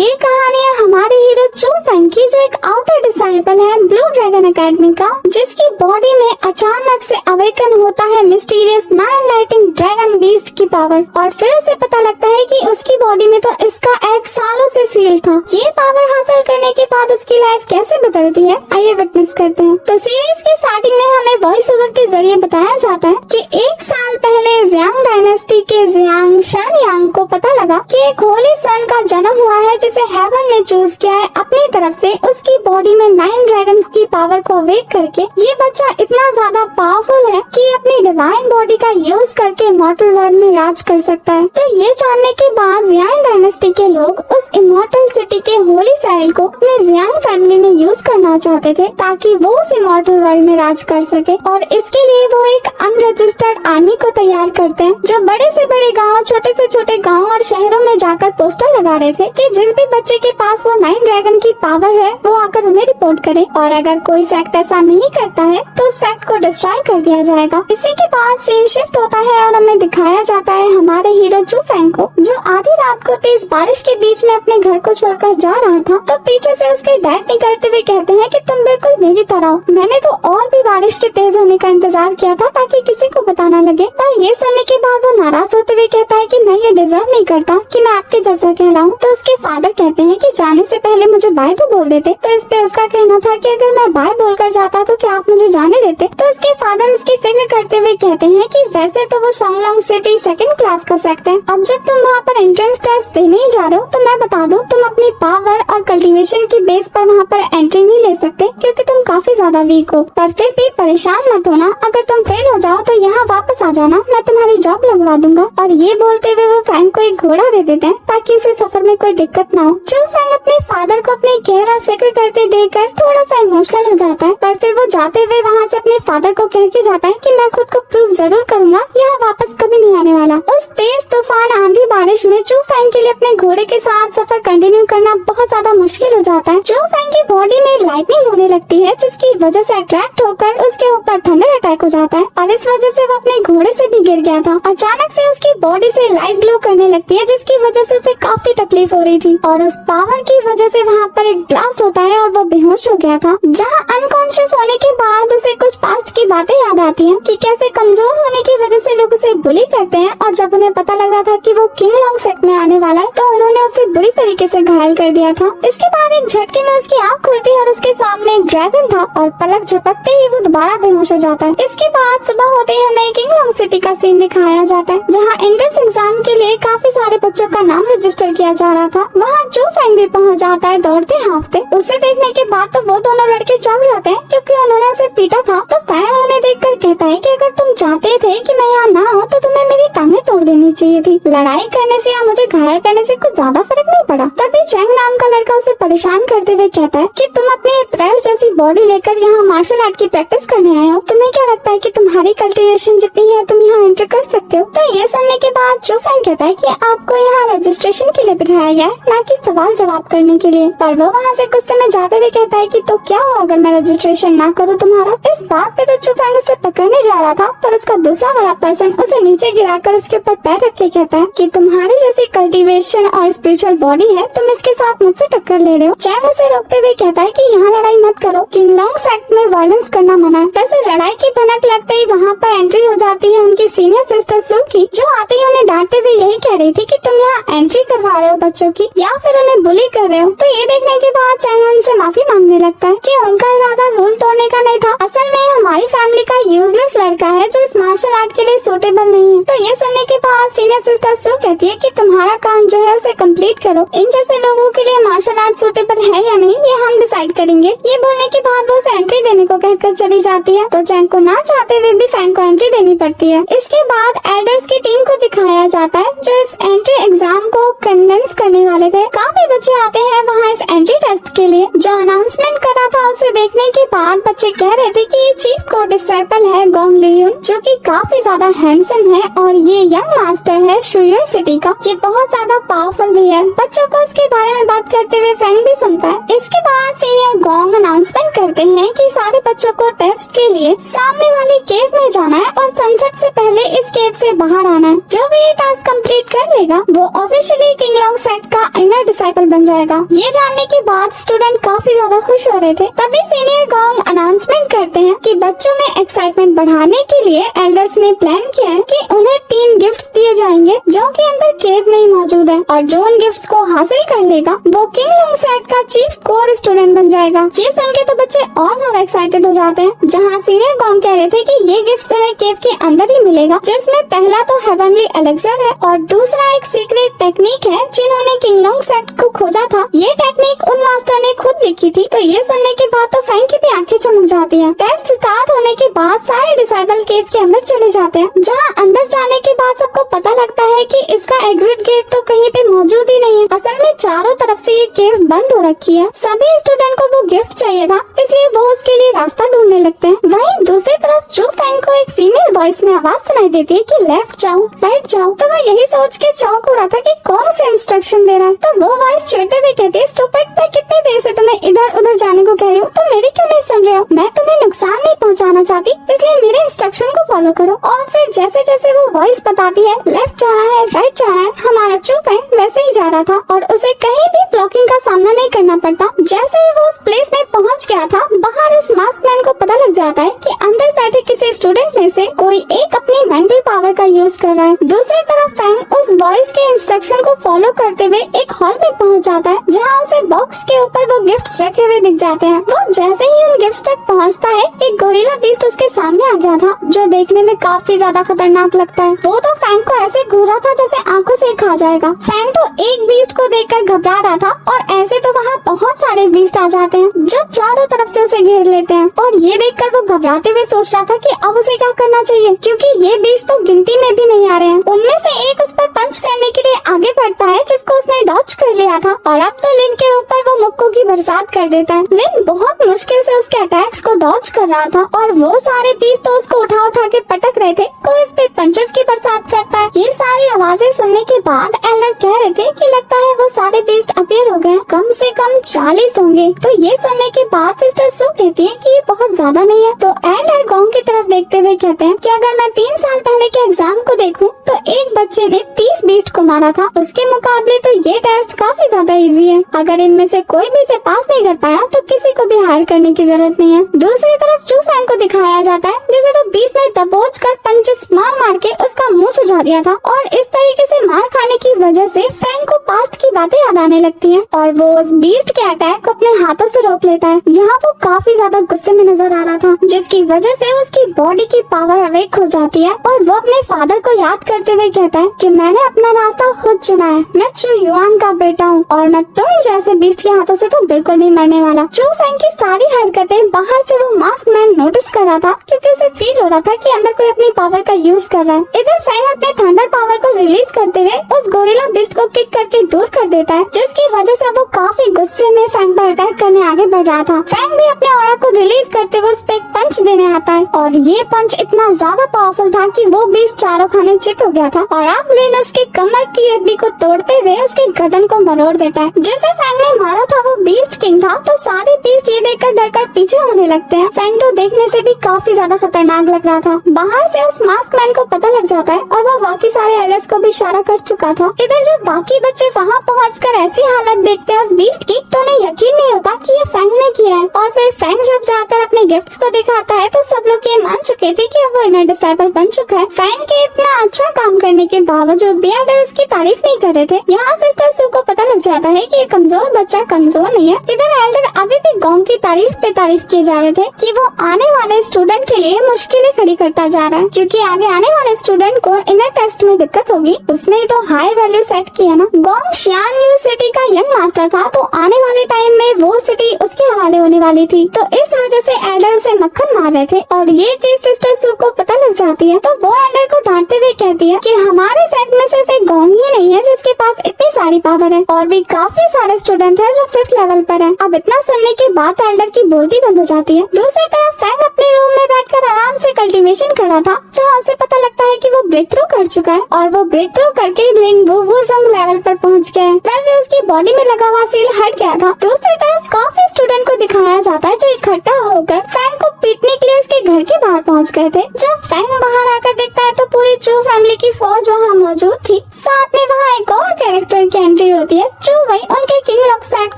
ये कहानी है हमारे हीरो चू फैंग की, जो एक आउटर डिसाइपल है ब्लू ड्रैगन एकेडमी का, जिसकी बॉडी में अचानक से अवेकन होता है मिस्टीरियस 9 लाइटिंग ड्रैगन बीस्ट की पावर, और फिर उसे पता लगता है कि उसकी बॉडी में तो इसका एग सालों से सील था। ये पावर हासिल करने के बाद उसकी लाइफ कैसे बदलती है, आइए विटनेस करते हैं। तो सीरीज की स्टार्टिंग में हमें वॉइस ओवर के जरिए बताया जाता है कि 1 साल पहले जियांग डायनेस्टी के जियांग शानयांग को पता लगा कि एक होली सन का जन्म हुआ है जिसे हेवन ने चूज किया है अपनी तरफ से उसकी बॉडी में 9 ड्रैगन्स की पावर को वेक करके। ये बच्चा इतना ज्यादा पावरफुल है कि अपनी डिवाइन बॉडी का यूज करके इमॉर्टल वर्ल्ड में राज कर सकता है। तो ये जानने के बाद जियांग डायनेस्टी के लोग उस इमॉर्टल सिटी के होली चाइल्ड को अपने जियांग फैमिली में यूज करना चाहते थे ताकि वो उस इमॉर्टल वर्ल्ड में राज कर सके, और इसके लिए वो एक अनरजिस्टर्ड आर्मी को तैयार करते हैं जो बड़े से बड़े गाँव, छोटे से छोटे गाँव और शहरों में जाकर पोस्टर लगा रहे थे कि जिस भी बच्चे के पास वो 9 ड्रैगन की पावर है वो आकर उन्हें रिपोर्ट करे, और अगर कोई सेक्ट ऐसा नहीं करता है तो उस सेक्ट को डिस्ट्रॉय कर दिया जाएगा। इसी के बाद सीन शिफ्ट होता है और हमें दिखाया जाता है हमारे हीरो चू फैंग को, जो आधी रात को तेज बारिश के बीच में अपने घर को छोड़कर जा रहा था। तो पीछे से उसके डैड निकलते हुए कहते हैं कि तुम बिल्कुल मेरी तरह हो, मैंने तो और भी बारिश के तेज होने का इंतजार किया था ताकि किसी को पता न लगे। पर ये सुनने के बाद वो नाराज होते हुए कहता है कि मैं ये डिजर्व नहीं करता कि मैं आपके जैसा कहलाऊं। तो उसके फादर कहते हैं कि जाने से पहले मुझे बाय तो बोल देते। तो इस पे उसका कहना था कि अगर मैं बाय बोलकर जाता तो क्या आप मुझे जाने देते। तो उसके फादर उसकी फिक्र करते हुए कहते हैं कि वैसे तो वो शोंगलोंग सिटी 2nd क्लास का सेक्ट है, अब जब तुम वहाँ पर एंट्रेंस टेस्ट देने ही जा रहे हो तो मैं बता दूं तुम अपनी पावर और कल्टीवेशन की बेस पर वहाँ पर एंट्री नहीं ले सकते क्योंकि तुम काफी ज्यादा वीक हो। पर फिर भी परेशान मत होना, अगर तुम फेल हो जाओ तो यहाँ वापस आ जाना, मैं तुम्हारी जॉब लगवा दूंगा। और ये बोलते हुए वो फैंग को एक घोड़ा दे देते हैं ताकि उसे सफर में कोई दिक्कत ना हो। चू फैंग अपने फादर को अपनी केयर और फिक्र करते देखकर थोड़ा सा इमोशनल हो जाता है, पर फिर वो जाते हुए वहाँ से अपने फादर को कह के जाता है कि मैं खुद को प्रूव जरूर करूंगा, यहाँ वापस कभी नहीं आने वाला। उस तेज तूफान आंधी बारिश में चू फैंग के लिए अपने घोड़े के साथ सफर कंटिन्यू करना बहुत ज्यादा मुश्किल हो जाता है। चू फैंग की बॉडी में लाइटनिंग होने लगती है जिसकी वजह से अट्रैक्ट होकर उसके ऊपर थंडर अटैक हो जाता है, और इस वजह से वो अपने घोड़े से भी गिर गया था। अचानक से उसकी बॉडी से लाइट ग्लो करने लगती है जिसकी वजह से उसे काफी तकलीफ हो रही थी, और उस पावर की वजह से वहाँ पर एक ब्लास्ट होता है और वो बेहोश हो गया था। जहाँ अनकॉन्शियस होने के बाद उसे कुछ पास्ट की बातें याद आती हैं कि कैसे कमजोर होने की वजह से लोग उसे बुली करते हैं, और जब उन्हें पता लग रहा था कि वो किंग लॉन्ग सेक्ट में आने वाला है तो उन्होंने उसे बुरी तरीके से घायल कर दिया था। इसके बाद एक झटके में उसकी आँख खुलती है और उसके सामने एक ड्रैगन था, और पलक झपकते ही वो दोबारा बेहोश हो जाता है। इसके बाद सुबह होते ही हमें किंग लॉन्ग सिटी का सीन दिखाया जाता है जहाँ एंट्रेंस एग्जाम के लिए काफी सारे बच्चों का नाम रजिस्टर किया जा रहा था। वहाँ चू फैंग भी पहुँच जाता है दौड़ते हाफते। उसे देखने के बाद तो वो दोनों लड़के चौंक जाते हैं क्योंकि उन्होंने उसे पीटा था। तो फैंग उन्हें देखकर कहता है कि अगर तुम चाहते थे कि मैं यहाँ ना हो तो तुम्हें मेरी टांगें तोड़ देनी चाहिए थी, लड़ाई करने से या मुझे घायल करने से कुछ ज्यादा फर्क नहीं पड़ा। तभी चैंग नाम का लड़का उसे परेशान करते हुए कहता है कि तुम अपनी ट्रेश जैसी बॉडी लेकर यहाँ मार्शल आर्ट की प्रैक्टिस करने आए हो, तुम्हें क्या लगता है कि तुम्हारी कल्टीवेशन जितनी है तुम यहाँ एंटर कर सकते हो। तो ये सुनने के बाद चू फैंग कहता है कि आपको यहाँ रजिस्ट्रेशन के लिए बिठाया गया है, न कि सवाल जवाब करने के लिए। पर वो वहाँ से गुस्से में जाते हुए कहता है कि तो क्या हो अगर मैं रजिस्ट्रेशन ना करूँ तुम्हारा। इस बात पे तो चू फैंग उसे पकड़ने जा रहा था, पर उसका दूसरा वाला पर्सन उसे नीचे गिराकर उसके ऊपर पैर रख के कहता है कि तुम्हारी जैसी कल्टीवेशन और स्पिरिचुअल बॉडी है, तुम इसके साथ मुझसे टक्कर ले रहे हो। चैंग उसे रोकते हुए कहता है कि यहाँ लड़ाई मत करो, किंग लॉन्ग सेक्ट में वायलेंस करना मना है। वैसे लड़ाई की भनक लगते ही वहाँ पर एंट्री हो जाती है उनकी सीनियर सिस्टर सू की, जो आते ही उन्हें डांटते हुए यही कह रही थी कि तुम यहाँ एंट्री करवा रहे हो बच्चों की या फिर उन्हें बुली कर रहे हो। तो ये देखने के बाद चैंग उनसे माफी मांगने लगता है कि उनका इरादा रूल तोड़ने का नहीं था, असल में हमारी फैमिली का यूजलेस लड़का है जो इस मार्शल आर्ट के लिए सूटेबल नहीं है। तो ये सुनने के बाद सीनियर सिस्टर सू कहती है कि तुम्हारा काम जो है उसे कंप्लीट करो, इन जैसे लोगों के लिए मार्शल आर्ट सूटेबल है या नहीं ये हम डिसाइड करेंगे। ये बोलने के बाद वो उसे एंट्री देने को कहकर चली जाती है, तो चैंग को ना चाहते हुए भी फैंग को एंट्री देनी पड़ती है। इसके बाद एल्डर्स की टीम को दिखाया जाता है जो इस एंट्री एग्जाम को कंडेंस करने वाले थे। काफी बच्चे आते हैं वहाँ इस एंट्री टेस्ट के लिए। जो अनाउंसमेंट करा था उसे देखने के बाद बच्चे कह रहे थे कि ये चीफ को डिसाइपल है गोंग लियून, जो कि काफी ज्यादा हैंडसम है, और ये यंग मास्टर है शुयर सिटी का, ये बहुत ज्यादा पावरफुल भी है। बच्चों को इसके बारे में बात करते हुए फैंग भी सुनता है। इसके बाद सीनियर गोंग अनाउंसमेंट करते हैं कि सारे बच्चों को टेस्ट के लिए सामने वाली केव में जाना है और सनसेट से पहले इस केव से बाहर आना है। जो भी ये टास्क कंप्लीट कर लेगा वो ऑफिशियली किंग लॉन्ग सेक्ट का इनर डिसाइपल बन जाएगा। ये जानने के बाद स्टूडेंट काफी ज्यादा खुश हो रहे थे। तभी सीनियर गॉन्ग अनाउंसमेंट करते हैं कि बच्चों में एक्साइटमेंट बढ़ाने के लिए एल्डर्स ने प्लान किया है कि उन्हें 3 गिफ्ट्स दिए जाएंगे जो कि अंदर केव में ही मौजूद है, और जो उन गिफ्ट्स को हासिल कर लेगा वो किंग लॉन्गसेट का चीफ कोर स्टूडेंट बन जाएगा। ये सुन के तो बच्चे और ज्यादा एक्साइटेड हो जाते हैं। जहाँ सीनियर गॉन्ग कह रहे थे कि ये गिफ्ट्स उन्हें केव के अंदर ही मिलेगा, जिसमें पहला तो हेवनली एलेक्सर है और दूसरा एक सीक्रेट टेक्निक है जिन्होंने किंग लॉन्गसेट को खोजा था। ये टेक्निक उन मास्टर ने खुद लिखी थी। तो ये सुनने के बाद तो फैंग की भी आंखें चमक जाती हैं। टेस्ट स्टार्ट होने के बाद सारे डिसाइबल केव के अंदर चले जाते हैं, जहाँ अंदर जाने के बाद सबको पता लगता है कि इसका एग्जिट गेट तो कहीं पे मौजूद ही नहीं है। असल में चारों तरफ से ये केव बंद हो रखी है। सभी स्टूडेंट को वो गिफ्ट चाहिए था, इसलिए वो उसके लिए रास्ता ढूंढने लगते हैं। वहीं दूसरी तरफ चू फैंग को एक फीमेल वॉइस में आवाज सुनाई देती है कि लेफ्ट जाओ, राइट जाओ। तो वो यही सोच के चौंक हो रहा था कि कौन उसे इंस्ट्रक्शन दे रहा है। तो वो वॉइस चिढ़ते हुए कहती है, स्टूपिड, मैं कितनी देर से तुम्हें इधर उधर जाने को कह रही हूँ, तो मेरी क्यों नहीं सुन रहे हो? मैं तुम्हें नुकसान नहीं पहुँचाना चाहती, इसलिए मेरे इंस्ट्रक्शन को फॉलो करो। और फिर जैसे जैसे वो वॉइस बताती है लेफ्ट जाना है, राइट जाना है, हमारा चू फैंग वैसे ही जा रहा था और उसे कहीं भी ब्लॉकिंग का सामना नहीं करना पड़ता। जैसे ही वो उस प्लेस में पहुंच गया था, बाहर उस मास्क मैन को पता लग जाता है कि अंदर बैठे किसी स्टूडेंट में से कोई एक अपनी मेंटल पावर का यूज कर रहा है। दूसरी तरफ फैंग उस वॉइस के इंस्ट्रक्शन को फॉलो करते हुए एक हॉल में पहुंच जाता है, जहां उसे बॉक्स के ऊपर वो गिफ्ट्स रखे हुए दिख जाते हैं। वो जैसे ही उन गिफ्ट्स तक पहुंचता है, एक गोरिल्ला बीस्ट उसके सामने आ गया था, जो देखने में काफी ज्यादा खतरनाक लगता है। वो तो फैंग को ऐसे घूरा था जैसे आंखों से खा जाएगा। फैंग तो एक बीस्ट को देखकर घबरा रहा था, और ऐसे तो वहाँ बहुत सारे बीस्ट आ जाते हैं जो चारों तरफ से उसे घेर लेते हैं। और ये देखकर वो घबराते हुए सोच रहा था कि अब उसे क्या करना चाहिए, क्योंकि ये बीस्ट तो गिनती में भी नहीं आ रहे हैं। उनमें से एक उस पर पंच करने के लिए आगे बढ़ता है, जिसको उसने डॉच कर लिया था, और अब तो लिन के ऊपर वो मुक्कों की बरसात कर देता है। लिन बहुत मुश्किल से उसके अटैक्स को डॉच कर रहा था, और वो सारे बीस्ट तो उसको उठा उठा के पटक रहे थे। कोई इस पे पंचेस की बरसात करता है। ये सारी आवाजें सुनने के बाद एल्डर कह रहे थे कि लगता है वो सारे बीस्ट अपीयर हो गए, कम से कम 40 होंगे। तो ये सुनने के बाद सिस्टर सू कहती है कि ये बहुत ज्यादा नहीं है। तो एल्डर गॉन्ग की तरफ देखते हुए कहते हैं कि अगर मैं 3 साल पहले के एग्जाम को देखूं तो एक बच्चे ने 30 बीस्ट को मारा था, उसके मुकाबले तो ये टेस्ट काफी ज्यादा इजी है। अगर इनमें से कोई भी इसे पास नहीं कर पाया तो किसी को भी हायर करने की जरूरत नहीं है। दूसरी तरफ चू फैंग को दिखाया जाता है, जिसे तो बीस्ट ने दबोच कर पंचेस मार मार के उसका मुंह सुझा दिया था, और इस तरीके से मार खाने की वजह से फैंग को पास्ट की बातें याद आने लगती हैं, और वो उस बीस्ट के अटैक को अपने हाथों से रोक लेता है। यहाँ वो काफी ज्यादा गुस्से में नजर आ रहा था, जिसकी वजह से उसकी बॉडी की पावर अवेक हो जाती है, और वो अपने फादर को याद करते हुए कहता है कि मैंने अपना रास्ता खुद चुना है, मैं चू युआन का बेटा हूँ, और मैं तुम जैसे बीस्ट के हाथों से तो बिल्कुल नहीं मरने वाला। चू फैंग की सारी हरकतें बाहर से वो मास्क मैन नोटिस कर रहा था, क्योंकि उसे फील हो रहा था कि अंदर कोई अपनी पावर का यूज कर रहा है। इधर फैंग अपने थंडर पावर को रिलीज करते हुए उस गोरिल्ला बीस्ट को किक करके दूर कर देता है, जिसकी वजह से वो काफी गुस्से में फैंग पर अटैक करने आगे बढ़ रहा था। फैंग भी अपने ऑरा को रिलीज करते हुए उस पे एक पंच देने आता है, और ये पंच इतना ज्यादा पावरफुल था कि वो बीस्ट चारों खाने चित हो गया था, और अब लिन उसके कमर की हड्डी को तोड़ते हुए उसके गर्दन को मरोड़ देता है। जिसे फैंग ने मारा था वो बीस्ट किंग था, तो सारे बीस्ट ये देखकर डरकर पीछे होने लगते हैं। फैंग तो देखने से भी काफी ज्यादा खतरनाक लग रहा था। बाहर से उस मास्क मैन को पता लग जाता है, और वो बाकी सारे एल्डर्स को भी इशारा कर चुका था। इधर जब बाकी बच्चे वहाँ पहुँचकर ऐसी हालत देखते हैं उस बीस्ट की, तो उन्हें यकीन नहीं होता कि ये फैंग ने किया है। और फिर फैंग जब जाकर अपने गिफ्ट्स को दिखाता है, तो सब लोग ये मान चुके थे कि अब वो इनर डिसाइपल बन चुका है। फैंग के इतना अच्छा काम करने के बावजूद भी एल्डर उसकी तारीफ नहीं कर रहे थे। यहाँ सिस्टर सू को पता लग जाता है कि ये कमजोर बच्चा कमजोर नहीं है। इधर एल्डर अभी भी गॉन्ग की तारीफ पे तारीफ किए जा रहे थे कि वो आने वाले स्टूडेंट के लिए मुश्किलें खड़ी करता जा रहा है, क्योंकि आगे आने वाले स्टूडेंट को इनर टेस्ट में दिक्कत होगी। उसने तो हाई वैल्यू सेट किया ना। गॉन्ग शियानयू सिटी का यंग मास्टर था, तो आने वाले टाइम में वो सिटी उसके हवाले होने वाली थी, तो इस वजह से एल्डर उसे मक्खन मार रहे थे। और ये चीज सिस्टर सू को पता लग जाती है, तो वो एल्डर को डांटते हुए कहती है कि हमारे सेट में सिर्फ एक गॉन्ग ही नहीं है जिसके पास इतनी सारी पावर है, और भी काफी सारे स्टूडेंट हैं जो 5th लेवल पर हैं। अब इतना सुनने के बाद एल्डर की बोलती बंद हो जाती है। दूसरी तरफ फैंग अपने रूम में बैठकर आराम से कल्टीवेशन कर रहा था, जहाँ उसे पता लगता है कि वो ब्रेक थ्रू कर चुका है, और वो ब्रेक थ्रू करके लिंग वू लेवल पर पहुँच गया है। वैसे उसकी बॉडी में लगा हुआ सील हट गया था। दूसरी तरफ काफी स्टूडेंट को दिखाया जाता है जो इकट्ठा होकर फैंग को पीटने के लिए उसके घर के बाहर पहुंच गए थे। जब फैंग बाहर आकर देखता है तो पूरी चू फैमिली की फौज वहाँ मौजूद थी। साथ में वहाँ एक और कैरेक्टर की एंट्री होती है जो वही उनके किंग लॉन्गसेट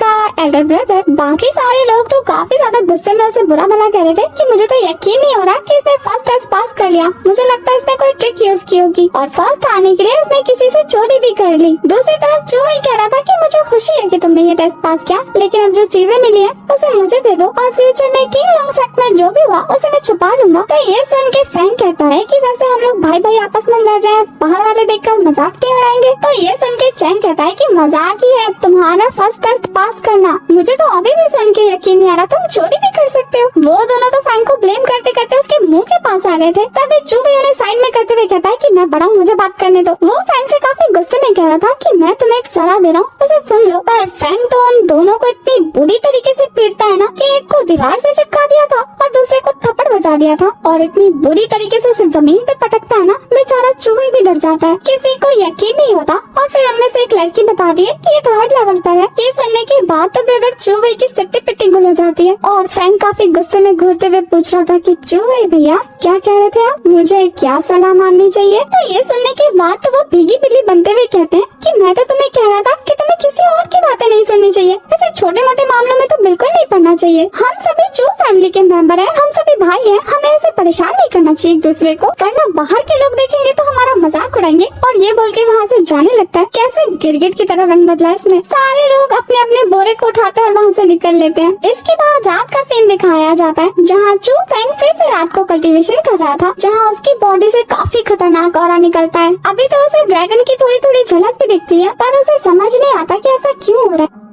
का एल्डर ब्रदर। बाकी सारे लोग तो काफी ज्यादा गुस्से में उसे बुरा भला कह रहे थे कि मुझे तो यकीन नहीं हो रहा कि इसने फर्स्ट टेस्ट पास कर लिया। मुझे लगता है इसने कोई ट्रिक यूज की होगी और फर्स्ट आने के लिए उसने किसी से चोरी भी कर ली। दूसरी तरफ चू वही कह रहा था कि मुझे खुशी है कि तुमने ये टेस्ट पास किया, लेकिन अब जो चीजें मिली है उसे मुझे दे दो और फ्यूचर में किंग लॉन्गसेट में जो भी हुआ उसे मैं छुपा लूंगा। तो ये सुन के फैंग कहता है कि वैसे हम लोग भाई भाई आपस में लड़ रहे हैं, बाहर वाले देखकर मजाक क्यों उड़ाएंगे। तो ये सुन के चैंग कहता है कि मजाक ही है तुम्हारा फर्स्ट टेस्ट पास करना। मुझे तो अभी भी सुन के यकीन नहीं आ रहा, तुम चोरी भी कर सकते हो। वो दोनों तो फैंग को ब्लेम करते करते उसके मुंह के पास आ गए थे। तभी चू भी उन्हें साइड में करते हुए कहता है कि मैं बड़ा हूँ, मुझे बात करने दो। वो फैंग से काफी गुस्से में कह रहा था कि मैं तुम्हें एक सलाह दे रहा हूँ, उसे सुन लो। पर फैंग तो उन दोनों को इतनी बुरी तरीके से पीटता है ना कि एक को दीवार से चिपका दिया था और दूसरे को थप्पड़ बजा दिया था और इतनी बुरी तरीके से उसे जमीन पे पटकता है ना, बेचारा चूही भी डर जाता है। किसी को यकीन नहीं होता और फिर उनमें से एक लड़की बता दी है कि ये 3rd लेवल पर है। ये सुनने के बाद तो ब्रदर चूही की सिट्टी पिट्टी गुल हो जाती है और फैंग काफी गुस्से में घूरते हुए पूछ रहा था कि चूही भैया क्या कह रहे थे आप, मुझे क्या सलाह माननी चाहिए। तो ये सुनने के बाद तो वो भीगी बिल्ली बनते हुए कहते हैं कि मैं तो तुम्हें कह रहा था कि तुम्हें किसी और की बातें नहीं सुननी चाहिए, ऐसे छोटे मोटे मामलों में तो बिल्कुल नहीं पड़ना चाहिए। हम सभी चू फैमिली के मेंबर हैं, हम सभी भाई हैं, हमें ऐसे परेशान नहीं करना चाहिए एक दूसरे को, वरना बाहर के लोग देखेंगे तो हमारा मजाक उड़ाएंगे। और ये बोल के वहाँ से जाने लगता है। कैसे गिरगिट की तरह रंग बदला इसमें। सारे लोग अपने अपने बोरे को उठाते हैं और वहाँ से निकल लेते हैं। इसके बाद रात का सीन दिखाया जाता है जहाँ चू फैंग फिर से रात को कल्टीवेशन कर रहा था, जहाँ उसकी बॉडी से काफी खतरनाक ऑरा निकलता है। अभी तो उसे ड्रैगन की थोड़ी थोड़ी झलक भी दिखती है पर उसे समझ नहीं आता कि ऐसा क्यों हो रहा है।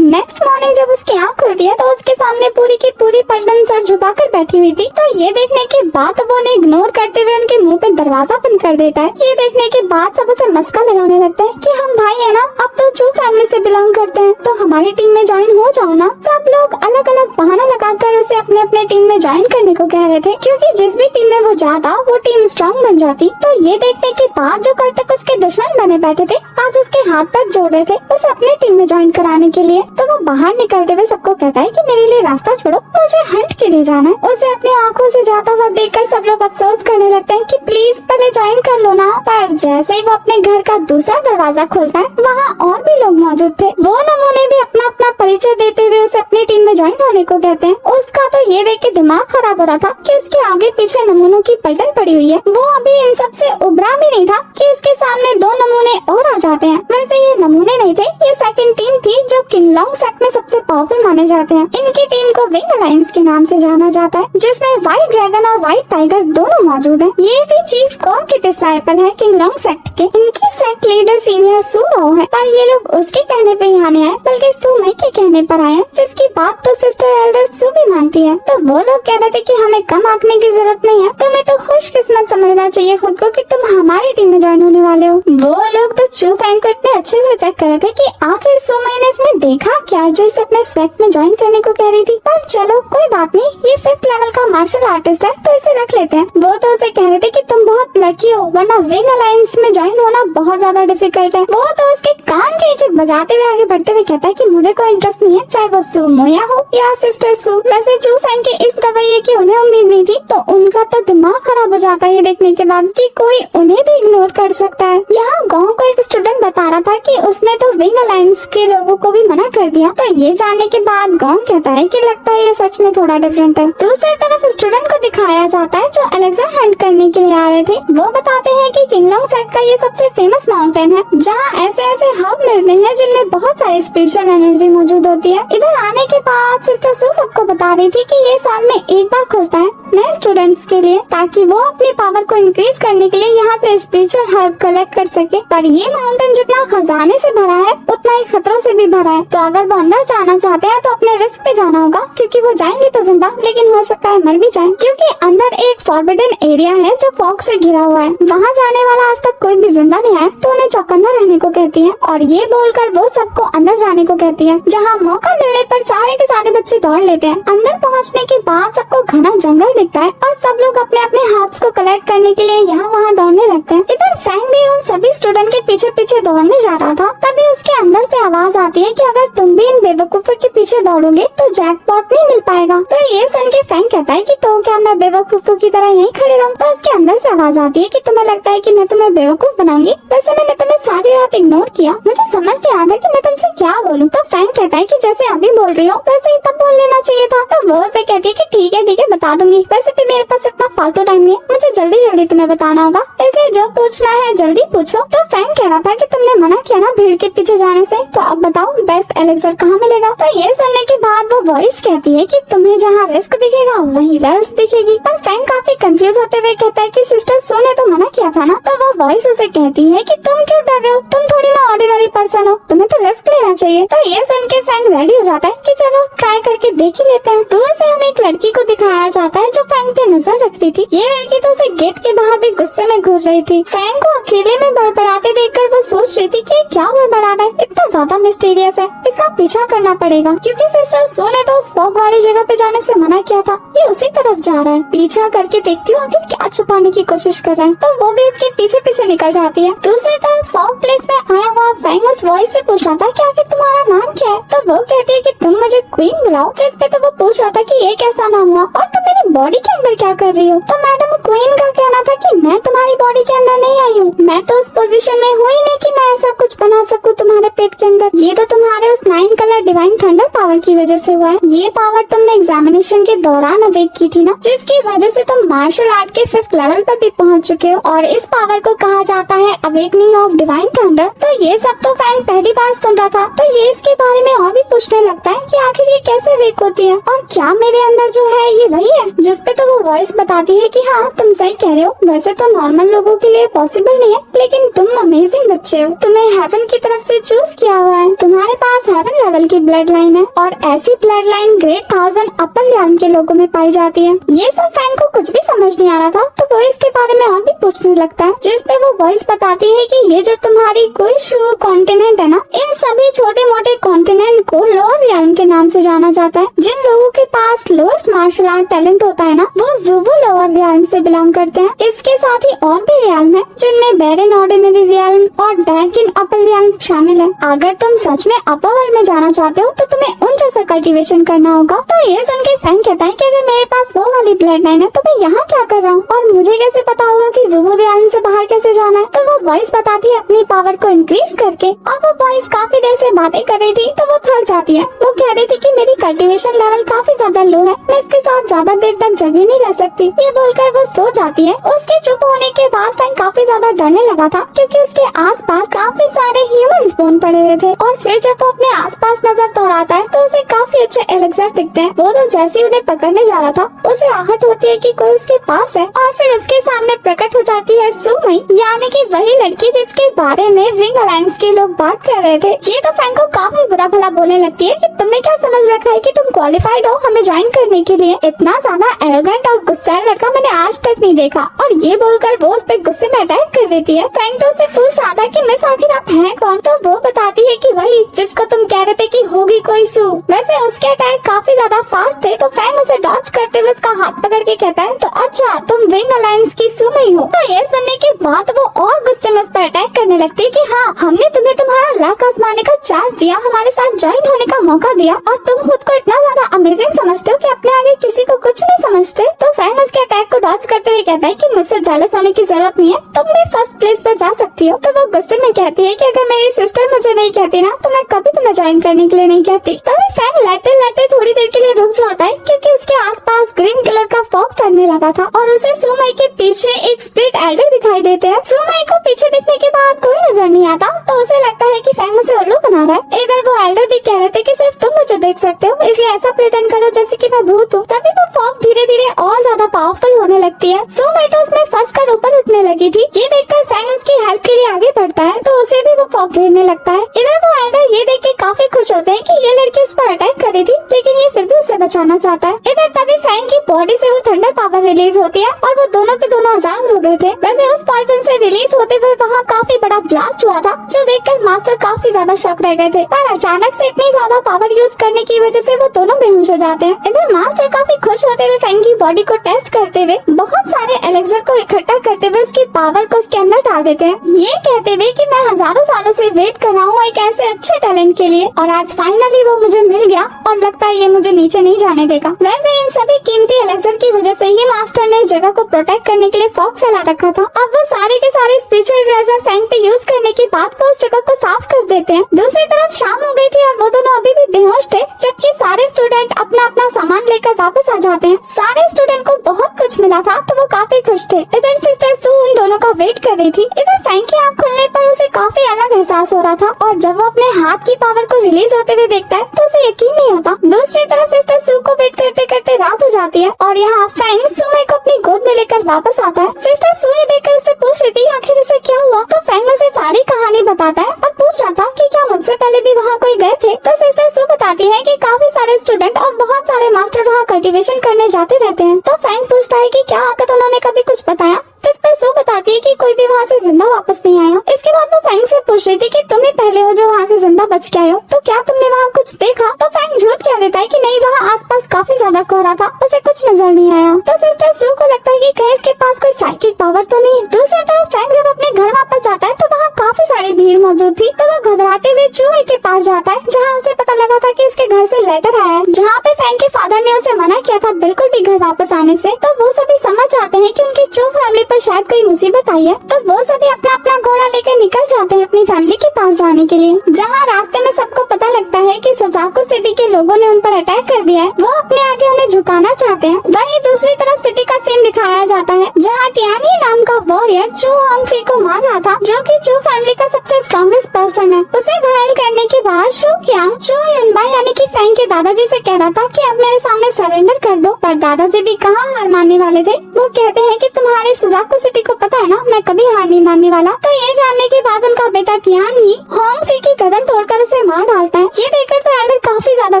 नेक्स्ट मॉर्निंग जब उसकी आँख खुलती है तो उसके सामने पूरी की पूरी पलटन सर झुकाकर बैठी हुई थी। तो ये देखने के बाद वो उन्हें इग्नोर करते हुए उनके मुंह पे दरवाजा बंद कर देता है। ये देखने के बाद सब उसे मस्का लगाने लगता है कि हम भाई है ना, अब तो चू फैमिली से बिलोंग करते हैं तो हमारी टीम में ज्वाइन हो जाओ ना। सब लोग अलग अलग बहाना लगाकर उसे अपने अपने टीम में ज्वाइन करने को कह रहे थे क्योंकि जिस भी टीम में वो जाता वो टीम स्ट्रॉन्ग बन जाती। तो ये देखने के बाद जो कल तक उसके दुश्मन बने बैठे थे आज उसके हाथ पैर जोड़ रहे थे उसे अपनी टीम में ज्वाइन कराने के लिए। तो वो बाहर निकलते हुए सबको कहता है कि मेरे लिए रास्ता छोड़ो, मुझे हंट के लिए जाना है। उसे अपनी आंखों से जाता हुआ देखकर सब लोग अफसोस करने लगते हैं कि प्लीज पहले ज्वाइन कर लो ना। पर जैसे ही वो अपने घर का दूसरा दरवाजा खोलता है वहाँ और भी लोग मौजूद थे। वो नमूने भी अपना अपना परिचय देते हुए उसे अपनी टीम में ज्वाइन होने को कहते हैं। उसका तो ये देख के दिमाग खराब हो रहा था कि उसके आगे पीछे नमूनों की पलटन पड़ी हुई है। वो अभी इन सब से उभरा भी नहीं था कि उसके सामने 2 नमूने और आ जाते हैं। वैसे ये नमूने नहीं थे, ये सेकंड टीम थी जो किंग लॉन्गसेट में सबसे पावरफुल माने जाते हैं। इनकी टीम को विंग अलायंस के नाम से जाना जाता है जिसमें व्हाइट ड्रैगन और व्हाइट टाइगर दोनों मौजूद हैं। ये भी चीफ कॉर के डिसाइपल है किंग लॉन्गसेट के। इनकी सेट लीडर सीनियर सू रो है पर ये लोग उसके कहने पे यहाँ नहीं आए बल्कि सू मई के कहने पर आए, जिसकी बात तो सिस्टर एल्डर सू भी मानती है। तो वो लोग कह रहे थे कि हमें कम आंकने की जरूरत नहीं है, तुम्हें तो खुशकिस्मत समझना चाहिए खुद को कि तुम हमारी टीम में ज्वाइन होने वाले हो। वो लोग तो चू फैंग को इतने अच्छे से चेक कर रहे थे कि आखिर सू मई ने इसमें देखा क्या जो इसे अपने सेट में ज्वाइन करने को कह रही थी। पर चलो कोई बात नहीं, ये 5th लेवल का मार्शल आर्टिस्ट है तो इसे रख लेते हैं। वो तो उसे कह रहे थे कि तुम बहुत लकी हो वरना विंग अलायंस में ज्वाइन होना बहुत ज्यादा डिफिकल्ट है। वो तो उसके कान के नीचे बजाते हुए आगे बढ़ते हुए कहता है कि मुझे कोई इंटरेस्ट नहीं है, चाहे वो सू मोया हो या सिस्टर सू। वैसे चू फैंग के इस रवैये की उन्हें उम्मीद नहीं थी तो उनका तो दिमाग खराब हो जाता है ये देखने के बाद कि कोई उन्हें भी इग्नोर कर सकता है। यहाँ गाँव को एक स्टूडेंट बता रहा था कि उसने तो विंग अलायंस के लोगों को भी मना कर दिया। तो ये जानने के बाद गाँव कहता है कि लगता है ये सच में थोड़ा डिफरेंट है। दूसरी तरफ स्टूडेंट को दिखाया जाता है जो एलेक्सा हंट करने के लिए आ रहे थे। वो बताते हैं कि किंग लॉन्गसेट का ये सबसे फेमस माउंटेन है जहाँ ऐसे ऐसे हब मिलते हैं जिनमें बहुत सारी स्पिरिचुअल एनर्जी मौजूद होती है। इधर आने के बाद सिस्टर सू सबको बता रही थी कि ये साल में एक बार खुलता है नए स्टूडेंट्स के लिए ताकि वो अपनी पावर को इंक्रीज करने के लिए यहाँ से स्पिरिचुअल हर्ब कलेक्ट कर सके। पर ये माउंटेन जितना खजाने से भरा है उतना ही खतरों से भी भरा है। तो अगर वो अंदर जाना चाहते हैं तो अपने रिस्क पे जाना होगा क्योंकि वो जाएंगे तो जिंदा लेकिन हो सकता है मर भी जाए क्योंकि अंदर एक फॉरबिडन एरिया है जो फॉग से घिरा हुआ है। वहाँ जाने वाला आज तक कोई भी जिंदा नहीं आया तो उन्हें चौकन्ना रहने को कहती है और ये बोलकर वो सबको अंदर जाने को कहती है। जहाँ मौका मिलने पर सारे के सारे बच्चे दौड़ लेते हैं। अंदर पहुँचने के बाद सबको घना जंगल दिखता है और सब लोग अपने अपने हाथ्स को कलेक्ट करने के लिए यहाँ वहाँ दौड़ने लगते हैं। इधर फ्रैंक भी उन सभी स्टूडेंट के पीछे पीछे दौड़ने जा रहा था। तभी उसके अंदर से आवाज आती है कि अगर तुम भी इन बेवकूफों के पीछे दौड़ोगे तो जैकपॉट नहीं मिल पाएगा। तो ये सुन के फ्रैंक कहता है कि तो क्या मैं बेवकूफों की तरह यहीं खड़े रहूं? तो उसके अंदर से आवाज आती है कि तुम्हें लगता है कि मैं तुम्हें बेवकूफ बनाऊंगी? वैसे मैंने तुम्हें सारी रात इग्नोर किया, मुझे समझ नहीं आता कि मैं तुमसे क्या बोलूं। तो फ्रैंक कहता है कि जैसे अभी बोल रही हो वैसे ही तब बोल लेना चाहिए था। तो वो उसे कहती है कि ठीक है बता दूंगी, वैसे भी मेरे पास इतना फालतू टाइम नहीं है, मुझे जल्दी जल्दी तुम्हें बताना होगा, इसलिए जो पूछना है जल्दी पूछो। तो फ्रैंक कह रहा था कि तुमने मना किया ना भीड़ के पीछे जाने से, तो अब बताओ बेस्ट एलेक्सर कहाँ मिलेगा? तो ये सुनने के बाद वो वॉइस कहती है कि तुम्हें जहाँ रिस्क दिखेगा वही वेल्थ दिखेगी। पर फ्रैंक काफी कंफ्यूज होते हुए कहता है कि सिस्टर सो ने तो मना किया था ना। तो वो वॉइस उसे कहती है कि तुम क्यों डर रहे हो, तुम थोड़ी ना ऑर्डिनरी पर्सन हो, तुम्हें तो रिस्क लेना चाहिए। तो ये सुन के फ्रैंक रेडी हो जाता है कि चलो ट्राई करके देख ही लेते हैं। दूर से हमें एक लड़की को दिखाया जाता है जो फ्रैंक पे नजर रखती थी। ये लड़की तो उसे गेट के बाहर भी गुस्से में घूर रही थी। फ्रैंक को अकेले में बड़बड़ाते देखकर वो सोच रही थी कि क्या बड़बड़ा रहा है, इतना ज्यादा मिस्टीरियस है, इसका पीछा करना पड़ेगा, क्योंकि सिस्टर सो ने तो उस फॉग वाली जगह पे जाने से मना किया था। ये उसी तरफ जा रहा है, पीछा करके देखती हूँ आखिर क्या छुपाने की कोशिश कर रहा है। तो वो भी उसके पीछे पीछे निकल जाती है। दूसरी तरफ फॉग प्लेस में आया हुआ फ्रैंक उस वॉइस से पूछ रहा था कि आखिर तुम्हारा नाम क्या है? तो वो कहती है कि तुम मुझे क्वीन बुलाओ। जिस पे तो वो पूछ रहा था कि ये कैसा नाम हुआ और तुम मेरी बॉडी के अंदर क्या कर रही हो? तो मैडम क्वीन का कहना था कि मैं तुम्हारी बॉडी के अंदर नहीं आई हूँ, मैं तो उस पोजीशन में हुई नहीं कि मैं ऐसा कुछ बना सकूँ तुम्हारे पेट के अंदर। ये तो तुम्हारे उस 9 कलर डिवाइन थंडर पावर की वजह से हुआ है। ये पावर तुमने एग्जामिनेशन के दौरान अवेक की थी ना, जिसकी वजह से तुम मार्शल आर्ट के 5th लेवल पर भी पहुँच चुके हो और इस पावर को कहा जाता है अवेकनिंग ऑफ डिवाइन थंडर। तो ये सब तो फ्रैंक पहली बार सुन रहा था। तो ये इसके बारे में और भी पूछने लगता है कि आखिर ये कैसे अवेक होती है और क्या मेरे अंदर जो है ये वही है? जिस पे तो वो वॉइस बताती है कि हाँ तुम सही कह रहे हो, वैसे तो नॉर्मल लोगों के लिए पॉसिबल नहीं है, लेकिन तुम अमेजिंग बच्चे हो, तुम्हें हेवन की तरफ से चूज किया हुआ है, तुम्हारे पास हेवन लेवल की ब्लड लाइन है और ऐसी blood line grade 1000 upper level के लोगों में पाई जाती है। ये सब फ्रैंक को कुछ भी समझ नहीं आ रहा था। तो वो इसके बारे में और भी पूछने लगता है, जिस पे वो वॉइस बताती है कि ये जो तुम्हारी कुशू कॉन्टिनेंट है ना, इन सभी छोटे मोटे कॉन्टिनेंट को लोअर रियल्म के नाम से जाना जाता है। जिन लोगों के पास लोएस्ट मार्शल आर्ट टैलेंट होता है ना, वो जुवू लोअर रियल्म से बिलोंग करते हैं। इसके साथ ही और भी रियल्म है जिनमें बेरन ऑर्डिनरी रियल्म और डैकिन अपर रियल्म शामिल है। अगर तुम सच में अपर वर्ल्ड में जाना चाहते हो तो तुम्हें उन जैसा कल्टीवेशन करना होगा। तो ये सुन के फ्रैंक कहता है कि अगर मेरे पास वो वाली ब्लड लाइन है तो मैं यहाँ क्या कर रहा हूँ और मुझे कैसे पता होगा कि जुवू रियल्म से बाहर कैसे जाना है? तो वो वॉइस बताती है अपनी पावर को इंक्रीज करके, और वो वॉइस काफी देर से बातें कर रही थी तो वो थक जाती है। वो कह रही थी कि मेरी कल्टीवेशन लेवल काफी ज्यादा लो है, मैं इसके साथ ज्यादा देर तक जगे नहीं रह सकती। ये बोलकर वो सो जाती है। उसके चुप होने के बाद फ्रैंक काफी ज्यादा डरने लगा था, क्योंकि उसके आसपास काफी सारे ह्यूमंस बोन पड़े हुए थे। और फिर जब वो अपने आसपास नजर दौड़ाता है तो उसे काफी अच्छे एलेक्सर दिखते हैं। वो तो जैसे ही उन्हें पकड़ने जा रहा था उसे आहट होती है कि कोई उसके पास है, और फिर उसके सामने प्रकट हो जाती है सुमई, यानी कि वही लड़की जिसके बारे में विंग अलायंस के लोग बात कर रहे थे। ये तो फ्रैंक को काफी बुरा भला बोलने लगती है कि तुमने क्या समझ रखा है कि तुम क्वालिफाइड हो हमें ज्वाइन करने के लिए? इतना ज्यादा एरोगेंट और गुस्सैल लड़का मैंने आज तक नहीं देखा। और ये बोलकर वो उस पे गुस्से में अटैक कर देती है। फ्रैंक तो उससे पूछ रहा था कि मिस आखिर आप हैं कौन? तो वो बताती है कि वही जिसको तुम कह रहे थे कि होगी कोई सू। वैसे उसके अटैक काफी ज्यादा फास्ट थे तो फ्रैंक उसे डॉज करते हुए उसका हाथ पकड़ के कहता है तो अच्छा तुम विंग अलायंस की सुमई हो? तो ये सुनने के बाद वो और गुस्से में उस पर अटैक करने लगती है कि हाँ हमने तुम्हें तुम्हारा लक आजमाने का चांस दिया, हमारे साथ ज्वाइन होने का मौका दिया, और तुम खुद को इतना ज्यादा अमेजिंग समझते हो कि अपने आगे किसी को कुछ नहीं समझते। तो फ्रैंक उसके अटैक को डॉज करते हुए कहता है कि मुझसे जेलस होने की जरूरत नहीं है, तुम भी फर्स्ट प्लेस पर जा सकती हो। तो वो गुस्से में कहती है कि अगर मेरी सिस्टर मुझे नहीं कहती ना तो मैं कभी तुम्हें ज्वाइन करने के लिए नहीं कहती। तभी फ्रैंक लड़ते लड़ते थोड़ी देर के लिए रुक जाता है, क्योंकि उसके आसपास ग्रीन कलर का फॉग फैलने लगा था और उसे सुमई के पीछे एक स्प्लिट एल्डर दिखाई देते हैं। सुमई को पीछे दिखने के बाद कोई नजर नहीं आता तो उसे लगता है कि फ्रैंक उसे उल्लू बना रहा है। इधर वो एल्डर भी कह रहे थे कि सिर्फ तुम मुझे देख सकते हो, इसलिए ऐसा प्रिटेंड करो जैसे कि मैं भूत हूँ। तभी वो फॉग धीरे धीरे और ज्यादा पावरफुल होने लगती है। सुमई तो उसमें फंस कर ऊपर उठने लगी थी। ये देखकर फ्रैंक उसकी हेल्प के लिए आगे बढ़ता है तो उसे भी वो फॉग घेरने लगता है। इधर वो एल्डर ये देख के काफी खुश होते हैं कि ये लड़की उस पर अटैक कर रही थी, लेकिन ये फिर भी उसे बचाना चाहता है। इधर तभी फ्रैंक की बॉडी से वो थंडर पावर रिलीज होती है और वो दोनों के दोनों आजाद हो गए थे। वैसे उस पॉइजन से रिलीज होते हुए वहाँ काफी बड़ा ब्लास्ट हुआ था, जो देखकर मास्टर काफी ज्यादा शॉक रह गए थे। पर अचानक से इतनी ज्यादा पावर यूज करने की वजह से वो दोनों बेहोश हो जाते हैं। इधर फिर मास्टर काफी खुश होते हुए फैंग की बॉडी को टेस्ट करते हुए बहुत सारे एलेक्सर को इकट्ठा करते हुए उसकी पावर को उसके अंदर डाल देते हैं, ये कहते हुए कि मैं हजारों सालों से वेट कर रहा हूँ एक ऐसे अच्छे टैलेंट के लिए और आज फाइनली वो मुझे मिल गया और लगता है ये मुझे नीचे नहीं जाने देगा। वैसे इन सभी कीमती एलेक्सर की वजह से ही मास्टर ने इस जगह को प्रोटेक्ट करने के लिए फॉग फैला रखा था। अब वो सारे के सारे स्पिरिचुअल ट्रेजर फैंग पे यूज करने के बाद वो उस जगह को साफ कर देते हैं। दूसरी तरफ शाम हो गई थी और वो दोनों अभी भी बेहोश थे, जबकि सारे स्टूडेंट अपना अपना सामान लेकर वापस आ जाते हैं। सारे स्टूडेंट को बहुत कुछ मिला था तो वो काफी खुश थे। इधर सिस्टर सू उन दोनों का वेट कर रही थी। इधर फैंग की आँख खुलने पर उसे काफी अलग एहसास हो रहा था और जब वो अपने हाथ की पावर को रिलीज होते हुए देखता है तो उसे यकीन नहीं होता। दूसरी तरफ सिस्टर सू को वेट करते करते रात हो जाती है और यहाँ फैंग सुमे को अपनी गोद में लेकर वापस आता है। सिस्टर सू ये देखकर उससे पूछ रही थी आखिर इसे क्या हुआ, तो फैंग उसे सारी कहानी बताता है और पूछ रहा था कि क्या मुझसे पहले भी वहाँ कोई गए थे। तो सिस्टर सू बताती है कि काफी सारे स्टूडेंट और बहुत सारे मास्टर वहाँ कल्टीवेशन करने जाते रहते हैं। तो फैंग पूछता है कि क्या आकर उन्होंने कभी कुछ बताया, जिस पर सू बताती है कि कोई भी वहाँ से जिंदा वापस नहीं आया। इसके बाद वो फैंग से पूछ रही थी कि तुम ही पहले हो जो वहाँ से जिंदा बच के आए हो, तो क्या तुमने वहाँ कुछ देखा। तो फैंग झूठ कह देता है कि नहीं, वहाँ आसपास काफी ज्यादा कोहरा था, उसे कुछ नजर नहीं आया। तो सिस्टर सू को लगता है कि कहीं इसके पास कोई साइकिक पावर तो नहीं। दूसरी तरफ फैंग जब अपने घर वापस जाता है तो वहाँ काफी सारी भीड़ मौजूद थी। तो वो घबराते हुए चूहे के पास जाता है जहाँ उसे पता लगा था कि इसके घर से लेटर आया है, जहाँ पे फैंग के फादर ने उसे मना किया था बिल्कुल भी घर वापस आने से। तो वो सभी समझ जाते हैं कि उनकी चू फैमिली पर शायद कोई मुसीबत आई है। तो वो सभी अपना अपना घोड़ा लेकर निकल जाते हैं अपनी फैमिली के पास जाने के लिए, जहाँ रास्ते में सबको पता लगता है कि सुजाकू सिटी के लोगों ने उन पर अटैक कर दिया है। वो अपने आगे उन्हें झुकाना चाहते हैं। वहीं दूसरी तरफ सिटी का सीन दिखाया जाता है जहाँ टियानी नाम का वॉरियर चू होंगफी को मार रहा था, जो कि चू फैमिली का सबसे स्ट्रॉन्गेस्ट पर्सन है। उसे घायल करने के बाद शू क्यांग चू युनबाई यानी कि फैंग के दादाजी से कह रहा था कि अब मेरे सामने सरेंडर कर दो, पर दादाजी भी कहाँ हार मानने वाले थे। वो कहते हैं कि तुम्हारे सुजाकू सिटी को पता है ना, मैं कभी हार नहीं मानने वाला। तो ये जानने के बाद उनका बेटा टियानी होंगफी की गर्दन तोड़कर उसे मार डालता है। ये देखकर तो एल्डर काफी ज्यादा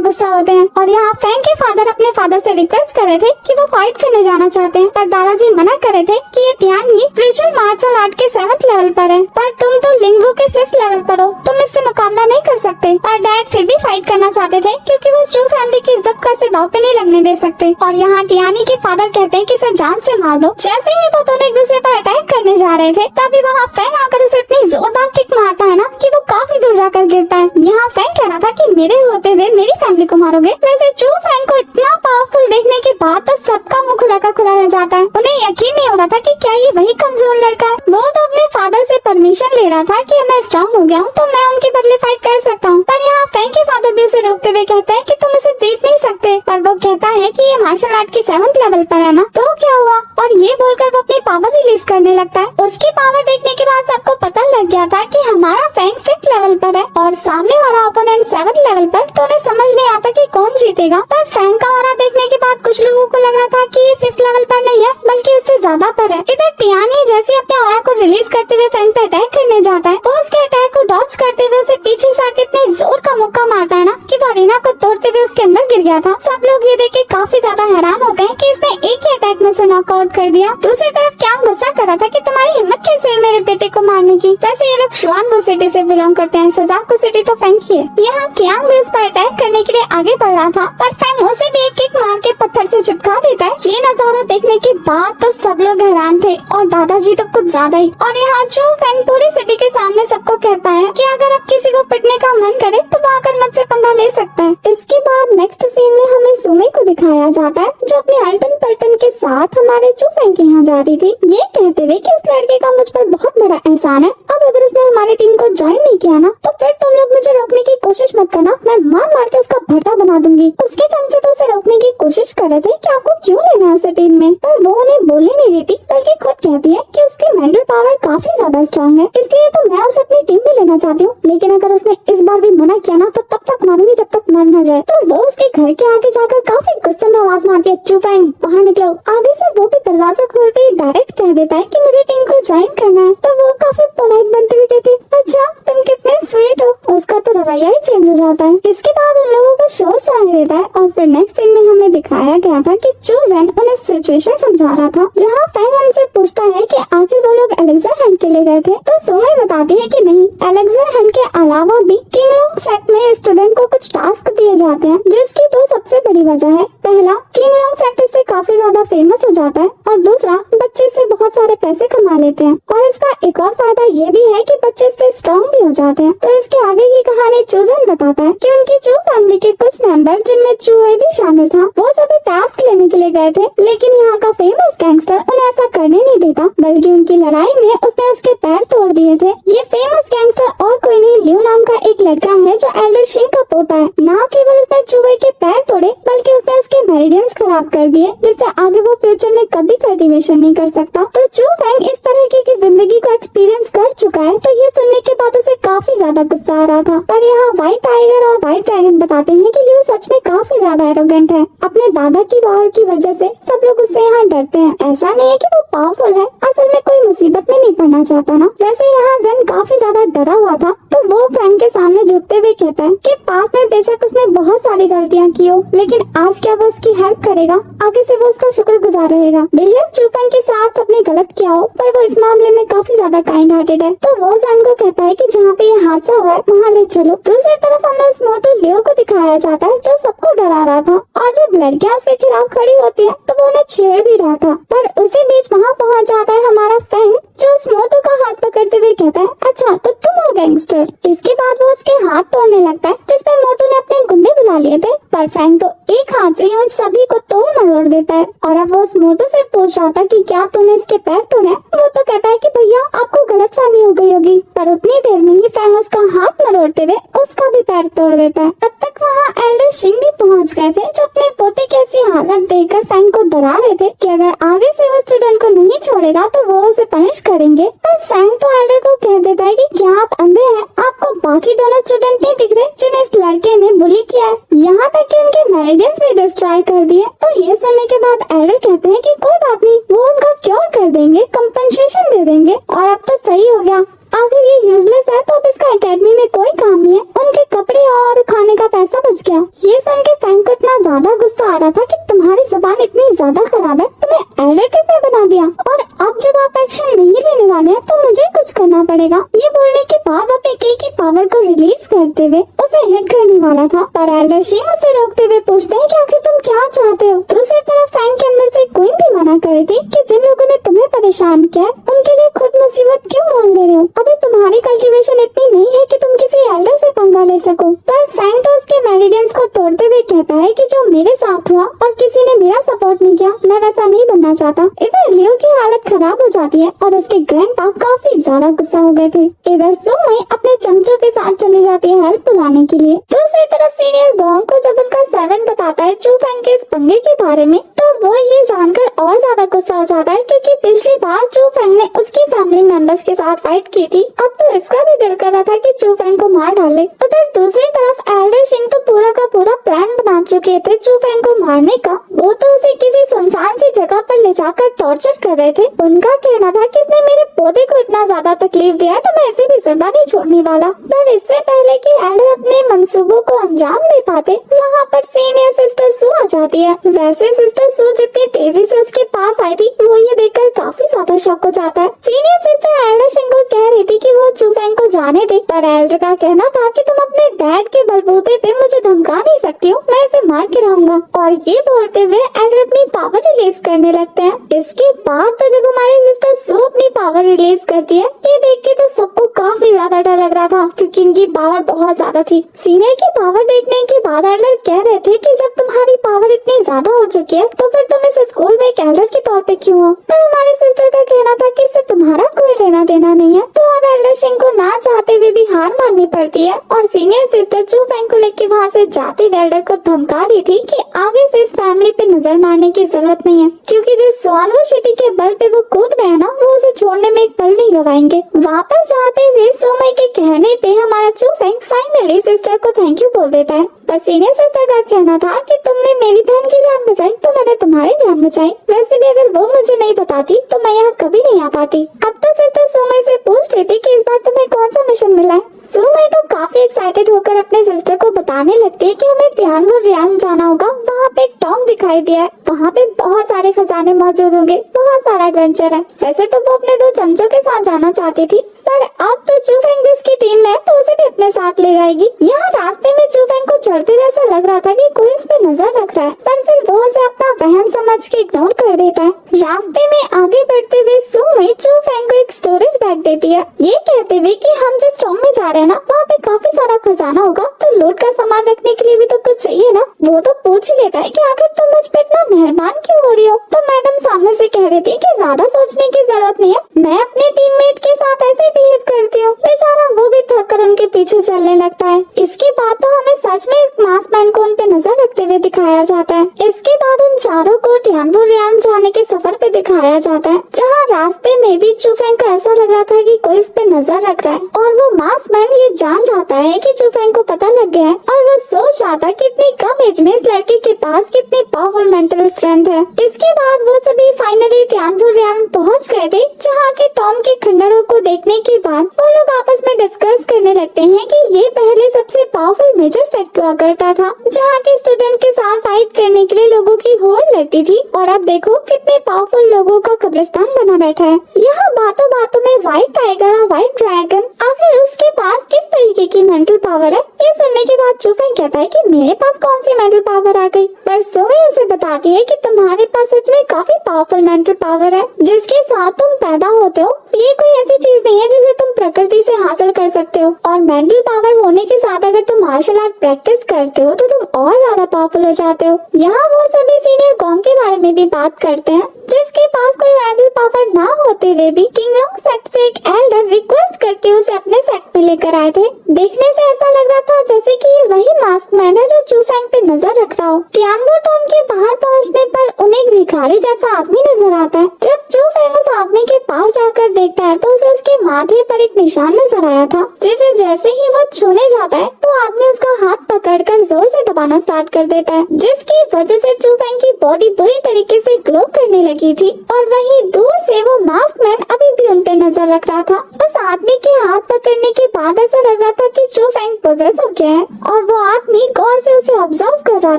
गुस्सा होते हैं और यहाँ फैंग के फादर अपने फादर से रिक्वेस्ट कर रहे थे कि वो फाइट करने जाना चाहते हैं, पर दादाजी मना कर रहे थे कि ये टियानी रिचुअल मार्शल आर्ट के 7th लेवल पर है, पर तुम तो लिंगवू के 5th लेवल पर हो, तुम इससे मुकाबला नहीं कर सकते। पर डैड फिर भी फाइट करना चाहते थे क्योंकि वो चू फैमिली की इज्जत को ऐसे दांव पे नहीं लगने दे सकते। और यहाँ टियानी के फादर कहते हैं कि इसे जान से मार दो। जैसे ही वो दोनों एक दूसरे पर अटैक करने जा रहे थे तभी वहाँ फैंग आकर उसे इतनी जोरदार किक मारता है ना कि वो काफी दूर जाकर गिरता है। यहाँ फैंग कह रहा था कि मेरे होते हुए मेरी फैमिली को मारोगे। वैसे चू फैंग को इतना पावरफुल देखने के बाद तो सबका मुंह खुला का खुला रह जाता है। उन्हें यकीन नहीं हो रहा था कि क्या ये वही कमजोर लड़का है। वो तो अपने फादर से परमिशन ले रहा था कि मैं स्ट्रॉन्ग हो गया हूँ तो मैं उनके बदले फाइट कर सकता हूँ, पर यहाँ फैंग के फादर भी उसे रोकते हुए कहते हैं कि तुम इसे जीत नहीं सकते। पर वो कहता है कि ये मार्शल आर्ट के 7th लेवल पर है ना, तो क्या हुआ। और ये बोलकर वो अपनी पावर रिलीज करने लगता है। उसकी पावर देखने के बाद सबको पता लग गया था कि हमारा फैंग 5th लेवल पर है और सामने वाला ओपोनेंट 7th लेवल पर। तो उन्हें समझ नहीं आता कि कौन जीतेगा। पर फैंग का ऑरा देखने के बाद कुछ लोगों को लग रहा था कि ये 5th लेवल पर नहीं है बल्कि उससे ज्यादा पर है। इधर टियानी जैसे अपने ऑरा को रिलीज करते हुए फैंग पे अटैक करने जाता है, वो उसके अटैक को डॉज करते हुए उसे पीछे से आके इतने जोर का मुक्का मारता है ना कि वो अरीना को तोड़ते हुए उसके अंदर गिर गया था। सब लोग ये देख के काफी ज्यादा हैरान होते हैं कि इसने एक ही अटैक में से नॉकआउट कर दिया। दूसरी तरफ क्या गुस्सा कर रहा था कि तुम्हारी हिम्मत कैसे है मेरे बेटे को मारने की। वैसे ये लोग शुआनबू सिटी से बिलोंग करते हैं, सुजाकू सिटी तो फैंग की है। यहाँ कियांग भी उस पर अटैक करने के लिए आगे बढ़ रहा था, पर फैंग उसे भी एक किक मार के पत्थर से चिपका देता है। ये नजारा देखने के बाद तो सब लोग हैरान थे और दादाजी तो कुछ ज्यादा ही। और यहाँ चू फैंग पूरी सिटी के सामने सबको कहता है कि अगर आप किसी को पिटने का मन करे तो वो आकर मुझसे पंगा ले सकता है। इसके बाद नेक्स्ट सीन में हमें सुमे को दिखाया जाता है जो अपने अल्टन पल्टन के साथ हमारे चू फैंग के यहाँ जा रही थी, ये कहते हुए कि उस लड़के का मुझ पर बहुत बड़ा एहसान है। अब अगर उसने हमारी टीम को ज्वाइन नहीं किया ना तो फिर तुम लोग मुझे रोकने की कोशिश मत करना, मैं मार मार के उसका भरता बना दूंगी। उसके चमचे तो उसे रोकने की कोशिश कर रहे थे कि आपको क्यों लेना है उसे टीम में, पर वो उन्हें बोलने नहीं देती बल्कि खुद कहती है कि उसकी मेंटल पावर काफी ज्यादा स्ट्रॉन्ग है, इसलिए तो मैं उसे अपनी टीम में लेना चाहती हूँ। लेकिन अगर उसने इस बार भी मना किया ना तो तब तक मारूंगी जब तक मर न जाए। तो वो उसके घर के आगे जाकर काफी गुस्से में आवाज मारती है, चू फैंग बाहर निकलो। आगे से वो भी दरवाजा खोलते ही डायरेक्ट कह देता है कि मुझे टीम को ज्वाइन करना है। तो वो काफी पोलाइट बनते हुए कहती है, अच्छा तुम कितने स्वीट हो। उसका तो रवैया ही चेंज हो जाता है। इसके बाद उन लोगों को शोर से सुनाई देता है और फिर नेक्स्ट सीन में हमें दिखाया गया था कि चू जेन उन्हें सिचुएशन समझा रहा था, जहाँ फैंग उनसे पूछता है कि आखिर वो लोग एलेक्सर हंट के लिए गए थे, तो सुमई बताती है कि नहीं, एलेक्सर हंट के अलावा भी किंगलोंग सेक्ट में स्टूडेंट को कुछ टास्क दिए जाते हैं, जिसकी दो सबसे बड़ी वजह है। पहला, किंगलोंग सेक्ट इससे काफी ज्यादा फेमस हो जाता है और दूसरा, बच्चे से बहुत सारे पैसे कमा लेते हैं। और इसका एक और फायदा ये भी है कि बच्चे इससे स्ट्रॉन्ग भी हो जाते हैं। तो इसके आगे की कहानी चू जेन बताता है कि उनकी चू फैमिली के कुछ मेंबर, जिनमें चूहे भी शामिल था, वो सभी टास्क लेने के लिए गए थे, लेकिन यहाँ का फेमस गैंगस्टर उन्हें ऐसा करने नहीं देता, बल्कि उनकी लड़ाई में उसने उसके पैर तोड़ दिए थे। ये फेमस गैंगस्टर और कोई नहीं, लियो नाम का एक लड़का है जो एल्डर शिंग का पोता है। न केवल उसने चूहे के पैर तोड़े, बल्कि उसने उसके मेरिडियंस खराब कर दिए, जिससे आगे वो फ्यूचर में कभी कल्टीवेशन नहीं कर सकता। तो चू फैंग इस तरह की जिंदगी को एक्सपीरियंस कर चुका है, तो ये सुनने के बाद उसे काफी ज्यादा गुस्सा आ रहा था। पर यहाँ व्हाइट टाइगर और व्हाइट ड्रैगन बताते हैं कि लियो सच में काफी ज्यादा एरोगेंट है। अपने दादा की पावर की वजह से सब लोग उससे यहाँ डरते हैं। ऐसा नहीं है कि वो पावरफुल है, असल में कोई मुसीबत में नहीं पड़ना चाहता ना। वैसे यहाँ जेन काफी ज्यादा डरा हुआ था, तो वो फ्रैंक के सामने झुकते हुए कहता है कि पास में बेशक उसने बहुत सारी गलतियाँ की हो, लेकिन आज क्या वो उसकी हेल्प करेगा, आगे से वो उसका शुक्रगुजार रहेगा। बेशक चू फैंग के साथ सबने गलत किया हो, पर वो इस मामले में काफी ज्यादा काइंड हार्टेड है। तो वो जेन को कहता है कि जहाँ पे ये हादसा हुआ है वहाँ ले चलो। दूसरी तरफ हमें उस मोटू लियो को दिखाया जाता है जो सबको डरा रहा था, और जब लड़कियां उसके खिलाफ खड़ी होती है तो वो उन्हें छेड़ भी रहा था। पर उसी बीच वहाँ पहुँच जाता है हमारा फैंग, जो उस मोटू का हाथ पकड़ते हुए कहता है, अच्छा तो तुम हो गैंगस्टर। इसके बाद वो उसके हाथ तोड़ने लगता है, जिसमें मोटू ने अपने गुंडे बुला लिए थे, पर फैंग तो एक हाथ से उन सभी को तोड़ मरोड़ देता है। और अब वो उस मोटू से पूछ रहा था कि क्या तूने इसके पैर तोड़े, वो तो कहता है कि भैया आपको गलतफहमी हो गई होगी। पर उतनी देर में ही फैंग उसका हाथ मरोड़ते हुए उसका भी पैर तोड़ देता है। तब तक वहाँ एल्डर शिंग भी पहुँच गए थे, जो अपने पोते की ऐसी हालत देखकर फैंग को डरा रहे थे कि अगर आगे से वो स्टूडेंट को नहीं छोड़ेगा तो वो उसे पनिश करेंगे। पर फैंग तो एल्डर को कह देता है कि क्या आप अंधे हैं, आपको बाकी दोनों स्टूडेंट नहीं दिख रहे जिन्हें इस लड़के ने बुली किया है, यहाँ तक कि उनके मेरिडियंस भी डिस्ट्रॉय कर दिए। तो ये सुनने के बाद एल्डर कहते हैं कि कोई बात नहीं, वो उनका क्योर कर देंगे, कंपनसेशन दे देंगे। और अब तो सही हो गया, आखिर ये यूजलेस है तो अब इसका एकेडमी में कोई काम नहीं है, उनके कपड़े और खाने का पैसा बच गया। ये सुन के फैंग को इतना ज्यादा गुस्सा आ रहा था कि तुम्हारी जुबान इतनी ज्यादा खराब है, तुम्हें एल्डर किसने बना दिया, और अब जब आप एक्शन नहीं लेने वाले हैं तो मुझे कुछ करना पड़ेगा। ये बोलने के बाद वो पीके की पावर को रिलीज करते हुए उसे हिट करने वाला था, पर एल्डर शिंग उसे रोकते हुए पूछते हैं कि आखिर तुम क्या चाहते हो। दूसरी तरफ फैंग के अंदर से कोई भी मना कर रही थी कि जिन लोगों ने तुम्हें परेशान किया उनके लिए खुद मुसीबत क्यों मोल ले रहे हो, अभी तुम्हारी कल्टीवेशन इतनी नहीं है कि तुम किसी एल्डर से पंगा ले सको। पर फैंग तो उसके मेरिडियंस को तोड़ते हुए कहता है कि जो मेरे साथ हुआ और किसी ने मेरा सपोर्ट नहीं किया, मैं वैसा नहीं बनना चाहता। इधर लियो की हालत खराब हो जाती है और उसके ग्रैंडपा काफी ज्यादा गुस्सा हो गए थे। इधर सुमई अपने चमचों के साथ चली जाती है हेल्प बुलाने के लिए। दूसरी तरफ सीनियर गोंग को जब उनका सर्वेंट बताता है चू फैंग के इस पंगे के बारे में, तो वो ये जानकर और ज्यादा गुस्सा हो जाता है, क्योंकि पिछली बार चू फैंग ने उसकी फैमिली मेंबर्स के साथ फाइट की थी। अब तो इसका भी दिल कर रहा था कि चू फैंग को मार डाले। उधर दूसरी तरफ एल्डर शिंग तो पूरा का पूरा प्लान बना चुके थे चू फैंग को मारने का। वो तो उसे किसी सुनसान सी जगह पर ले जाकर टॉर्चर कर रहे थे। उनका कहना था कि इसने मेरे पौधे को इतना ज्यादा तकलीफ दिया है तो मैं इसे भी जिंदा नहीं छोड़ने वाला। पर इससे पहले कि एल्डर अपने मंसूबों को अंजाम दे पाते, वहाँ पर सीनियर सिस्टर सू आ जाती है। वैसे सिस्टर सू जितनी तेजी से उसके पास आई थी, वो ये देखकर काफी ज्यादा शॉक हो जाता है। सीनियर सिस्टर एल्डर शिंग को कह रही थी कि वो चू फैंग को जाने दे, पर एल्डर का कहना था कि तुम अपने डैड के बलबूते पे मुझे धमका नहीं सकती हो, मैं इसे मार के रहूंगा। और ये बोलते हुए एल्डर अपनी पावर रिलीज करने लगते हैं। इसके बाद तो जब हमारी सिस्टर सू अपनी पावर रिलीज करती है, ये देख के तो सबको काफी ज्यादा डर लग रहा था, क्योंकि इनकी पावर बहुत ज्यादा थी। सीनियर की पावर देखने के बाद एल्डर कह रहे थे कि जब तुम्हारी पावर इतनी ज्यादा हो चुकी है तो फिर तुम इस स्कूल में एक एल्डर के तौर पे क्यों हो। पर हमारी सिस्टर का कहना था कि इससे तुम्हारा कोई लेना देना नहीं है। तो अब एल्डर शिंग को ना चाहते हुए भी हार माननी पड़ती है, और सीनियर सिस्टर चू फैंग को लेके वहाँ से जाते हुए एल्डर को धमका दी थी कि आगे से इस फैमिली पे नजर मारने की जरूरत नहीं है, क्योंकि जिस स्वानवो सिटी के बल पे वो कूद रहे हैं ना, वो उसे छोड़ने में एक पल नहीं गवाएंगे। वापस जाते हुए सुमई के कहने पे हमारा चूफेंग फाइनली सिस्टर को थैंक यू बोल देता है। पर सीनियर सिस्टर का कहना था कि तुमने मेरी बहन की जान बचाई तो मैंने तुम्हारी जान बचाई। वैसे भी अगर वो मुझे नहीं बताती तो मैं यहाँ कभी नहीं आ पाती। अब तो सिस्टर सुमई से पूछ रही थी कि इस बार तुम्हें कौन सा मिशन मिला है। सुमई तो काफी एक्साइटेड होकर अपने सिस्टर को बताने लगती है कि हमें ध्यानपुर रियान जाना होगा। वहाँ पे एक टॉम दिखाई दिया है, वहाँ पे बहुत सारे खजाने मौजूद होंगे, बहुत सारा एडवेंचर है। वैसे तो वो अपने 2 चमचों के साथ जाना चाहती थी, पर अब तो चूफेंग की टीम में तो उसे भी अपने साथ ले जाएगी। यहाँ रास्ते में चूफेंग को चलते हुए ऐसा लग रहा था कि कोई उस पे नजर रख रहा है, पर फिर वो उसे अपना वहम समझ के इग्नोर कर देता है। रास्ते में आगे बढ़ते हुए सुमई चूफेंग को एक स्टोरेज बैग देती है, ये कहते हुए कि हम जिस टॉम में जा रहे हैं ना, वहाँ पे काफी सारा खजाना होगा, तो लूट का सामान रखने के लिए भी तो कुछ चाहिए ना। वो तो पूछ ही लेता है कि आखिर तुम मुझ पे इतना मेहरबान क्यों हो रही हो। तो मैडम सामने से कह रही थी कि ज्यादा सोचने की जरूरत नहीं है, मैं अपने टीममेट के साथ ऐसे बिहेव करती हूँ। बेचारा वो भी थक कर उनके पीछे चलने लगता है। इसके बाद तो हमें सच में इस मास्कमैन को उन पे नजर रखते हुए दिखाया जाता है। इसके बाद उन चारों को ध्यानपुर रियान जाने के सफर पे दिखाया जाता है, जहाँ रास्ते में भी चूफेंग को ऐसा लग रहा था कि कोई इस पे नजर रख रहा है, और वो मास्कमैन ये जान जाता है कि चूफेंग को पता लग गया है, और वो सोच रहा था कि इतनी कम एज में इस लड़के के पास कितनी पावरफुल मेंटल स्ट्रेंथ है। इसके बाद वो सभी फाइनली ध्यानपुर रियान पहुँच गए थे, जहाँ के टॉम के खंडरों को देखने के बाद वो लोग आपस में डिस्कस करने लगते हैं कि ये पहले सबसे पावरफुल मेजर सेक्ट हुआ करता था, जहाँ के स्टूडेंट के साथ फाइट करने के लिए लोगों की होड़ लगती थी, और अब देखो कितने पावरफुल लोगों का कब्रिस्तान बना बैठा है। यहाँ बातों बातों में व्हाइट टाइगर और व्हाइट ड्रैगन, आखिर उसके पास किस तरीके की मेंटल पावर है, ये सुनने के बाद चूफेंग कहता है कि मेरे पास कौन सी मेंटल पावर आ गई। पर सुमई उसे बताती है कि तुम्हारे पास सच में काफी पावरफुल मेंटल पावर है, जिसके साथ तुम पैदा होते हो। ये कोई ऐसी चीज नहीं है जिसे तुम प्रकृति से हासिल कर सकते हो, और मेंटल पावर होने के साथ अगर तुम मार्शल आर्ट प्रैक्टिस करते हो तो तुम और ज्यादा पावरफुल हो जाते हो। यहाँ वो सभी सीनियर गॉन्ग के बारे में भी बात करते हैं, जिसके पास कोई मेंटल पावर ना होते हुए भी किंगलोंग सेक्ट से एक एल्डर रिक्वेस्ट करके उसे अपने सेक्ट में लेकर आए थे। देखने से ऐसा लग रहा था जैसे कि ये वही मास्कमैन है जो चूफेंग पे नजर रख रहा हो। तियानवो टॉम के बाहर पहुँचने पर उन्हें एक भिखारी जैसा आदमी नजर आता है। जब चूफेंग उस आदमी के पास जाकर देखता है तो उसे उसके माथे पर एक निशान नजर आया था, जिसे जैसे ही वो छूने जाता है तो आदमी उसका हाथ पकड़कर जोर से दबाना स्टार्ट कर देता है, जिसकी वजह से चूफेंग की बॉडी बुरी तरीके से ग्लो करने लगी थी, और वहीं दूर से वो मास्कमैन अभी भी उन पे नजर रख रहा था। उस आदमी के हाथ पकड़ने के बाद ऐसा लग रहा था कि चूफेंग पोजेस हो गया है, और वो आदमी गौर से उसे ऑब्जर्व कर रहा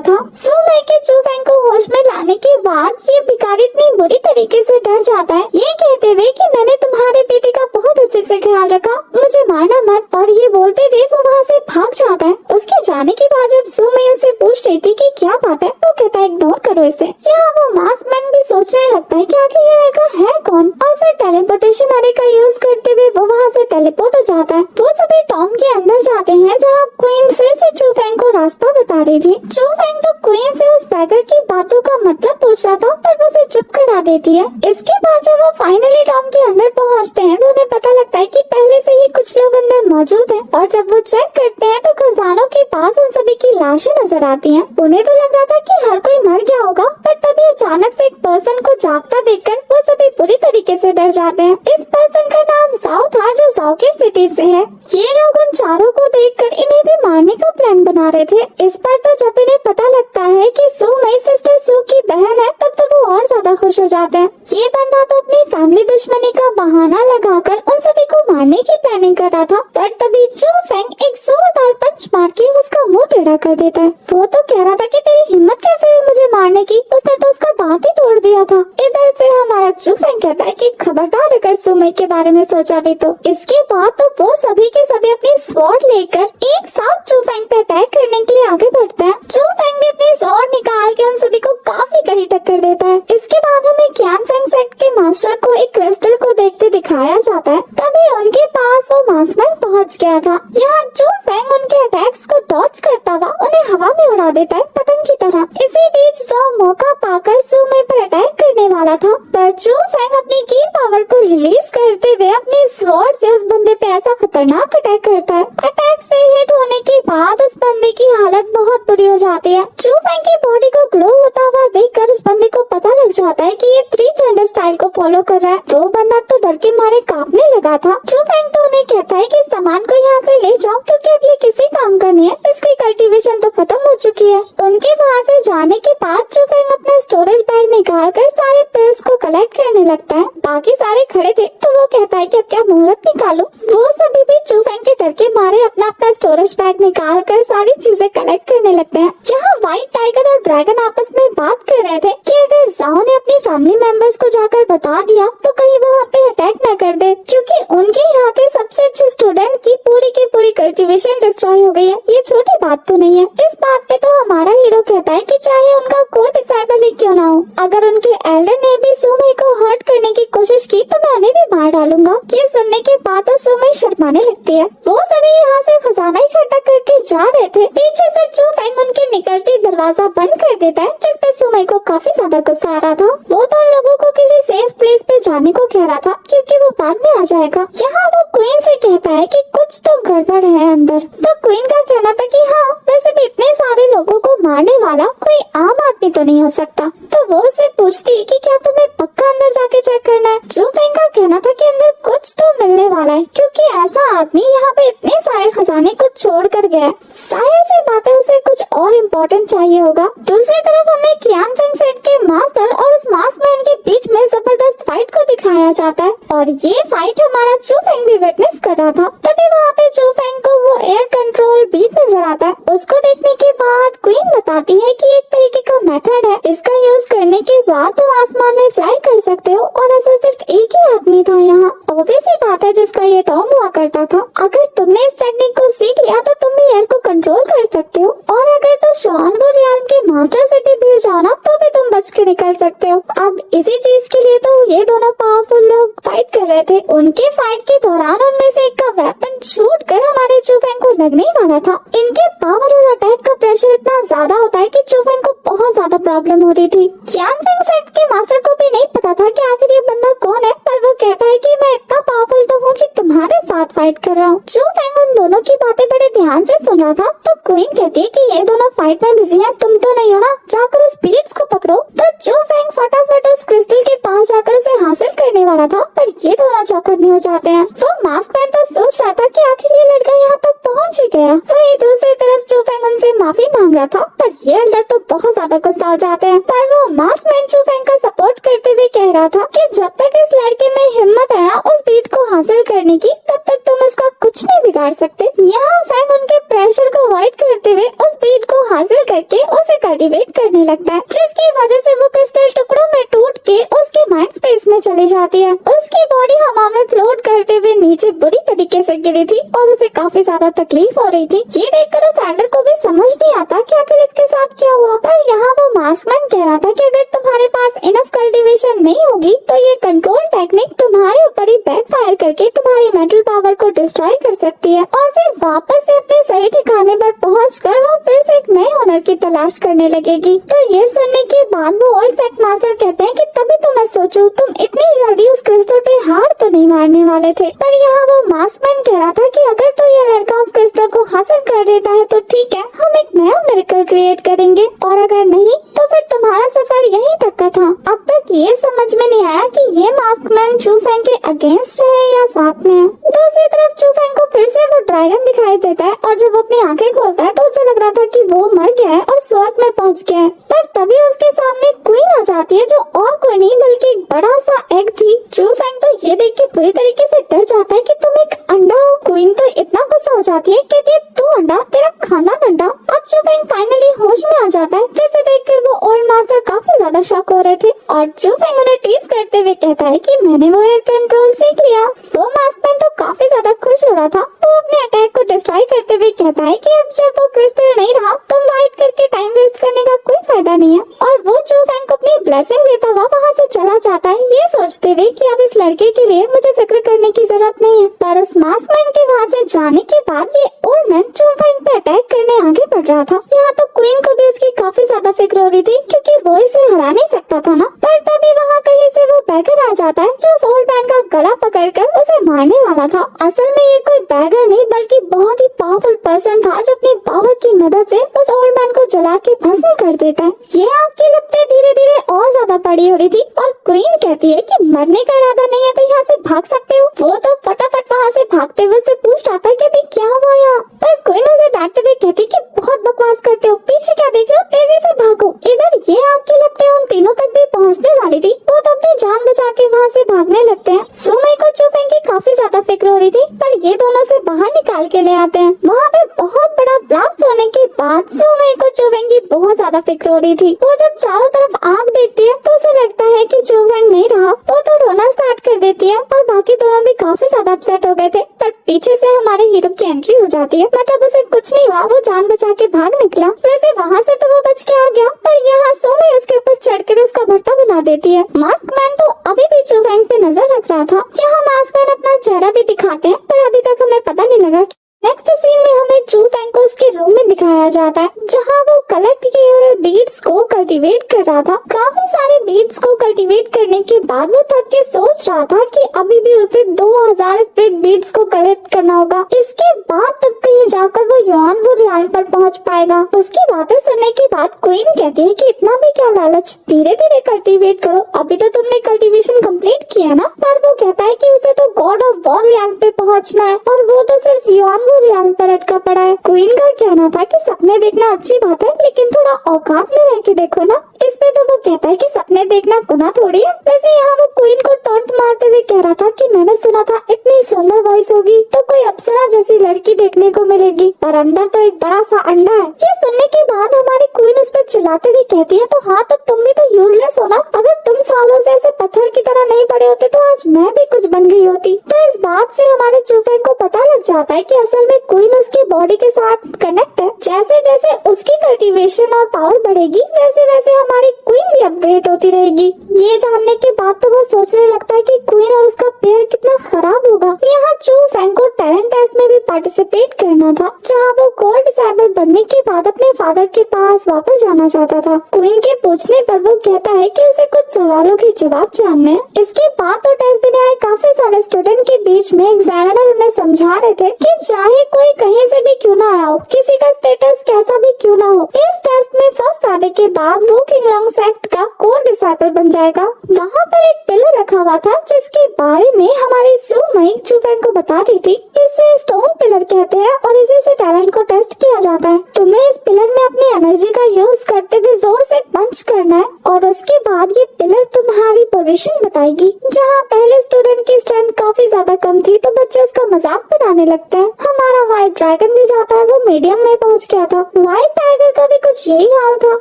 था। सुमई के चूफेंग को होश में लाने के बाद ये भिखारी इतनी बुरी तरीके से डर जाता है, ये कहते हुए कि मैंने तुम्हारे बेटे का बहुत अच्छे से ख्याल रखा, मुझे मारना मत, और ये बोलते हुए वो वहाँ से भाग जाता है। उसके जाने के बाद जब सुमई उससे पूछ रही थी कि क्या बात है, वो कहता है इग्नोर करो इसे। यहाँ वो मास्कमैन भी सोचने लगता है कि आखिर ये लड़का है कौन, और फिर टेलीपोर्टेशन आरे का यूज करते हुए वो वहाँ से टेलीपोर्ट हो जाता है। वो सभी टॉम के अंदर जाते हैं, जहाँ क्वीन फिर से चूफेंग को रास्ता बता रही थी। चूफेंग तो क्वीन से उस बैगर की बातों का मतलब पूछ रहा था, पर वो उसे चुप करा देती है। इसके बाद जब वो फाइनली टॉम के अंदर पहुँचते हैं तो उन्हें पता लगता है कि पहले से ही कुछ लोग अंदर मौजूद हैं, और जब वो चेक करते हैं तो खजानों के पास उन सभी की लाशें नजर आती हैं। उन्हें तो लग रहा था कि हर कोई मर गया होगा, पर तभी अचानक से एक पर्सन को जागता देखकर वो सभी पूरी तरीके से डर जाते हैं। इस पर्सन का नाम जाओ था, जो जाओ के सिटी से है। ये लोग उन चारों को देखकर इन्हें भी मारने का प्लान बना रहे थे। इस पर तो जब इन्हें पता लगता है कि सुमई सिस्टर सू की बहन है, तब तो वो और ज्यादा खुश हो जाते हैं। ये बंदा तो अपनी फैमिली दुश्मनी का बहाना लगाकर उन सभी को मारने की प्लानिंग कर रहा था, पर तभी चूफेंग एक जोरदार पंच मार के उसका मुंह टेढ़ा कर देता है। वो तो कह रहा था कि तेरी हिम्मत कैसे है मुझे मारने की, उसने तो उसका दांत ही तोड़ दिया था। इधर से हमारा चूफेंग कहता है कि खबरदार अगर सुमई के बारे में सोचा भी तो। इसके बाद तो वो सभी के सभी अपनी स्वॉर्ड लेकर एक साथ चूफेंग पे अटैक करने के लिए आगे बढ़ते हैं। चूफेंग भी अपनी स्वॉर्ड निकाल के उन सभी को काफी कड़ी टक्कर देता है। इसके बाद हमें क्यानफेंग सेक्ट के मास्टर को एक क्रिस्टल को देखते दिखाया जाता है, तभी उनके पास वो मास्कमैन पहुंच गया था। यहाँ चूफेंग उनके अटैक्स को डॉज करता हुआ उन्हें हवा में उड़ा देता है पतंग की तरह। इसी बीच जो मौका पाकर सुमे पर अटैक करने वाला था, पर चू फेंग अपनी की पावर को रिलीज करते हुए अपनी स्वॉर्ड से उस बंदे पे ऐसा खतरनाक अटैक करता है। अटैक से हिट होने के बाद उस बंदे की हालत बहुत बुरी हो जाती है। चू फेंग की बॉडी को ग्लो होता हुआ देखकर उस बंदे को पता लग जाता है कि ये 3 थंडर स्टाइल को फॉलो कर रहा है। वो बंदा तो डर के मारे कांपने लगा था। चू फेंग तो उन्हें कहता है कि सामान को यहाँ से ले जाओ क्योंकि अब ये किसी काम का नहीं है, इसकी कल्टीवेशन तो खत्म हो चुकी है। उनके वहाँ से जाने के बाद चू फेंग अपना स्टोरेज बैग निकाल कर सारे पिल्स को कलेक्ट करने लगता है। बाकी सारे खड़े थे तो वो कहता है कि अब क्या मुहूर्त निकालूं। वो सभी भी चू फेंग के डर के मारे अपना अपना स्टोरेज बैग निकाल कर सारी चीजें कलेक्ट करने लगते हैं। यहाँ व्हाइट टाइगर और ड्रैगन आपस में बात कर रहे थे कि अगर जाओ ने अपनी फैमिली मेंबर्स को जाकर बता दिया तो कहीं वो वहाँ पे अटैक न कर दे, क्योंकि उनके यहाँ के सबसे अच्छे स्टूडेंट की पूरी कल्टीवेशन डिस्ट्रॉय हो गई है। ये छोटी बात तो नहीं है। इस बात पे तो हमारा हीरो कहता है कि चाहे उनका कोई डिसाइबल ही क्यों ना हो, अगर उनके एल्डर ने भी सुमे को हर्ट करने की कोशिश की तो मैं उन्हें भी मार डालूंगा। ये सुनने के बाद तो सुमे शर्माने लगती है। वो सभी यहाँ से खजाना इकट्ठा करके जा रहे थे, पीछे से चू फेंग उनके निकलते दरवाजा बंद कर देता है, जिसपे सुमे को काफी ज्यादा गुस्सा आ रहा था। वो तो उन लोगों को किसी सेफ प्लेस पे जाने को कह रहा था क्योंकि वो बाद में आ जाएगा। यहाँ वो क्वीन से कहता है कि कुछ तो गड़बड़ है अंदर। तो क्वीन का कहना था कि हाँ, वैसे भी इतने सारे लोगों को मारने वाला कोई आम आदमी तो नहीं हो सकता। तो वो उससे पूछती है कि क्या तुम्हें पक्का अंदर जाके चेक करना है। चू फेंग का कहना था कि अंदर कुछ तो मिलने वाला है क्योंकि ऐसा आदमी यहाँ पे इतने सारे खजाने को छोड़ कर गया। जाहिर सी बात है उसे कुछ और इम्पोर्टेंट चाहिए होगा। दूसरी तरफ हमें कियान फेंग सेट के मास्टर और उस मास्क मैन के बीच में जबरदस्त फाइट को दिखाया जाता है और ये फाइट हमारा चू फेंग भी विटनेस कर रहा था। तभी वहाँ पे चू फेंग को वो एयर कंट्रोल बीट नजर आता है। उसको देखने के बाद क्वीन बताती है कि एक तरीके का मेथड है, इसका यूज करने के बाद तुम आसमान में फ्लाई कर सकते हो और ऐसा सिर्फ एक ही आदमी था यहाँ। ऑब्वियस ही बात है जिसका ये टॉम हुआ करता था। अगर तुमने इस टेक्निक को सीख लिया तो तुम भी एयर को कंट्रोल कर सकते हो और अगर तो शॉन वो रियाल के मास्टर से भी भिड़ जाओ ना तो भी तुम बच के निकल सकते हो। अब इसी चीज के लिए तो ये दोनों पावरफुल लोग फाइट कर रहे थे। उनके फाइट के दौरान उनमें से एक का वेपन छूट कर हमारे चू फेंग को लगने ही वाला था। इनके पावर और अटैक का प्रेशर इतना ज्यादा होता है कि चू फेंग को बहुत ज्यादा प्रॉब्लम हो रही थी। कियान फेंग सेट के मास्टर को भी नहीं पता था कि आखिर ये बंदा कौन है, पर वो कहता है कि मैं इतना पावरफुल तो हूँ कि तुम्हारे साथ फाइट कर रहा हूँ। चू फेंग उन दोनों की बातें बड़े ध्यान से सुन रहा था। तो क्वीन कहती है कि ये दोनों फाइट में बिजी हैं, तुम तो नहीं हो ना, जाकर उस बीट्स को पकड़ो। तो चू फेंग फटाफट उस क्रिस्टल के पास जाकर उसे हासिल करने वाला था, पर ये दोनों चौकन्ने हो जाते हैं। वो मास्क मैन तो सोच रहा था कि आखिर ये लड़का यहाँ तक पहुँच ही गया। वहीं दूसरी तरफ चू फेंग उनसे माफी मांग रहा था, पर ये एल्डर तो बहुत ज्यादा गुस्सा हो जाते हैं। पर वो मास्क मैन चू फेंग का सपोर्ट करते हुए कह रहा था कि जब तक इस लड़के में हिम्मत है उस बीट को हासिल करने की, तब तक तुम इसका कुछ नहीं बिगाड़ सकते। यहाँ फेंग उनके प्रेशर को अवॉइड करते हुए उस बीट को हासिल करके उसे कल्टीवेट करने लगता है, जिसकी वजह से वो क्रिस्टल टुकड़ों में टूट के उसके माइंड स्पेस में चली जाती है। उसकी बॉडी हवा में फ्लोट करते हुए नीचे बुरी तरीके से गिरी थी और उसे काफी ज्यादा तकलीफ हो रही थी। ये देखकर उस एल्डर को भी समझ नहीं आता कि आखिर इसके साथ क्या हुआ। पर यहाँ वो मास्कमैन कह रहा था कि अगर तुम्हारे पास इनफ कल्टीवेशन नहीं होगी तो ये कंट्रोल टेक्निक तुम्हारे ऊपर ही बैकफायर करके तुम्हारी मेंटल पावर को डिस्ट्रॉय कर सकती है और फिर वापस से अपने सही ठिकाने पर पहुंचकर वो फिर से एक नए ओनर की तलाश करने लगेगी। तो ये सुनने के बाद वो ओल्ड सेट मास्टर कहते हैं कि तभी तो मैं सोचूं तुम इतनी जल्दी उस क्रिस्टल पे हार तो नहीं मारने वाले थे। पर यहाँ वो मास्कमैन कह रहा था कि अगर तो ये लड़का उस क्रिस्टल को हासिल कर देता है तो ठीक है, हम एक नया मिरेकल क्रिएट करेंगे और अगर नहीं तो फिर तुम्हारा सफर यहीं तक का था। अब तक ये समझ में नहीं आया कि ये मास्कमैन चू फेंग के अगेंस्ट है या साथ में है। दूसरी तरफ चू फेंग को फिर से वो ड्रैगन दिखाई देता है और जब अपनी आंखें खोलता है तो उसे लग रहा था कि वो मर गया है और स्वर्ग में पहुंच गया है। पर तभी उसके सामने क्वीन आ जाती है जो और कोई नहीं बल्कि एक बड़ा सा एग थी। चू फेंग तो ये देख के पूरी तरीके से डर जाता है कि तुम एक अंडा हो। क्वीन तो इतना गुस्सा हो जाती है कहती है तू अंडा, तेरा खाना अंडा। अब चू फेंग फाइनली होश में आ जाता है, जिसे देखकर वो ओल्ड मास्टर काफी ज्यादा शॉक हो रहे थे और चू फेंग उन्हें टीज करते हुए कहता है कि मैंने वो एयर कंट्रोल सीख लिया। वो मास्कमैन तो काफी ज्यादा खुश हो रहा था। वो अपने अटैक को डिस्ट्रॉय करते हुए कहता है कि अब जब वो क्रिस्टल नहीं रहा तो फाइट करके टाइम वेस्ट करने का कोई फायदा नहीं है और वो चू फेंग को अपनी ब्लेसिंग देता हुआ वहाँ से चला जाता है, ये सोचते हुए कि अब इस लड़के के लिए मुझे फिक्र करने की जरूरत नहीं है। पर उस मास्कमैन के वहाँ से जाने के बाद ये ओल्ड मैन चू फेंग पे अटैक करने आगे बढ़ रहा था। यहाँ तो क्वीन को भी उसकी काफी ज्यादा फिक्र हो रही थी क्योंकि वो इसे हरा नहीं सकता था ना। पर तभी वहाँ कहीं से वो बैगर आ जाता है जो उस ओल्ड मैन का गला पकड़कर उसे मारने वाला था। असल में ये कोई बैगर नहीं बल्कि बहुत ही पावरफुल पर्सन था जो अपनी पावर की मदद से उस ओल्ड मैन को जला के भस्म कर देता है। ये आग की लपटें धीरे धीरे और ज्यादा बड़ी हो रही थी और क्वीन कहती है कि मरने का इरादा नहीं है तो यहाँ से भाग सकते हो। वो तो फटाफट वहाँ से भागते हुए से पूछ रहा था कि अभी क्या हुआ यहाँ। पर क्वीन उसे डांटते हुए कहती कि बहुत बकवास करते हो, पीछे क्या देख रहे हो, तेजी से भागो। इधर ये आग की लपटें उन तीनों तक भी पहुँचने वाली थी। वो तो अपनी जान बचा के वहाँ से भागने लगते हैं। सुमई को चुफेंग की काफी ज्यादा फिक्र हो रही थी पर ये दोनों से बाहर निकाल के ले आते हैं। वहाँ पे बहुत बड़ा ब्लास्ट होने के बाद सुमई को चुफेंग की बहुत ज्यादा फिक्र हो रही थी। वो जब चारों तरफ आग देखती है तो उसे लगता है कि चुफेंग नहीं रहा। वो तो रोना स्टार्ट कर देती है और बाकी दोनों भी काफी ज्यादा अपसेट हो गए थे। पर पीछे से हमारे हीरो की एंट्री हो जाती है। मतलब उसे कुछ नहीं हुआ, वो जान बचा के भाग निकला। वैसे वहाँ से तो वो बच के आ गया पर यहाँ सुमई उसके ऊपर चढ़कर उसका भर्ता बना देती है। मास्क मैन तो अभी भी चुफेंग पे नजर रख रहा था। यहाँ मास्क मैन अपना चेहरा भी दिखाते हैं पर अभी तक हमें पता नहीं लगा। नेक्स्ट सीन में हमें चुफेंग को उसके रूम में दिखाया जाता है जहाँ वो कलेक्ट किए हुए बीड्स को कल्टीवेट कर रहा था। काफी सारे बीड्स को कल्टीवेट करने के बाद वो थक के सोच रहा था कि अभी भी उसे 2000 स्प्लिट बीड्स को कलेक्ट करना होगा। इसके बाद तब कहीं जाकर वो युआनवू आइलैंड पर पहुँच पाएगा। उसकी बातें सुनने के बाद क्वीन कहती है कि इतना भी क्या लालच, धीरे धीरे कल्टीवेट करो, अभी तो तुमने कल्टीवेशन कंप्लीट किया ना। पर वो कहता है कि उसे तो गॉड ऑफ वॉर आइलैंड पे पहुँचना है और वो तो सिर्फ युआनवू आइलैंड पर अटका पड़ा है। क्वीन का कहना था कि सपने देखना अच्छी बात है लेकिन थोड़ा औकात में रह के देखो ना। इस पे तो वो कहता है कि सपने देखना गुनाह थोड़ी है। वैसे यहाँ वो क्वीन को टॉन्ट मारते हुए कह रहा था कि मैंने सुना था इतनी सुंदर वॉइस होगी तो कोई अप्सरा जैसी लड़की देखने को मिलेगी पर अंदर तो एक बड़ा सा अंडा है। ये सुनने के बाद हमारी क्वीन उस पर चिल्लाते हुए कहती है तो हाँ तो तुम भी तो यूजलेस हो ना। अगर तुम सालों से ऐसे पत्थर की तरह नहीं पड़े होते तो आज मैं भी कुछ बन गई होती। तो इस बात से हमारे चुफेंग को पता लग जाता है कि असल में क्वीन उसकी बॉडी के साथ कनेक्ट है। जैसे जैसे उसकी कल्टीवेशन और पावर बढ़ेगी वैसे वैसे हमारी क्वीन भी अपग्रेड होती रहेगी। ये जानने के बाद तो वो सोचने लगता है कि क्वीन और उसका पेयर कितना खराब होगा। यहाँ चुफेंग को टैलेंट टेस्ट में भी पार्टिसिपेट करना था जहाँ वो कोर डिसेबल बनने के बाद अपने फादर के पास वापस जाना चाहता था। क्वीन के पूछने पर वो कहता है कि उसे कुछ सवालों के जवाब जानने हैं। इसके बाद तो टेस्ट देने आए काफी सारे स्टूडेंट के बीच में एग्जामिनर उन्हें समझा रहे थे कि चाहे कोई कहीं से भी क्यों ना आया हो, किसी का स्टेटस कैसा भी क्यों ना हो, इस टेस्ट में फर्स्ट आने के बाद वो किंगलोंग सेक्ट का कोर डिसाइपल बन जाएगा। वहाँ पर एक पिलर रखा हुआ था जिसके बारे में हमारी सुमई चुफेंग को बता रही थी। इसे स्टोन पिलर कहते हैं और इसी से टैलेंट को टेस्ट किया जाता है। तुम्हें इस पिलर में अपनी एनर्जी का यूज करते हुए जोर से पंच करना है और उसके बाद ये पिलर तुम्हारी पोजीशन बताएगी। जहाँ पहले स्टूडेंट की स्ट्रेंथ काफी ज्यादा कम थी तो बच्चे उसका मजाक बनाने लगते हैं। हमारा व्हाइट ड्रैगन भी जाता है, वो मीडियम में पहुँच गया था। व्हाइट टाइगर का भी कुछ यही हाल था।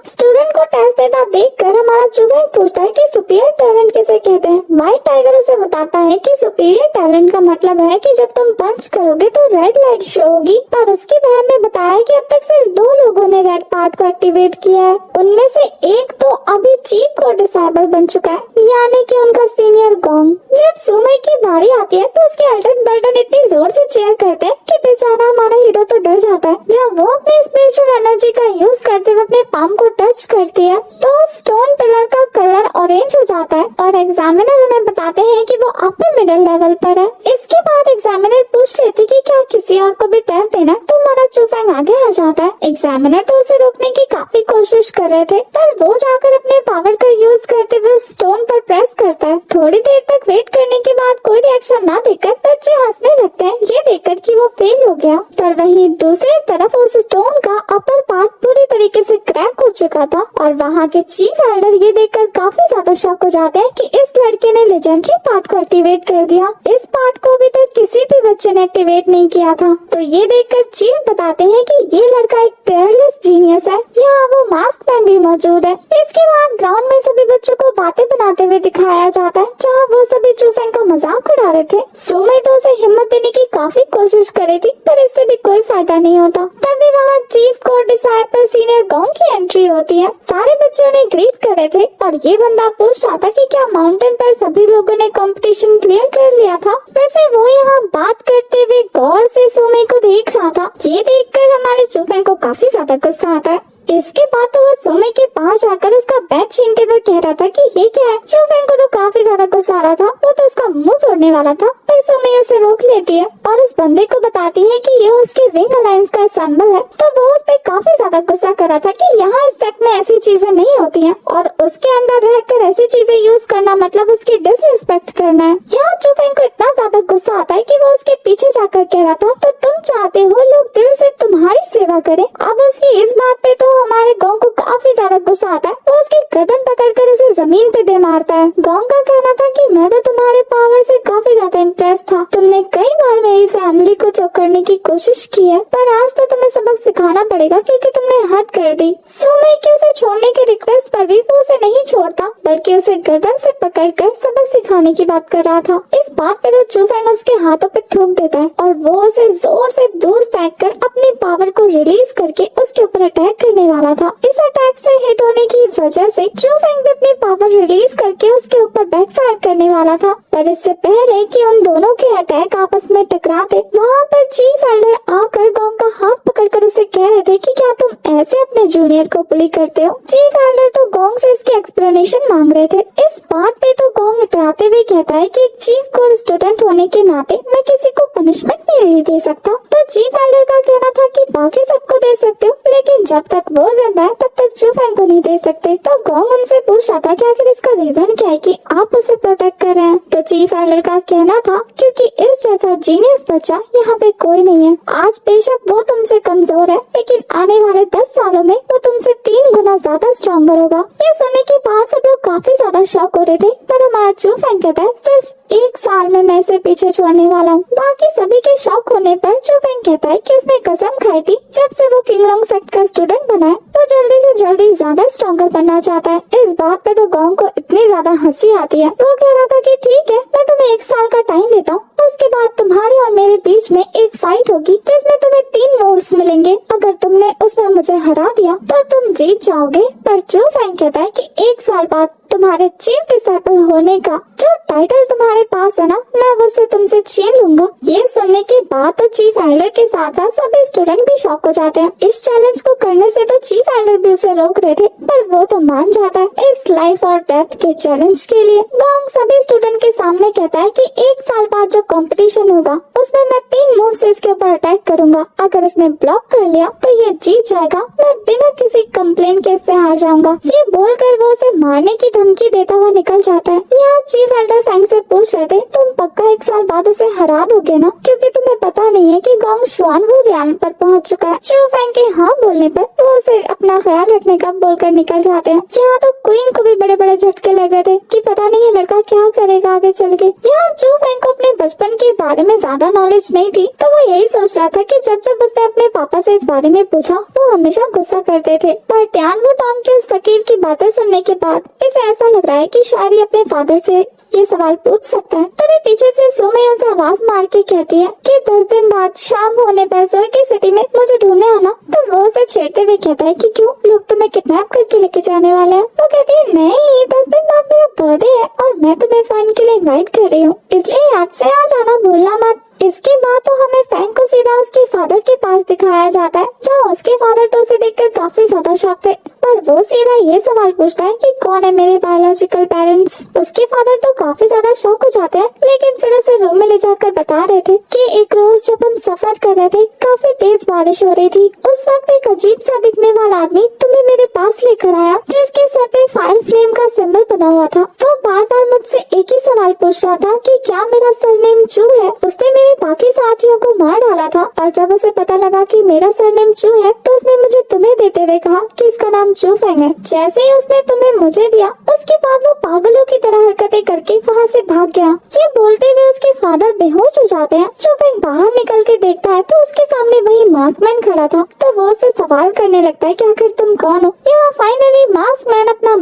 स्टूडेंट को टेस्ट देता देखकर हमारा चुफेंग पूछता है कि सुपीरियर टैलेंट किसे कहते हैं। व्हाइट टाइगर उसे बताता है कि सुपीरियर टैलेंट का मतलब है कि जब तुम पंच करोगे तो रेड लाइट शो होगी। पर उसकी बहन ने बताया कि अब तक सिर्फ 2 लोगों ने रेड पार्ट को एक्टिवेट किया है। उनमें से एक तो अभी चीफ को डिसेबल बन चुका है, यानी कि उनका सीनियर गोंग। जब सुमई की बारी आती है तो उसके अल्टन बर्टन इतनी जोर से चेयर करते हैं कि बेचारा हमारा हीरो तो डर जाता है। जब वो अपनी स्पिरिचुअल एनर्जी का यूज करते हुए अपने पाम को टच करती है तो स्टोन पिलर का कलर ऑरेंज हो जाता है और एग्जामिनर उन्हें बताते हैं कि वो अपर मिडिल लेवल पर है। इसके बाद एग्जामिनर पूछ रही थी कि क्या किसी और को भी टेस्ट देना, तो हमारा चुफेंग आगे आ जाता है। एग्जामिनर तो उसे रोकने की काफी कोशिश कर रहे थे पर वो जाकर अपने पावर का यूज करते हुए स्टोन पर प्रेस करता है। थोड़ी देर तक वेट करने के बाद कोई रिएक्शन न देकर बच्चे हंसने लगते हैं ये देखकर कि वो फेल हो गया। पर वहीं दूसरी तरफ उस स्टोन का अपर पार्ट पूरी तरीके से क्रैक हो चुका था और वहाँ के चीफ एल्डर ये देखकर काफी ज्यादा शॉक हो जाते हैं कि इस लड़के ने लेजेंडरी पार्ट को एक्टिवेट कर दिया। इस पार्ट को अभी तक किसी भी बच्चे ने एक्टिवेट नहीं किया था। तो ये देखकर चीफ बताते हैं कि ये लड़का एक पेयरलेस जीनियस है। यहाँ वो मास्क मैन भी भी मौजूद है। इसके बाद ग्राउंड में सभी बच्चों को बातें बनाते हुए दिखाया जाता है, जहाँ वो सभी चूफेंग का मजाक उड़ा रहे थे। सुमई तो उसे हिम्मत देने की काफी कोशिश करी थी, पर इससे भी कोई फायदा नहीं होता। तभी वहाँ chief core disciple senior gong की एंट्री होती है। सारे बच्चों ने ग्रीट कर रहे थे और ये बंदा पूछ रहा था कि क्या माउंटेन पर सभी लोगों ने कंपटीशन क्लियर कर लिया था। वैसे वो यहाँ बात करते हुए गौर से सुमई को देख रहा था। ये देखकर हमारे चूफेंग को काफी ज्यादा गुस्सा आता है। इसके बाद तो वो सुमई के पास जाकर उसका बैग छीनते हुए कह रहा था कि ये क्या है। चूफेंग को तो काफी ज्यादा गुस्सा आ रहा था, वो तो उसका मुंह तोड़ने वाला था, पर सुमई उसे रोक लेती है और उस बंदे को बताती है कि ये उसके विंग अलायंस का सिंबल है। तो वो उस पर काफी ज्यादा गुस्सा कर रहा था कि यहाँ इस सेट में ऐसी चीजें नहीं होती हैं और उसके अंदर रहकर ऐसी चीजें यूज करना मतलब उसकी डिसरिस्पेक्ट करना है। यहाँ चूफेंग को इतना ज्यादा गुस्सा आता है कि वो उसके पीछे जाकर कह रहा था, तो तुम चाहते हो लोग दिल से तुम्हारी सेवा करें। अब उसकी इस बात पे तो हमारे गोंग को काफी ज्यादा गुस्सा आता है। वो उसकी गर्दन पकड़कर उसे जमीन पे दे मारता है। गोंग का कहना था कि मैं तो तुम्हारे पावर से काफी ज्यादा इम्प्रेस था। तुमने कई बार मेरी फैमिली को चोक करने की कोशिश की है, पर आज तो तुम्हें सबक सिखाना पड़ेगा क्योंकि तुमने हद कर दी। सुमई के उसे छोड़ने की रिक्वेस्ट पर भी वो उसे नहीं छोड़ता, बल्कि उसे गर्दन से पकड़कर सबक सिखाने की बात कर रहा था। इस बात पे तो चूफेंग उसके हाथों पे थूक देता है और वो उसे जोर से दूर फेंककर अपनी पावर को रिलीज करके उसके ऊपर अटैक करने वाला था। इस अटैक से हिट होने की वजह से चूफेंग भी अपनी पावर रिलीज करके उसके ऊपर बैकफायर करने वाला था, पर इससे पहले कि उन दोनों के अटैक आपस में टकराते, वहाँ पर चीफ एल्डर आकर गोंग का हाथ पकड़कर उसे कह रहे थे कि क्या तुम ऐसे अपने जूनियर को बुली करते हो। चीफ एल्डर तो गोंग से इसकी एक्सप्लेनेशन मांग रहे थे। इस बात पे तो गोंग इतराते हुए कहता है कि एक चीफ कोर स्टूडेंट होने के नाते मैं किसी को पनिशमेंट नहीं दे सकता। तो चीफ एल्डर का कहना था कि बाकी सबको दे सकते हो, लेकिन जब तक वो जिंदा है तब तक चूफेंग को नहीं दे सकते। तो गोंग उनसे पूछ रहा था कि आखिर इसका रीजन क्या है कि आप उसे प्रोटेक्ट कर रहे हैं। तो चीफ एल्डर का कहना था क्योंकि इस जैसा जीनियस बच्चा यहाँ पे कोई नहीं है। आज बेशक वो तुमसे कमजोर है, लेकिन आने वाले 10 सालों में वो तुमसे 3 गुना ज्यादा स्ट्रॉन्गर होगा। ये सुनने के बाद सब लोग काफी ज्यादा शॉक हो रहे थे, पर हमारा चूफेंग कहता है सिर्फ 1 साल में मैं इसे पीछे छोड़ने वाला हूँ। बाकी सभी के शॉक होने पर चूफेंग कहता है कि उसने कसम खाई थी जब से वो किंगलोंग सेक्ट का स्टूडेंट बना है, वो जल्दी से जल्दी ज्यादा स्ट्रॉन्गर बनना चाहता है। इस बात पे तो गोंग को इतनी ज्यादा हंसी आती है। वो कह रहा था कि ठीक है, मैं तुम्हें 1 साल का टाइम देता हूँ, उसके बाद तुम्हारे और मेरे बीच में एक फाइट होगी जिसमें तुम्हें 3 मूव्स मिलेंगे। अगर तुमने उसमें मुझे हरा दिया तो तुम जीत जाओगे। पर चूफेंग कहता है कि 1 साल बाद तुम्हारे चीफ डिसाइपल होने का जो टाइटल तुम्हारे पास है ना, मैं उससे तुमसे छीन लूंगा। ये सुनने के बाद तो चीफ एल्डर के साथ साथ सभी स्टूडेंट भी शॉक हो जाते हैं। इस चैलेंज को करने से तो चीफ एल्डर भी उसे रोक रहे थे, पर वो तो मान जाता है। इस लाइफ और डेथ के चैलेंज के लिए गोंग सभी स्टूडेंट के सामने कहता है कि 1 साल बाद जो कंपटीशन होगा उसमें मैं 3 मूव से इसके ऊपर अटैक करूंगा। अगर इसने ब्लॉक कर लिया तो ये जीत जाएगा, मैं बिना किसी कंप्लेन के इससे हार जाऊंगा। ये बोलकर वो उसे मारने की धमकी देता हुआ निकल जाता है। यहाँ चीफ एल्डर फेंग से पूछ रहे थे, तुम पक्का 1 साल बाद उसे हरा दोगे ना, क्योंकि तुम्हें पता नहीं है कि गोंग शुआनवू रियान पर पहुँच चुका है। चू फेंग के हाँ बोलने पर वो उसे अपना ख्याल रखने का बोलकर निकल जाते हैं। यहाँ तो क्वीन को भी बड़े बड़े झटके लग रहे थे कि पता नहीं ये लड़का क्या करेगा आगे चल के। यहाँ चू फेंग को अपने बचपन के बारे में ज्यादा नॉलेज नहीं थी, तो वो यही सोच रहा था कि जब जब उसने अपने पापा से इस बारे में पूछा वो हमेशा गुस्सा करते थे। पर टियानवू टॉम के उस फकीर की बातें सुनने के बाद इसे ऐसा लग रहा है कि शायद ये अपने फादर से ये सवाल पूछ सकता है। तभी पीछे से सुमई उसे आवाज मार के कहती है कि 10 दिन बाद शाम होने पर जोई की सिटी में मुझे ढूंढने आना। तो वो उसे छेड़ते हुए कहता है कि क्यों, लोग तुम्हें किडनैप करके लेके जाने वाले हैं। वो कहती है नहीं, 10 दिन बाद मेरा बर्थडे है और मैं तुम्हें फन के लिए इनवाइट कर रही हूँ, इसलिए याद से आ जाना भूलना मत। इसके बाद तो हमें फैंग को सीधा उसके फादर के पास दिखाया जाता है, जहाँ उसके फादर तो उसे देखकर काफी ज्यादा शॉक थे। पर वो सीधा ये सवाल पूछता है कि कौन है मेरे बायोलॉजिकल पेरेंट्स। उसके फादर तो काफी ज्यादा शॉक हो जाते हैं, लेकिन फिर उसे रूम में ले जाकर बता रहे थे कि एक रोज जब हम सफर कर रहे थे काफी तेज बारिश हो रही थी, उस वक्त एक अजीब सा दिखने वाला आदमी तुम्हें मेरे पास लेकर आया जिसके सर पे फायर फ्लेम का सिंबल बना हुआ था। वो बार बार मुझसे एक ही सवाल पूछ रहा था कि क्या मेरा सरनेम चू है। उसने मेरे बाकी साथियों को मार डाला था और जब उसे पता लगा कि मेरा सरनेम चू है तो उसने मुझे तुम्हें देते हुए कहा कि इसका नाम चू फेंग है। जैसे ही उसने तुम्हें मुझे दिया उसके बाद वो पागलों की तरह हरकतें करके वहाँ से भाग गया। ये बोलते हुए उसके फादर बेहोश हो जाते हैं। चू फेंग बाहर निकल के देखता है तो उसके सामने वही मास्कमैन खड़ा था, तो वो उससे सवाल करने लगता है कि आखिर तुम कौन हो। यहाँ फाइनली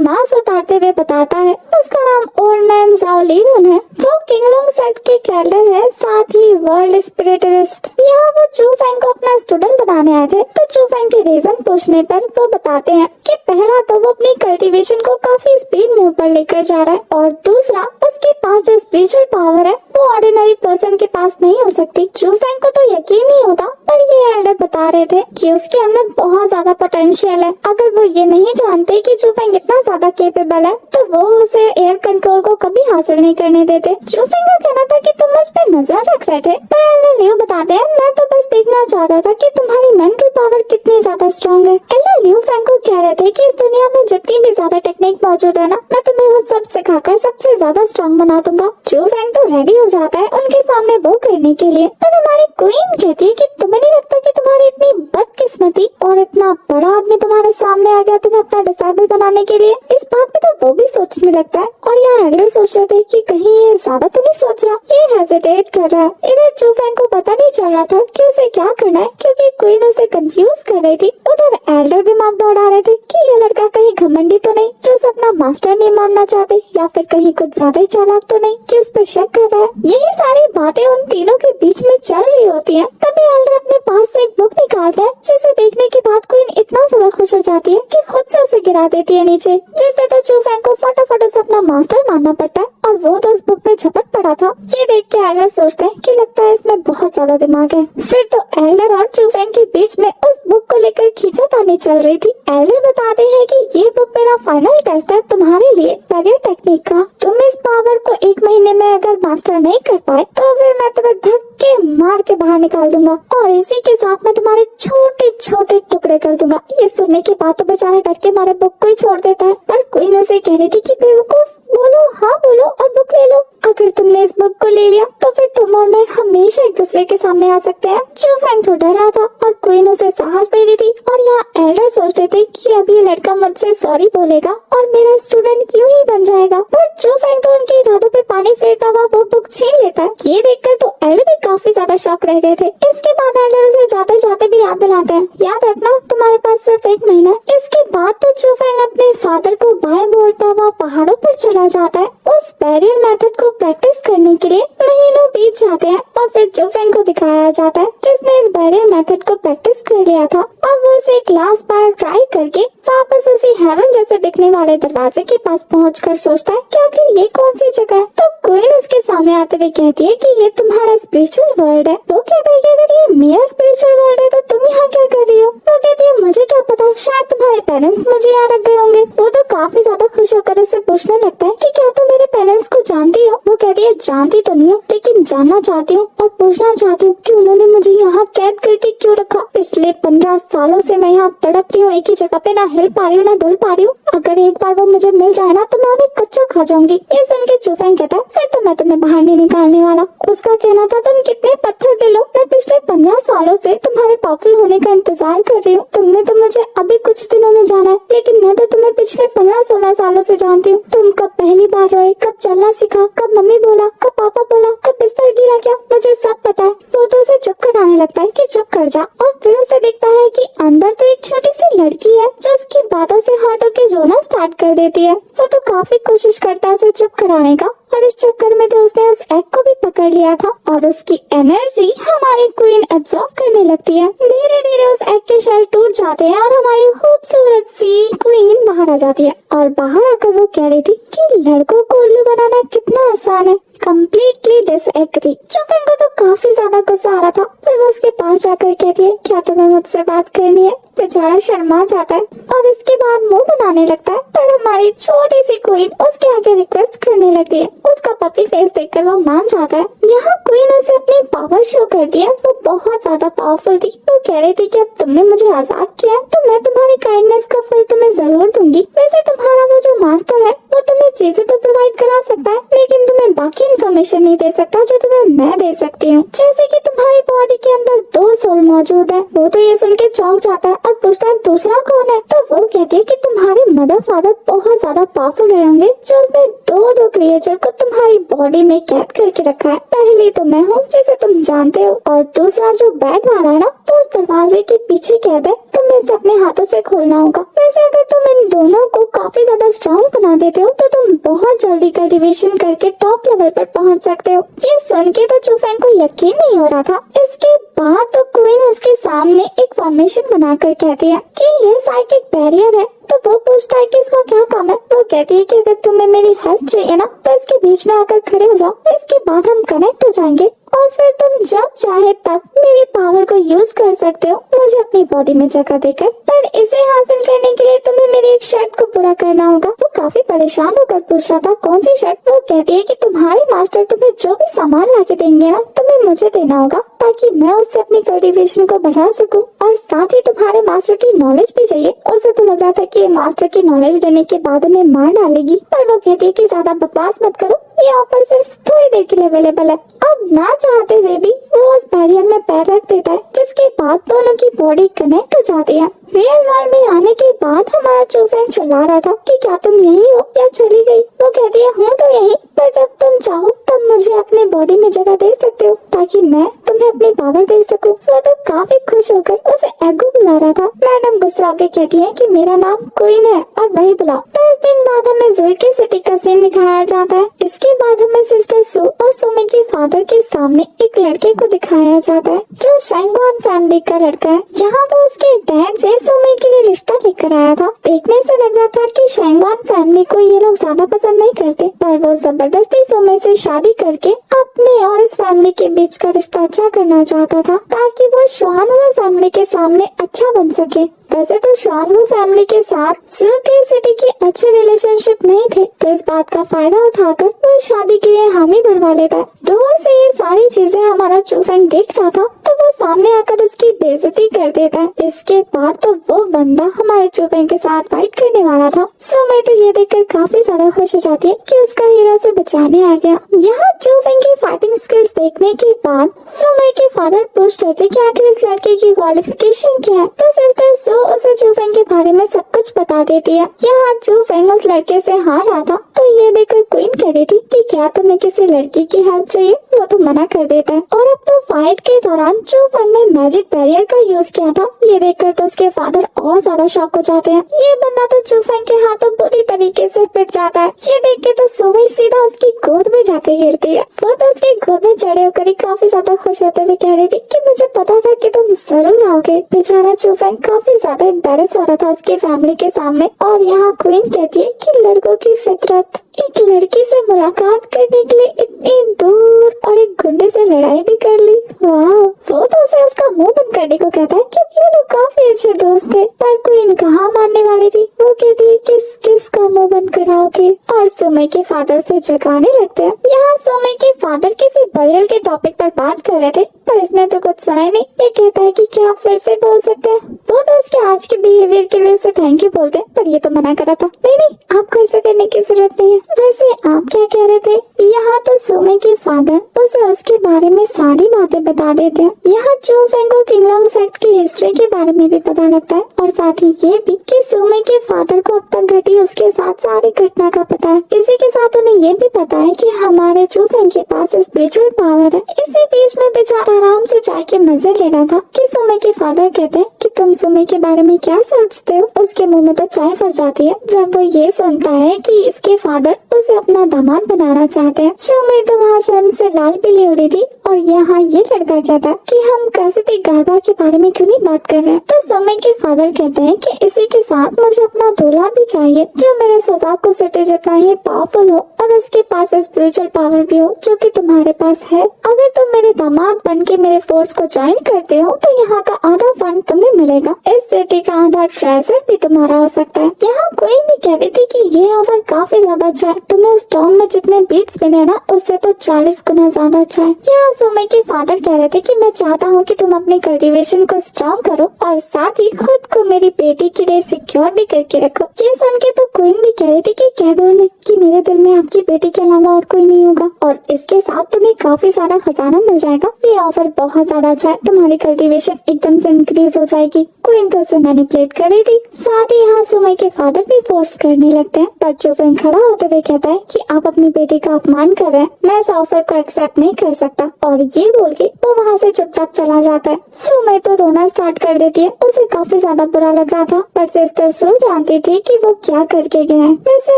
मास्क उतारते हुए बताता है उसका नाम ओल्ड मैन जाओ लियोन है। वो किंगलोंग सेट के कैडर है, साथ ही वर्ल्ड स्पिरिटिस्ट। यहाँ वो चू फैंग को अपना स्टूडेंट बनाने आए थे। तो चू फैंग के रीजन पूछने पर वो बताते हैं कि पहला तो वो अपनी कल्टीवेशन को काफी स्पीड में ऊपर लेकर जा रहा है, और दूसरा उसके पास जो स्पिरिचुअल पावर है वो ऑर्डिनरी पर्सन के पास नहीं हो सकती। चू फैंग को तो यकीन नहीं होता, पर ये एल्डर बता रहे थे कि उसके अंदर बहुत ज्यादा पोटेंशियल है। अगर वो ये नहीं जानते कि चू फैंग इतना ज्यादा केपेबल है तो वो उसे एयर कंट्रोल को कभी हासिल नहीं करने देते। चू फैंग का कहना था कि तुम उस पर नजर रख रहे थे, पर एल्डर लियो बताते हैं मैं तो बस देखना चाहता था कि तुम्हारी मेंटल पावर कितनी ज्यादा स्ट्रॉन्ग है। एल्डर लियो फैंग को कह रहे थे कि इस दुनिया में जितनी भी ज्यादा टेक्निक मौजूद है ना, मैं तुम्हें वो सब सिखाकर सबसे ज्यादा स्ट्रॉन्ग बना दूंगा। चू फैंग तो रेडी हो जाता है उनके सामने वो करने के लिए, पर हमारी क्वीन कहती है कि तुम्हें नहीं लगता कि तुम्हारी इतनी बदकिस्मती और इतना बड़ा आदमी तुम्हारे सामने आ गया तुम्हें अपना डिसाइबल बनाने के लिए। इस बात पे तो वो भी सोचने लगता है, और यहाँ एल्डर सोच रहे थे कि कहीं ये ज्यादा तो नहीं सोच रहा, ये हेजिटेट कर रहा है। इधर चू फैंग को पता नहीं चल रहा था कि उसे क्या करना है, क्योंकि क्वीन उसे कंफ्यूज कर रही थी। उधर एल्डर दिमाग दौड़ा रहे थे कि ये लड़का कहीं घमंडी तो नहीं जो उसे अपना मास्टर नहीं मानना चाहते, या फिर कहीं कुछ ज्यादा ही चालाक तो नहीं कि उस पर शक कर रहा है। यही सारी बातें उन तीनों के बीच में चल रही होती हैं। तभी एल्डर अपने पास से एक बुक निकालता है, जिसे देखने के बाद क्वीन इतना ज्यादा खुश हो जाती है कि खुद से उसे गिरा देती है नीचे, जिससे तो चू फैंग को फटाफट उसे अपना मास्टर मानना पड़ता है, और वो तो उस बुक पे झपट पड़ा था। ये देख के एल्डर सोचते हैं कि लगता है इसमें बहुत ज्यादा दिमाग है। फिर तो एल्डर और चू फैंग के बीच में उस बुक को लेकर खींचातानी चल रही थी। एल्डर बताते हैं कि ये बुक मेरा फाइनल टेस्ट है तुम्हारे लिए बैरियर टेक्निक का। तुम इस पावर को 1 महीने में अगर मास्टर नहीं कर पाए तो फिर मैं तुम्हें धक्के मार के बाहर निकाल दूंगा, और इसी के साथ मैं तुम्हारे छोटे छोटे टुकड़े कर दूंगा। ये सुनने के बाद तो बेचारा डर के मारे बुक को ही छोड़ देता है, पर क्वीन उसे कह रही थी कि बेवकूफ बोलो हाँ बोलो और बुक ले लो। अगर तुमने इस बुक को ले लिया तो फिर तुम और मैं हमेशा एक दूसरे के सामने आ सकते हैं। चू फैंग तो डरा था और क्वीन उसे साहस दे रही थी, और यहाँ एल्डर सोच रहे थे कि अब ये लड़का मुझसे सॉरी बोलेगा और मेरा स्टूडेंट क्यों ही बन जाएगा, पर चू फैंग तो उनके इरादों पे पानी फेरता हुआ वो बुक छीन लेता है। ये देखकर तो एल्डर भी काफी ज्यादा शॉक रह गए थे। इसके बाद एल्डर उसे जाते जाते भी याद दिलाते हैं, याद रखना तुम्हारे पास सिर्फ 1 महीना है। इसके बाद तो चू फैंग अपने फादर को बाय बोलता हुआ पहाड़ों पर चला जाता है। उस बैरियर मेथड को प्रैक्टिस करने के लिए महीनों बीत जाते हैं, और फिर चू फैंग को दिखाया जाता है जिसने इस बैरियर मेथड को प्रैक्टिस कर लिया था। अब वो इसे एक लास्ट बार ट्राई करके वापस उसी हेवन जैसे दिखने वाले दरवाजे के पास पहुंचकर सोचता है कि आखिर ये कौन सी जगह है। तो क्वीन उसके सामने आते हुए कहती है कि ये तुम्हारा स्पिरिचुअल वर्ल्ड है। वो कहता है कि अगर ये मेरा स्पिरिचुअल वर्ल्ड है तो तुम यहाँ क्या कर रही हो। वो कहती है मुझे क्या पता, शायद तुम्हारे पेरेंट्स मुझे यहाँ रख गए होंगे। वो तो काफी ज्यादा खुश होकर उससे पूछने लगता है कि क्या तुम मेरे पेरेंट्स को जानती हो। वो कहती है जानती तो नहीं हूँ, लेकिन जानना चाहती हूँ और पूछना चाहती हूँ कि उन्होंने मुझे यहाँ कैद करके क्यों रखा। पिछले 15 सालों से मैं यहाँ तड़प रही हूँ, एक ही जगह पे ना हिल पा रही हूँ ना डुल पा रही हूँ। अगर एक बार वो मुझे मिल जाए ना तो मैं उन्हें कच्चा खा जाऊंगी। ये सुन के चू फैंग कहता है फिर तो मैं तुम्हें बाहर नहीं निकालने वाला। उसका कहना था तुम कितने पत्थर दिलो, मैं पिछले 15 सालों से तुम्हारे पावरफुल होने का इंतजार कर रही हूँ। तुमने तो मुझे अभी कुछ दिनों में जाना है, लेकिन मैं तो तुम्हें पिछले 15-16 सालों से जानती हूँ। तुम कब पहली बार रोए, कब चलना सीखा, कब मम्मी बोला, कब पापा बोला, कब बिस्तर गिरा क्या, मुझे सब पता है। वो तो उसे चुप कराने लगता है कि चुप कर जा, और फिर उसे देखता है कि अंदर तो एक छोटी सी लड़की है जो उसकी बातों से हट होकर रोना स्टार्ट कर देती है। वो तो काफी कोशिश करता है उसे चुप कराने का, और इस चक्कर में तो उसने उस एग को भी पकड़ लिया था, और उसकी एनर्जी हमारी क्वीन एब्जॉर्ब करने लगती है। धीरे धीरे उस एग के शेल टूट जाते हैं और हमारी खूबसूरत सी क्वीन बाहर आ जाती है। और बाहर आकर वो कह रही थी कि लड़कों को उल्लू बनाना कितना आसान है। Completely disagree. चू फैंग को तो काफी ज्यादा गुस्सा आ रहा था, फिर वो उसके पास जाकर कहती है क्या तुम्हें मुझसे बात करनी है। बेचारा शर्मा जाता है और इसके बाद मुंह बनाने लगता है, पर हमारी छोटी सी क्वीन उसके आगे रिक्वेस्ट करने लगती है। उसका पपी फेस देखकर वो मान जाता है। यहाँ क्वीन उसे अपनी पावर शो करती है। वो बहुत ज्यादा पावरफुल थी। वो कह रही थी कि अब तुमने मुझे आजाद किया है तो मैं तुम्हारी काइंडनेस का फल तुम्हें जरूर दूंगी। वैसे तुम्हारा वो जो मास्टर है वो तुम्हें चीजें तो प्रोवाइड करा सकता है, लेकिन तुम्हें बाकी इन्फॉर्मेशन नहीं दे सकता जो तुम्हें मैं दे सकती हूँ। जैसे कि तुम्हारी बॉडी के अंदर 2 सोल मौजूद है। वो तो ये सुन के चौंक जाता है और पूछता है दूसरा कौन है। तो वो कहती है कि तुम्हारे मदर फादर बहुत ज्यादा पावरफुल रहे होंगे जो उसने 2 क्रिएचर को तुम्हारी बॉडी में कैद करके रखा है। पहली तो मैं हूँ जिसे तुम जानते हो, और दूसरा जो बैट वाला है ना वो उस दरवाजे के पीछे कैद है। तुम्हें इसे अपने हाथों से खोलना होगा। वैसे अगर तुम इन दोनों को काफी ज्यादा स्ट्रॉन्ग बना देते हो तो तुम बहुत जल्दी कल्टीवेशन करके टॉप लेवल पर पहुंच सकते हो। ये सुन के तो चूफेंग को यकीन नहीं हो रहा था। इसके बाद तो क्वीन उसके सामने एक फॉर्मेशन बनाकर कहती है कि ये साइकिक बैरियर है। तो वो पूछता है कि इसका क्या काम है। वो कहती है कि अगर तुम्हें मेरी हेल्प चाहिए ना तो इसके बीच में आकर खड़े हो जाओ, इसके बाद हम कनेक्ट हो जाएंगे और फिर तुम जब चाहे तब मेरी पावर को यूज कर सकते हो मुझे अपनी बॉडी में जगह देकर। पर इसे हासिल करने के लिए तुम्हें मेरी एक शर्त को पूरा करना होगा। वो काफी परेशान होकर पूछ रहा था कौन सी शर्त। वो कहती है कि तुम्हारे मास्टर तुम्हें जो भी सामान लाके देंगे ना तुम्हें मुझे देना होगा ताकि मैं उससे अपनी कल्टीवेशन को बढ़ा सकूं। और साथ ही तुम्हारे मास्टर की नॉलेज भी चाहिए। उसे तो लग रहा था कि मास्टर की नॉलेज देने के बाद उन्हें मार डालेगी, पर वो कहती है कि ज्यादा बकवास मत करो, ये ऑफर सिर्फ थोड़ी देर के लिए अवेलेबल है। अब ना चाहते हुए भी वो उस बैरियर में पैर रख देता है, जिसके बाद दोनों की बॉडी कनेक्ट हो जाती है। रियल वर्ल्ड में आने के बाद हमारा चूफेंग चिल्ला रहा था कि क्या तुम यही हो या चली गई। वो कहती है हूँ तो यही, पर जब तुम चाहो तब मुझे अपने बॉडी में जगह दे सकते हो ताकि मैं तुम्हें अपनी पावर दे सकूं। वो तो काफी खुश होकर उसे एगो बुला रहा था। मैडम गुस्सा होकर कहती है कि मेरा नाम क्वीन है और वही बुलाओ। 10 दिन बाद हमें ज़ुई की सिटी का सीन दिखाया जाता है। इसके बाद हमें सिस्टर सू और सुमी के फादर के सामने एक लड़के को दिखाया जाता है जो शांगवान फैमिली का लड़का है। यहाँ वो उसके डैड से सुमी के लिए रिश्ता लेकर आया था। देखने से लग रहा था कि शांगवान फैमिली को ये लोग ज्यादा पसंद नहीं करते, पर वो जबरदस्ती सुमी से शादी करके अपने और इस फैमिली के बीच का रिश्ता अच्छा करना चाहता था ताकि वो श्वानवू फैमिली के सामने अच्छा बन सके। वैसे तो श्वानवू फैमिली के साथ ज़ू की सिटी की अच्छे रिलेशनशिप नहीं थे, तो इस बात का फायदा उठाकर वो शादी के लिए हामी भरवा लेता है। दूर से ये सारी चीजें हमारा चूफेंग देख रहा था तो वो सामने आकर उसकी बेइज्जती कर देता है। इसके बाद तो वो बंदा हमारे चूफेंग के साथ फाइट करने वाला था। सुमी तो ये देखकर काफी ज्यादा खुश हो जाती है कि उसका हीरो से बचाने आ गया। यहाँ चूफेंग की फाइटिंग स्किल्स देखने के बाद सुमी के फादर पूछते थे कि आखिर इस लड़के की क्वालिफिकेशन क्या है, तो सिस्टर सू उसे चूफेंग के बारे में सब कुछ बता देती है। यहाँ चूफेंग उस लड़के से हार रहा था तो ये देखकर क्वीन कह रही थी कि क्या तुम्हें किसी लड़की की हेल्प चाहिए। वो तो मना कर देता है। और अब तो फाइट के दौरान चूफेंग ने मैजिक बैरियर का यूज किया था। ये देखकर तो उसके फादर और ज्यादा शॉक हो जाते हैं। ये बंदा तो चूफेंग के हाथों बुरी तरीके से पिट जाता है। ये देख के तो सुमी सीधा उसकी गोद में जाके गिरती है। वो तो उसकी गोद में चढ़े होकर ही काफी ज्यादा खुश होते हुए कह रही थी कि मुझे पता था कि तुम जरूर आओगे। बेचारा चूफेंग काफी ज्यादा एम्बैरेस हो रहा था उसकी फैमिली के सामने। और यहाँ क्वीन कहती है कि लड़कों की फितरत, एक लड़की से मुलाकात करने के लिए इतनी दूर और एक गुंडे से लड़ाई भी कर ली। वाह, वो तो उसे उसका मुंह बंद करने को कहता है क्योंकि वो लोग काफी अच्छे दोस्त थे। पर क्वीन कहाँ मानने वाली थी। वो कहती है किस का मुंह बंद कराओगे, और सुमी के फादर से जगाने लगते हैं। यहाँ सुमी के फादर किसी बरियल के टॉपिक पर बात कर रहे थे पर इसने तो कुछ सुना ही नहीं। ये कहता है कि क्या आप फिर से बोल सकते हैं। वो तो उसके आज के बिहेवियर के लिए उसे थैंक यू बोलते हैं, पर ये तो मना करा था। नहीं, आपको ऐसा करने की जरूरत नहीं है। वैसे आप क्या कह रहे थे। यहाँ तो सुमी के फादर उसे उसके बारे में सारी बातें बता देते हैं। यहाँ चूफेंग को किंगलोंग सेक्ट की हिस्ट्री के बारे में भी पता लगता है और साथ ही ये भी कि सुमी के फादर को अब तक घटी उसके साथ सारी घटना का पता है। इसी के साथ उन्हें ये भी पता है कि हमारे चूफेंग के पास स्पिरिचुअल पावर है। इसी बीच में बेचारा आराम से चाय के मजे ले रहा था कि सुमी के फादर कहते हैं कि तुम सुमी के बारे में क्या सोचते हो। उसके मुंह में तो चाय फंस जाती है जब वो ये सुनता है कि इसके फादर उसे अपना दामाद बनाना चाहते हैं। सुमी तो वहाँ शर्म से लाल पीली हो रही थी और यहाँ ये लड़का कहता है कि हम कैसे गारबा के बारे में क्यों नहीं बात कर रहे हैं। तो सुमी के फादर कहते हैं कि इसी के साथ मुझे अपना दूल्हा भी चाहिए जो मेरे सजाको सिटी जितना ही पावरफुल हो और उसके पास स्पिरिचुअल पावर भी हो जो कि तुम्हारे पास है। अगर तुम मेरे दामाद बन के मेरे फोर्स को ज्वाइन करते हो तो यहाँ का आधा फंड तुम्हें मिलेगा। इस सिटी का आधा ट्रेजर भी तुम्हारा हो सकता है। यहाँ कोई भी कह रही थी कि ये ऑफर काफी ज्यादा अच्छा है। तुम्हें उस टॉम में जितने बीट्स मिले ना उससे तो 40 गुना ज्यादा अच्छा है। यहाँ सुमी के फादर कह रहे थे कि मैं चाहता हूँ कि तुम अपनी कल्टीवेशन को स्ट्रॉन्ग करो और साथ ही खुद को मेरी बेटी के लिए सिक्योर भी करके रखो। ये सुन के तो क्वीन भी कह रही थी कि कह दो उन्हें कि मेरे दिल में आपकी बेटी के अलावा और कोई नहीं होगा और इसके साथ तुम्हें काफी सारा खजाना मिल जाएगा। ये ऑफर बहुत ज्यादा अच्छा है। तुम्हारी कल्टीवेशन एकदम से इंक्रीज हो जाएगी। क्वीन तो उसे मैनिपुलेट कर रही थी। साथ ही यहाँ सुमी के फादर भी फोर्स करने लगते हैं पर चूफेंग खड़ा होते हुए कहता है कि आप अपनी बेटी का अपमान कर रहे हैं। मैं इस ऑफर को एक्सेप्ट नहीं कर सकता और ये बोल के वो वहाँ से चुपचाप चला जाता है। सुमी तो रोना स्टार्ट कर देती है। उसे काफी ज्यादा बुरा लग रहा था पर सिस्टर सू जानती थी कि वो क्या करके के गए हैं। वैसे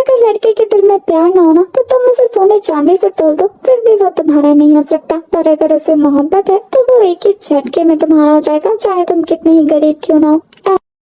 अगर लड़के के दिल में प्यार न होना तो तुम उसे सोने चांदी से तोल दो, फिर भी वो तुम्हारा नहीं हो सकता। पर अगर उसे मोहब्बत है तो वो एक ही झटके में तुम्हारा हो जाएगा, चाहे तुम कितने ही गरीब क्यों ना हो।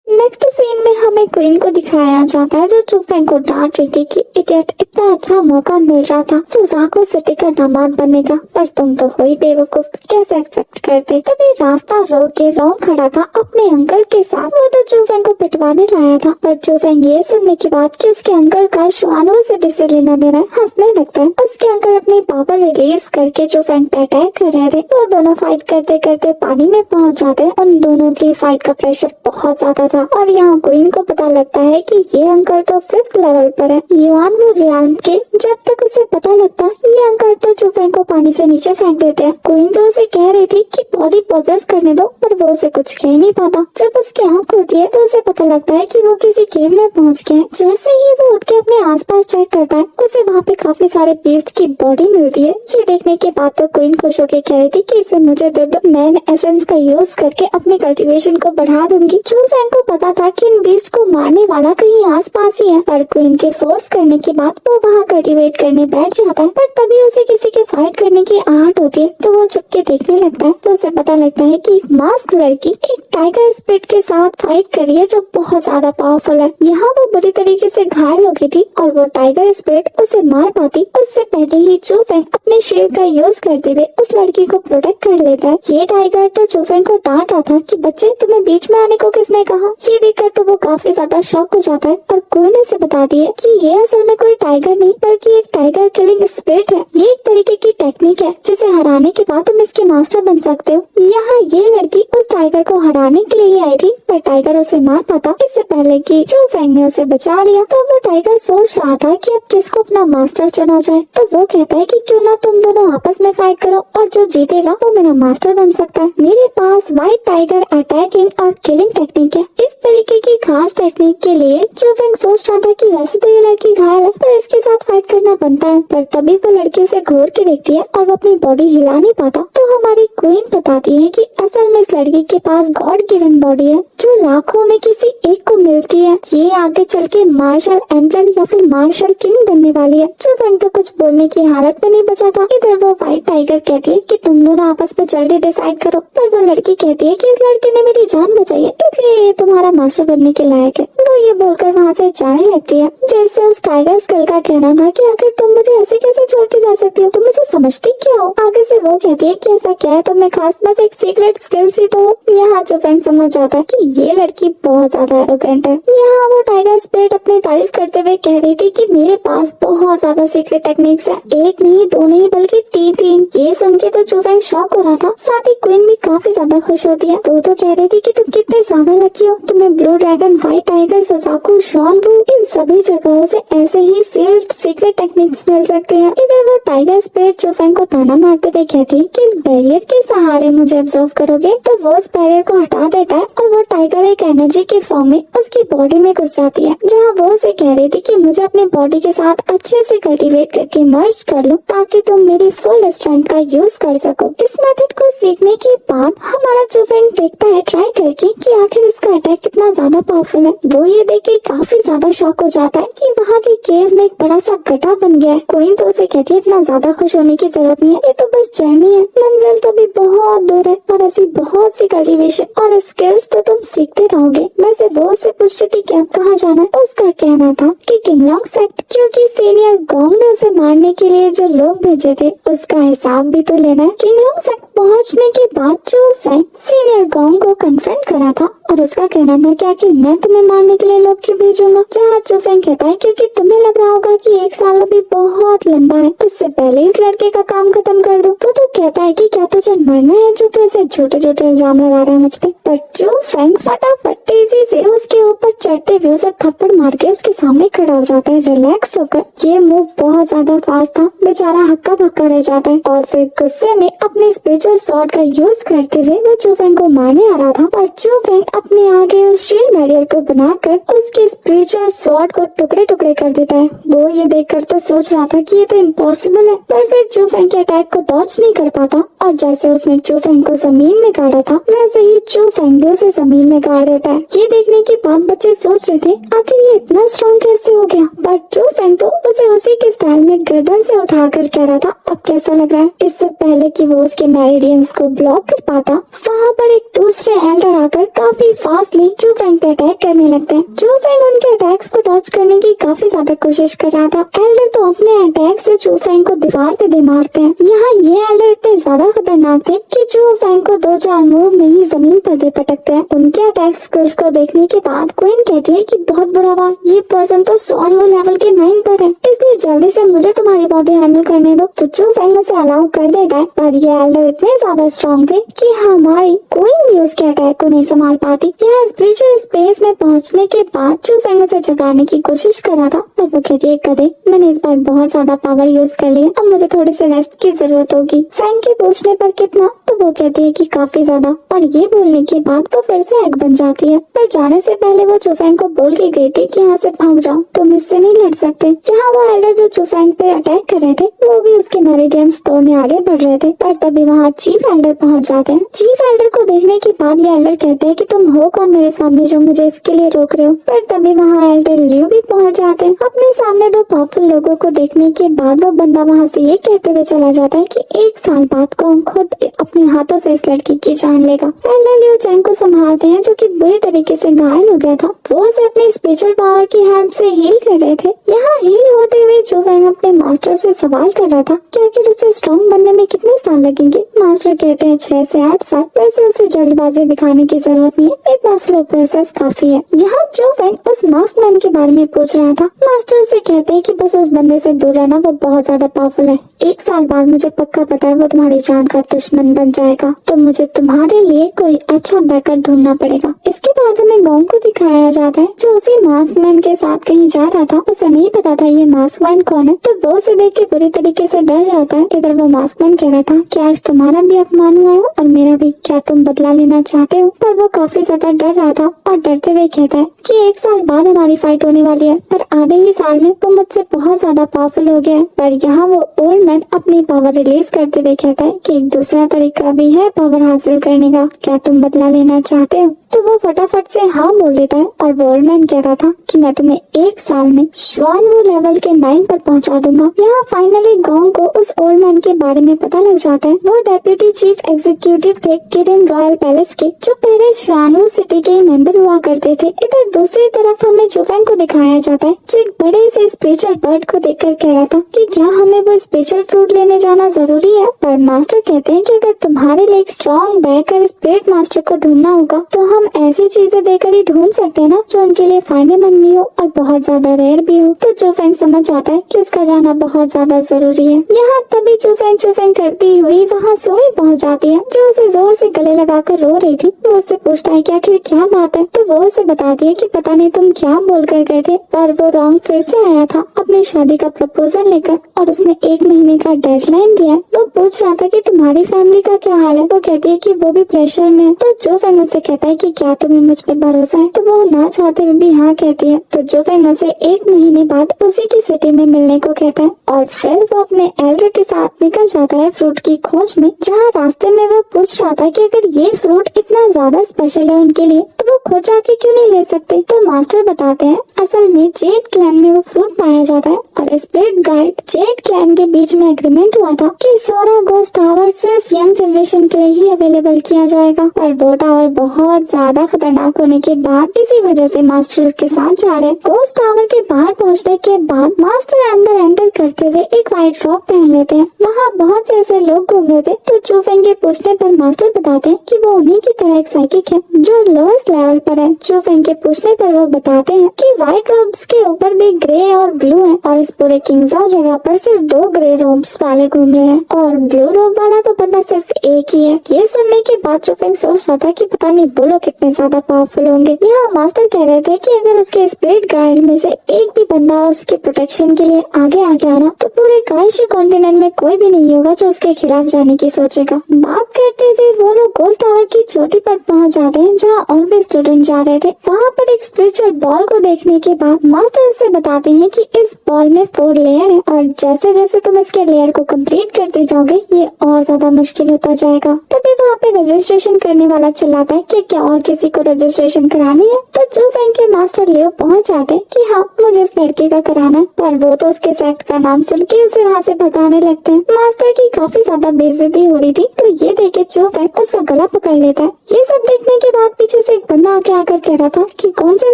नेक्स्ट सीन में हमें क्वीन को दिखाया जाता है जो चूफेंग को डांट रही थी कि इडियट, इतना अच्छा मौका मिल रहा था सुजाको सिटी का दामाद बनने का, पर तुम तो हो ही बेवकूफ, कैसे एक्सेप्ट करते। तभी रास्ता रोक के रॉन खड़ा था अपने अंकल के साथ। वो तो चूफेंग को पिटवाने लाया था, पर चूफेंग ये सुनने के बाद कि उसके अंकल का शुआनवू सिटी से लेना देना है, हंसने लगता है। उसके अंकल अपनी पावर रिलीज करके चूफेंग पे अटैक कर रहे थे। वो दोनों फाइट करते करते पानी में पहुंच जाते हैं। उन दोनों की फाइट का प्रेशर बहुत ज्यादा था और यहाँ क्वीन को पता लगता है कि ये अंकल तो 5th लेवल पर है, युआनवू रियाल्म के। जब तक उसे पता लगता ये अंकल तो चूफेंग को पानी से नीचे फेंक देते हैं। क्वीन तो उसे कह रही थी कि बॉडी पोजेस करने दो, पर वो उसे कुछ कह नहीं पाता। जब उसकी आँख खुलती है तो उसे पता लगता है कि वो किसी केव में पहुँच गया है। जैसे ही वो उठ के अपने आसपास चेक करता है उसे वहाँ पे काफी सारे बीस्ट की बॉडी मिलती है। ये देखने के बाद तो क्वीन खुश होकर कह रही थी कि इसे मुझे दे दो, मैं एसेंस का यूज करके अपने कल्टीवेशन को बढ़ा दूंगी। चूफेंग को पता था कि इन बीस्ट को मारने वाला कहीं आसपास ही है, पर क्वीन के फोर्स करने के बाद वो वहाँ कल्टीवेट करने बैठ जाता है। पर तभी उसे किसी के फाइट करने की आहट होती है तो वो चुपके देखने लगता है। तो उसे पता लगता है कि एक मास्क लड़की एक टाइगर स्पिरिट के साथ फाइट कर रही है जो बहुत ज्यादा पावरफुल है। यहाँ वो बुरी तरीके से घायल हो गई थी और वो टाइगर स्पिरिट उसे मार पाती उससे पहले ही चूफेंग अपने शील्ड का यूज करते हुए उस लड़की को प्रोटेक्ट कर लेता है। ये टाइगर तो चूफेंग को डांट रहा था कि बच्चे तुम्हें बीच में आने को किसने कहा। ये देखकर तो वो काफी ज्यादा शॉक हो जाता है और क्वीन उसे बताती है कि ये असल में कोई टाइगर नहीं बल्कि एक टाइगर किलिंग स्पिरिट है। ये एक तरीके की टेक्निक है जिसे हराने के बाद तुम इसके मास्टर बन सकते हो। यहाँ ये लड़की उस टाइगर को हराने के लिए ही आई थी, पर टाइगर उसे मार पाता इससे पहले कि चूफेंग ने उसे बचा लिया। तो वो टाइगर सोच रहा था कि अब किसको अपना मास्टर चुना जाए। तो वो कहता है कि क्यों ना तुम दोनों आपस में फाइट करो और जो जीतेगा वो मेरा मास्टर बन सकता है। मेरे पास व्हाइट टाइगर अटैकिंग और किलिंग टेक्निक है। इस तरीके की खास टेक्निक के लिए चूफेंग सोच रहा था कि वैसे तो ये लड़की घायल है पर इसके साथ फाइट करना बनता है, पर तभी वो लड़की उसे घूर के देखती है और वो अपनी बॉडी हिला नहीं पाता। तो हमारी क्वीन बताती है कि असल में इस लड़की के पास गॉड गिवन बॉडी है जो लाखों में किसी एक को मिलती है। ये आगे चल के मार्शल एम्परर या फिर मार्शल किंग बनने वाली है। चूफेंग तो कुछ बोलने की हालत में नहीं बचा था। इधर वो व्हाइट टाइगर कहती है कि तुम दोनों आपस में जल्दी डिसाइड करो, पर वो लड़की कहती है कि इस लड़के ने मेरी जान बचाई है इसलिए ये तुम्हारा मास्टर बनने के लायक है। वो ये बोलकर वहाँ से जाने लगती है। जैसे उस टाइगर स्कल का कहना था कि आखिर तुम मुझे ऐसे कैसे छोड़ के जा सकती हो, तुम मुझे समझती क्या हो। आगे से वो कहती है कि ऐसा क्या है तुम्हें खास, बस एक सीक्रेट स्किल्स ही तो हो। यहाँ चूफेंग समझ जाता है कि ये लड़की बहुत ज्यादा एरोगेंट है। यहाँ वो टाइगर स्पिरिट अपनी तारीफ करते हुए कह रही थी कि मेरे पास बहुत ज्यादा सीक्रेट टेक्निक्स है, एक नहीं दो नहीं बल्कि तीन। ये सुन के तो चूफेंग शॉक हो रहा था, साथ ही क्वीन भी काफी ज्यादा खुश होती है। वो तो कह रही थी कि तुम कितने ज्यादा लकी हो, तुम्हें blue dragon, white tiger, Suzaku, Xuanwu इन सभी जगहों से ऐसे ही सील्ड सीक्रेट टेक्निक्स मिल सकते हैं। इधर वो टाइगर स्पिरिट चूफेंग को ताना मारते हुए कहती है कि इस बैरियर के सहारे मुझे ऑब्जर्व करोगे। तो वो उस बैरियर को हटा देता है और वो टाइगर एक एनर्जी के फॉर्म में उसकी बॉडी में घुस जाती है। जहाँ वो उसे कह रही थी कि मुझे अपनी बॉडी के साथ अच्छे से कल्टीवेट करके मर्ज कर लो ताकि तुम मेरी फुल स्ट्रेंथ का यूज कर सको। इस मेथड को सीखने के बाद हमारा चूफेंग देखता है ट्राई करके कि आखिर इसका अटैक कितना ज्यादा पावरफुल है। वो ये देख के काफी ज्यादा शॉक हो जाता है कि वहाँ के केव में एक बड़ा सा गड्ढा बन गया है। क्वीन तो उसे कहती है इतना ज्यादा खुश होने की जरूरत नहीं है, ये तो बस जर्नी है, मंजिल तो भी बहुत दूर है और ऐसी बहुत सी कल्टीवेशन और स्किल्स तो तुम सीखते रहोगे। वैसे वो उससे पूछती थी क्या कहाँ जाना है। उसका कहना था कि किंगलॉन्ग सेक्ट, क्योंकि सीनियर गोंग ने उसे मारने के लिए जो लोग भेजे थे उसका हिसाब भी तो लेना है। किंगलॉन्ग सेक्ट पहुँचने के बाद चूफेंग सीनियर गोंग को कन्फ्रंट करा था और उसका कहना था कि आखिर मैं तुम्हें मारने के लिए लोग क्यों भेजूंगा। जहाँ चूफेंग कहता है क्योंकि तुम्हें लग रहा होगा कि 1 साल अभी बहुत लंबा है, उससे पहले इस लड़के का काम खत्म कर दो। वो तो कहता है कि क्या तुझे मरना है जो तू ऐसे झूठे झूठे इल्जाम लगा रहा है मुझ पे। पर चूफेंग फटाफट तेजी से उसके ऊपर चढ़ते हुए उसे थप्पड़ मार के उसके सामने खड़ा हो जाता है रिलैक्स होकर। ये मूव बहुत ज्यादा फास्ट था, बेचारा हक्का बक्का रह जाता है और फिर गुस्से में अपने स्पिरिचुअल स्वॉर्ड का यूज करते हुए वो चूफेंग को मारने आ रहा था। और चूफेंग अपने आगे उस शील्ड बैरियर को बनाकर उसके स्पिरिचुअल स्वॉर्ड को टुकड़े टुकड़े कर देता है। वो ये देखकर तो सोच रहा था कि ये तो इम्पॉसिबल है, पर फिर चू फेंग के अटैक को डॉच नहीं कर पाता और जैसे उसने चू फेंग को जमीन में गाड़ा था वैसे ही चू फेंग भी उसे जमीन में गाड़ देता है। ये देखने के बाद बच्चे सोच रहे थे आखिर ये इतना स्ट्रॉन्ग कैसे हो गया, बट चू फेंग तो उसे उसी के स्टाइल में गर्दन से उठाकर कह रहा था अब कैसा लग रहा है। इससे पहले कि वो उसके मेरिडियंस को ब्लॉक कर पाता वहाँ पर एक दूसरे एल्डर आकर काफी फास्टली चू फेंग पे अटैक करने लगते हैं। चू फेंग उनके अटैक्स को डॉच करने की काफी ज्यादा कोशिश कर रहा था। एल्डर तो अपने अटैक से चू फेंग को दीवार पे दे मारते हैं। यहाँ ये एल्डर इतने ज्यादा खतरनाक थे कि चू फेंग को 2-4 मूव में ही जमीन पर दे पटकते हैं। उनके अटैक स्किल्स को देखने के बाद क्वीन कहती है कि बहुत बुरा हुआ, ये पर्सन तो सॉन्वो लेवल के 9 पर है, इसलिए जल्दी से मुझे तुम्हारी बॉडी हैंडल करने दो। तो चू फेंग उसे अलाउ कर देता है, पर ये एल्डर इतने ज्यादा स्ट्रॉन्ग थे कि हमारी क्वीन भी उसके अटैक को नहीं संभाल पाती। यह स्पिरिचुअल स्पेस में पहुंचने के बाद चू फेंग उसे जगाने की कोशिश कर रहा था, पर वो कहती है कदे मैंने इस बार बहुत ज्यादा पावर यूज कर लिया, अब मुझे थोड़ी सी रेस्ट की जरूरत होगी। फेंग के पूछने पर कितना, तो वो कहती है कि काफी ज्यादा, और ये बोलने के बाद तो फिर से एग बन जाती है। पर जाने से पहले वो चू फेंग को बोल के गई थी कि यहाँ से भाग जाओ, तुम इससे नहीं लड़ सकते। यहाँ वो एल्डर जो चू फेंग पे अटैक कर रहे थे वो भी उसके मेरिडियंस तोड़ने आगे बढ़ रहे थे, पर तभी वहाँ चीफ एल्डर पहुँच जाते हैं। चीफ एल्डर को देखने के बाद ये एल्डर कहते हैं कि तुम हो कौन मेरे सामने जो मुझे इसके लिए रोक रहे हो। पर तभी वहाँ एल्डर लियो भी पहुँच जाते हैं। अपने सामने 2 पावरफुल लोगों को देखने के बाद वो बंदा वहाँ से ये कहते हुए चला जाता है कि 1 साल बाद कौन खुद अपने हाथों से इस लड़की की जान लेगा। एल्डर लियो चैंग को संभालते हैं जो कि बुरी तरीके से घायल हो गया था। वो उसे अपनी स्पिरिचुअल पावर की हेल्प से हील कर रहे थे। यहाँ हील होते हुए चू फेंग अपने मास्टर से सवाल कर रहा था कि आखिर उसे स्ट्रॉन्ग बनने में कितने साल लगेंगे। मास्टर कहते हैं 6 से 8 साल। वैसे उसे जल्दबाजी दिखाने की जरूरत नहीं है, इतना स्लो प्रोसेस काफी है। यहाँ चू फेंग उस मास्क मैन के बारे में पूछ रहा था। मास्टर उसे कहते हैं कि बस उस बंदे से दूर रहना, वो बहुत ज्यादा पावरफुल है। 1 साल बाद मुझे पक्का पता है वो तुम्हारी जान का दुश्मन बन जाएगा, तो मुझे तुम्हारे लिए कोई अच्छा बैकअप ढूंढना पड़ेगा। इसके बाद हमें गोंग को दिखाया जाता है जो उसी मास्क मैन के साथ कहीं जा रहा था। उसे नहीं पता था ये मास्क मैन कौन है, तो वो उसे देख के बुरी तरीके से डर जाता है। इधर वो मास्क मैन कह रहा था कि आज तुम्हारा भी अपमान हुआ है और मेरा भी, क्या तुम बदला लेना चाहते हो। पर वो काफी ज्यादा डर रहा था और डरते हुए कहता है कि 1 साल बाद हमारी फाइट होने वाली है, पर आधे ही साल में वो मुझसे बहुत ज्यादा पावरफुल हो गया है। पर यहाँ वो ओल्ड मैन अपनी पावर रिलीज करते हुए कहता है कि एक दूसरा तरीका भी है पावर हासिल करने का, क्या तुम बदला लेना चाहते हो। तो वो फटाफट से हाँ बोल देता है और वो ओल्ड मैन कह रहा था कि मैं तुम्हें 1 साल में श्वानवू लेवल के 9 पर पहुंचा दूंगा। यहाँ फाइनली गोंग को उस ओल्ड मैन के बारे में पता लग जाता है। वो डेप्यूटी चीफ एग्जीक्यूटिव थे किरिन रॉयल पैलेस के, जो पहले श्वानवू सिटी के मेंबर हुआ करते थे। इधर दूसरी तरफ हमें चू फेंग को दिखाया जाता है जो एक बड़े से स्पिरिचुअल बर्ड को देखकर कह रहा था कि क्या हमें वो स्पिरिचुअल फ्रूट लेने जाना जरूरी है। पर मास्टर कहते हैं कि अगर तुम्हारे लिए एक स्ट्रॉन्ग बैकर स्पिरिट मास्टर को ढूंढना होगा तो हम ऐसी चीजें देकर ही ढूंढ सकते हैं ना जो उनके लिए फायदेमंद भी हो और बहुत ज्यादा रेयर भी हो। तो चू फेंग समझ जाता है कि उसका जाना बहुत ज्यादा जरूरी है। यहाँ तभी चू फेंग करती हुई वहाँ सुमी पहुँच जाती है जो उसे जोर से गले लगाकर रो रही थी। वो उससे पूछता है कि आखिर क्या बात है, तो वो उसे बताती है कि पता नहीं तुम क्या बोल कर गए थे, पर वो रॉन्ग फिर से आया था अपनी शादी का प्रपोजल लेकर और उसने 1 महीने का डेडलाइन दिया। वो पूछ रहा था कि तुम्हारी फैमिली का क्या हाल है। वो कहती है कि वो भी प्रेशर में है। तो चू फेंग उससे कहता है कि क्या तुम्हें मुझ पर भरोसा है, तो वो ना चाहते हुए भी हाँ कहती है। तो चू फेंग उसे 1 महीने बाद उसी की सिटी में मिलने को कहता है और फिर वो अपने एल्डर के साथ निकल जाता है फ्रूट की खोज में। जहाँ रास्ते में वो पूछ रहा था कि अगर ये फ्रूट इतना ज्यादा स्पेशल है उनके लिए तो वो खुद जाके क्यों नहीं ले सकते। तो मास्टर बताते हैं असल में जेड क्लैन में वो फ्रूट पाया जाता है और स्पिरिट गाइड जेड क्लैन के बीच में एग्रीमेंट हुआ था कि सोरा गोस्ट टावर सिर्फ यंग जनरेशन के लिए ही अवेलेबल किया जाएगा। पर वो टावर बहुत ज्यादा खतरनाक होने के बाद इसी वजह से मास्टर के साथ जा रहे। गोस्ट टावर के बाहर पहुंचने के बाद मास्टर अंदर एंटर करते हुए एक व्हाइट रॉब पहन लेते हैं। वहाँ बहुत से ऐसे लोग घूम रहे थे। तो चू फेंग के पूछने पर मास्टर बताते हैं कि वो उन्हीं की तरह एक साइकिक है जो लोएस्ट लेवल पर है। चू फेंग के पूछने पर वो बताते हैं कि व्हाइट रोब्स के ऊपर भी ग्रे और ब्लू है और इस पूरे किंगजॉ जगह पर सिर्फ 2 ग्रे रोब्स वाले घूम रहे हैं और ब्लू रोब वाला तो बंदा सिर्फ एक ही है। ये सुनने के बाद चू फेंग सोच रहा था कि पता नहीं वो लोग कितने ज्यादा पावरफुल होंगे। यहाँ मास्टर कह रहे थे कि अगर उसके स्पिरिट गाइड में से एक भी बंदा उसके प्रोटेक्शन के लिए आगे आ गया ना बोला तो पूरे काइशी कॉन्टिनेंट में कोई भी नहीं होगा जो उसके खिलाफ जाने की सोचेगा। बात करते हुए वो लोग गोस्ट टावर की चोटी पर पहुंच जाते हैं जहाँ और भी स्टूडेंट जा रहे थे। वहाँ पर एक स्पिरिचुअल बॉल को देखने के बाद मास्टर उसे बताते हैं कि इस बॉल में 4 लेयर है और जैसे जैसे तुम इसके लेयर को कंप्लीट करते जाओगे ये और ज्यादा मुश्किल होता जाएगा। तभी वहाँ पे रजिस्ट्रेशन करने वाला चिल्लाता है कि क्या और किसी को रजिस्ट्रेशन करानी है। तो जो फैंग के मास्टर लियो पहुँच जाते हैं कि हाँ मुझे इस लड़के का कराना है, पर वो तो उसके सेक्ट का नाम सुन के उसे वहाँ से भगाने लगते हैं। मास्टर की काफी ज्यादा बेइज्जती हो रही थी तो ये देखे जो फैंग उसका गला पकड़ लेता है। ये सब देखने के बाद पीछे से एक बंदा आके आकर कह रहा था कि कौन से